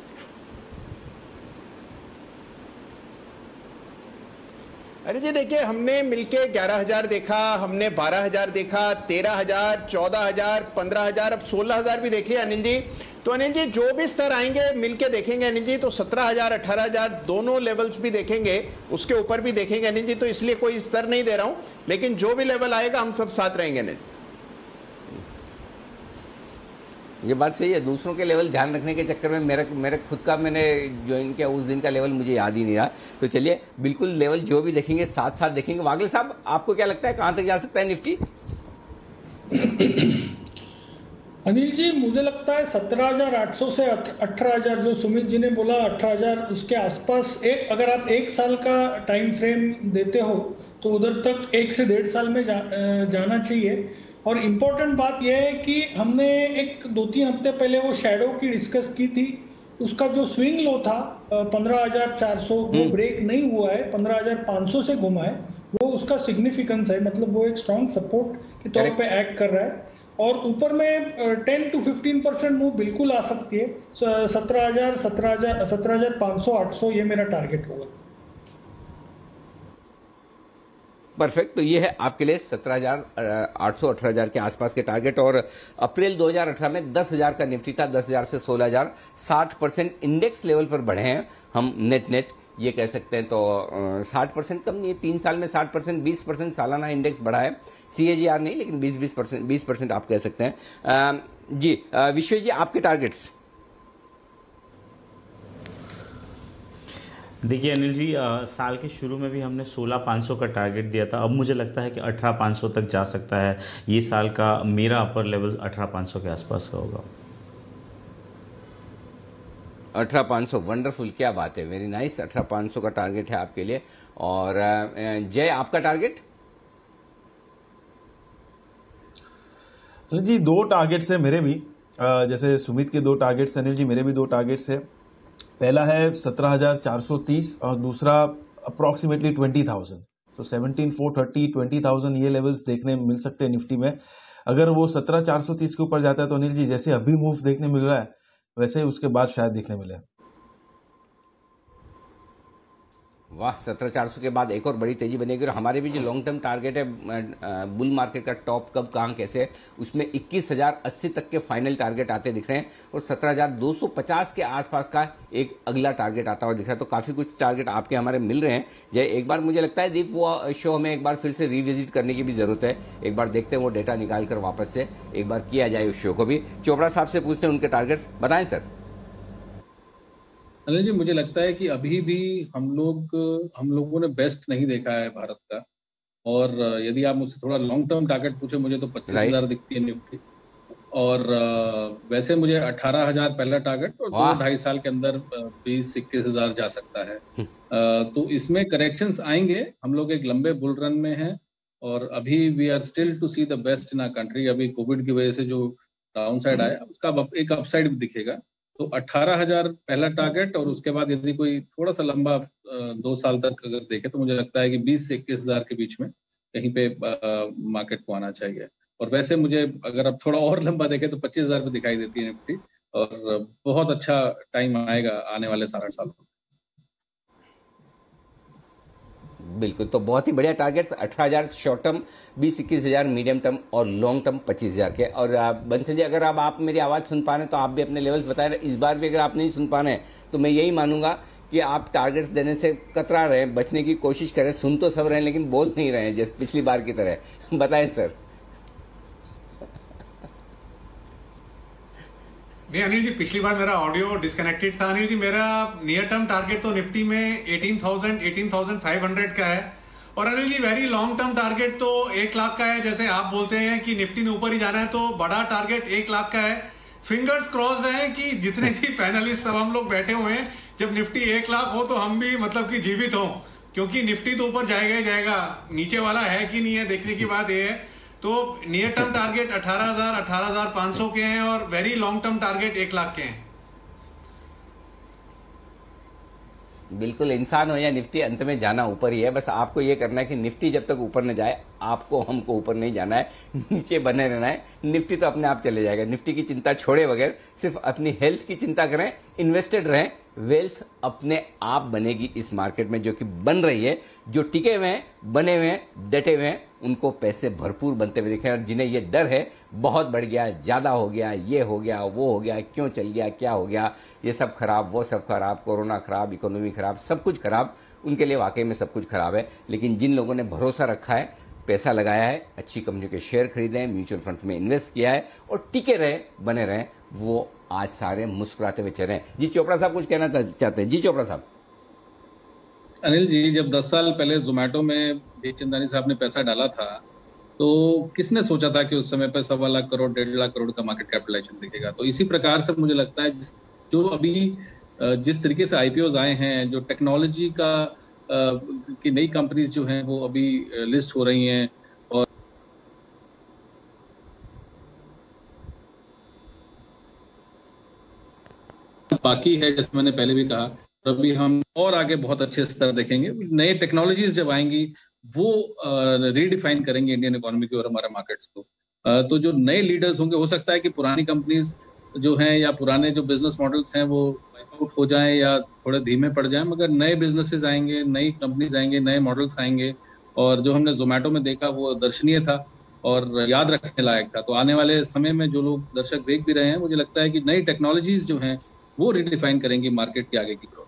अरे जी देखिए, हमने मिलके 11,000 देखा, हमने 12,000 देखा, 13,000, 14,000, 15,000, अब 16,000 भी देख लिया अनिल जी। तो अनिल जी जो भी स्तर आएंगे मिलके देखेंगे अनिल जी, तो 17,000, 18,000 दोनों लेवल्स भी देखेंगे, उसके ऊपर भी देखेंगे अनिल जी। तो इसलिए कोई स्तर नहीं दे रहा हूं, लेकिन जो भी लेवल आएगा हम सब साथ रहेंगे अनिल। ये बात सही है, दूसरों के लेवल ध्यान रखने के चक्कर में मेरा खुद का मैंने ज्वाइन किया उस दिन का लेवल मुझे याद ही नहीं रहा। तो चलिए बिल्कुल लेवल जो भी देखेंगे साथ साथ देखेंगे। वागले साहब, आपको क्या लगता है कहां तक जा सकता है निफ्टी? अनिल जी, मुझे लगता है 17,800 से 18,000, जो सुमित जी ने बोला 18,000, उसके आसपास अगर आप 1 साल का टाइम फ्रेम देते हो तो उधर तक 1 से 1.5 साल में जाना चाहिए। और इम्पोर्टेंट बात यह है कि हमने 2-3 हफ्ते पहले वो शैडो की डिस्कस की थी, उसका जो स्विंग लो था 15,400, वो ब्रेक नहीं हुआ है, 15,500 से घुमा है, वो उसका सिग्निफिकेंस है, मतलब वो एक स्ट्रॉन्ग सपोर्ट के तौर पे एक्ट कर रहा है। और ऊपर में 10 to 15% मूव बिल्कुल आ सकती है। 17,000, 17,500, 800 ये मेरा टारगेट होगा। परफेक्ट। तो ये है आपके लिए 17,800, 18,000 के आसपास के टारगेट। और अप्रैल 2018 में 10,000 का निफ्टी था, 10,000 से 16,000, 60% इंडेक्स लेवल पर बढ़े हैं हम नेट ये कह सकते हैं। तो 60% कम नहीं है, 3 साल में 60%, 20% सालाना इंडेक्स बढ़ा है। CAGR नहीं, लेकिन 20% आप कह सकते हैं। जी विश्व जी, आपके टारगेट्स? देखिए अनिल जी, साल के शुरू में भी हमने 16,500 का टारगेट दिया था। अब मुझे लगता है कि 18,500 तक जा सकता है। ये साल का मेरा अपर लेवल 18,500 के आसपास का होगा। 18,500, वंडरफुल, क्या बात है, वेरी नाइस। 18,500 का टारगेट है आपके लिए। और जय, आपका टारगेट? अनिल जी 2 टारगेट्स है मेरे भी, जैसे सुमित के 2 टारगेट्स, अनिल जी मेरे भी 2 टारगेट्स है। पहला है 17,430 और दूसरा अप्रॉक्सीमेटली 20,000। तो 17,430, 20,000 ये लेवल्स देखने मिल सकते हैं निफ्टी में। अगर वो 17,430 के ऊपर जाता है तो अनिल जी जैसे अभी मूव देखने मिल रहा है वैसे ही उसके बाद शायद देखने मिले। वाह, 17,400 के बाद एक और बड़ी तेजी बनेगी। और हमारे भी जो लॉन्ग टर्म टारगेट है बुल मार्केट का, टॉप कब कहाँ कैसे, उसमें 21,080 तक के फाइनल टारगेट आते दिख रहे हैं और 17,250 के आसपास का एक अगला टारगेट आता हुआ दिख रहा है। तो काफी कुछ टारगेट आपके हमारे मिल रहे हैं। जय, एक बार मुझे लगता है दीप वो शो हमें एक बार फिर से रिविजिट करने की भी जरूरत है। एक बार देखते हैं वो डेटा निकाल कर वापस से एक बार किया जाए उस शो को भी। चोपड़ा साहब से पूछते हैं उनके टारगेट्स, बताएं सर। अनिल जी, मुझे लगता है कि अभी भी हम लोगों ने बेस्ट नहीं देखा है भारत का। और यदि आप मुझसे थोड़ा लॉन्ग टर्म टारगेट पूछे, मुझे तो 25,000 दिखती है निफ्टी। और वैसे मुझे 18,000 पहला टारगेट और 2-2.5 साल के अंदर 20-21,000 जा सकता है। तो इसमें करेक्शंस आएंगे। हम लोग एक लंबे बुल रन में हैं और अभी we are still to see the best in our country. अभी कोविड की वजह से जो डाउन साइड आया उसका एक अपसाइड भी दिखेगा। तो 18,000 पहला टारगेट और उसके बाद यदि कोई थोड़ा सा लंबा 2 साल तक अगर देखे तो मुझे लगता है कि 20 से 21,000 के बीच में कहीं पे मार्केट को आना चाहिए। और वैसे मुझे अगर आप थोड़ा और लंबा देखें तो 25,000 पे दिखाई देती है निफ्टी और बहुत अच्छा टाइम आएगा आने वाले 7-8 सालों में। बिल्कुल, तो बहुत ही बढ़िया targets. 18,000 short term, 20-21,000 medium term और लॉन्ग टर्म 25,000 के। और बंसल जी, अगर आप मेरी आवाज़ सुन पा रहे हैं तो आप भी अपने लेवल्स बताए रहे। इस बार भी अगर आप नहीं सुन पा रहे हैं तो मैं यही मानूंगा कि आप टारगेट्स देने से कतरा रहे हैं, बचने की कोशिश करें। सुन तो सब रहे हैं लेकिन बोल नहीं रहे हैं जैसे पिछली बार की तरह। बताएं सर। नहीं अनिल जी, पिछली बार मेरा ऑडियो डिस्कनेक्टेड था। अनिल जी, मेरा नियर टर्म टारगेट तो निफ्टी में 18,500 का है। और Anil ji, very long term target तो 1 लाख का है। जैसे आप बोलते हैं कि निफ्टी ने ऊपर ही जाना है तो बड़ा टारगेट 1 लाख का है। फिंगर्स क्रॉस रहे कि जितने भी पैनलिस्ट सब हम लोग बैठे हुए हैं, जब निफ्टी 1 लाख हो तो हम भी मतलब कि जीवित हो, क्योंकि निफ्टी तो ऊपर जाएगा ही जाएगा, नीचे वाला है कि नहीं है देखने की बात यह है। तो नियर टर्म टारगेट 18,000, 18,500 के हैं और very long term target 1 lakh के हैं। बिल्कुल, इंसान हो या निफ्टी, अंत में जाना ऊपर ही है। बस आपको ये करना है कि निफ्टी जब तक ऊपर न जाए, आपको हमको ऊपर नहीं जाना है, नीचे बने रहना है। निफ्टी तो अपने आप चले जाएगा। निफ्टी की चिंता छोड़े बगैर सिर्फ अपनी हेल्थ की चिंता करें, इन्वेस्टेड रहें। वेल्थ अपने आप बनेगी इस मार्केट में, जो कि बन रही है। जो टिके हुए हैं, बने हुए हैं, डटे हुए हैं, उनको पैसे भरपूर बनते हुए दिखे। और जिन्हें ये डर है बहुत बढ़ गया, ज्यादा हो गया, ये हो गया, वो हो गया, क्यों चल गया, क्या हो गया, ये सब खराब, वो सब खराब, कोरोना खराब, इकोनॉमी खराब, सब कुछ खराब, उनके लिए वाकई में सब कुछ खराब है। लेकिन जिन लोगों ने भरोसा रखा है पैसा लगाया है, अच्छी कंपनी के शेयर खरीदे हैं, म्यूचुअल फंड्स में इन्वेस्ट किया है और टिके रहे, बने रहे, वो आज सारे मुस्कुराते हुए चले हैं। जी चोपड़ा साहब कुछ कहना चाहते हैं? जी चोपड़ा साहब। अनिल जी, जब 10 साल पहले जोमेटो में देवचंदानी साहब ने पैसा डाला था तो किसने सोचा था कि उस समय पर 1.25 लाख करोड़ 1.5 लाख करोड़ का मार्केट कैपिटलाइजेशन दिखेगा। तो इसी प्रकार से मुझे लगता है जो अभी जिस तरीके से आईपीओज आए हैं, जो टेक्नोलॉजी का की नई कंपनीज जो हैं वो अभी लिस्ट हो रही हैं और बाकी है, जैसे मैंने पहले भी कहा, अभी हम और आगे बहुत अच्छे स्तर देखेंगे। नए टेक्नोलॉजीज जब आएंगी वो रीडिफाइन करेंगे इंडियन इकोनॉमी की और हमारे मार्केट्स को। तो जो नए लीडर्स होंगे, हो सकता है कि पुरानी कंपनीज जो हैं या पुराने जो बिजनेस मॉडल्स हैं वो आउट हो जाएं या थोड़े धीमे पड़ जाएं, मगर नए बिजनेसेस आएंगे, नई कंपनीज आएंगे, नए मॉडल्स आएंगे। और जो हमने जोमेटो में देखा वो दर्शनीय था और याद रखने लायक था। तो आने वाले समय में जो लोग दर्शक देख भी रहे हैं, मुझे लगता है कि नई टेक्नोलॉजीज जो हैं वो रिडिफाइन करेंगी मार्केट की आगे की ग्रोथ।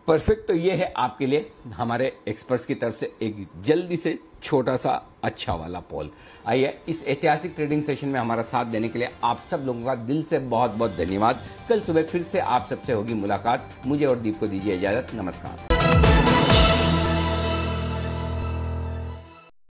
परफेक्ट। तो ये है आपके लिए हमारे एक्सपर्ट्स की तरफ से एक जल्दी से छोटा सा अच्छा वाला पोल। आइए, इस ऐतिहासिक ट्रेडिंग सेशन में हमारा साथ देने के लिए आप सब लोगों का दिल से बहुत बहुत धन्यवाद। कल सुबह फिर से आप सबसे होगी मुलाकात। मुझे और दीप को दीजिए इजाजत। नमस्कार।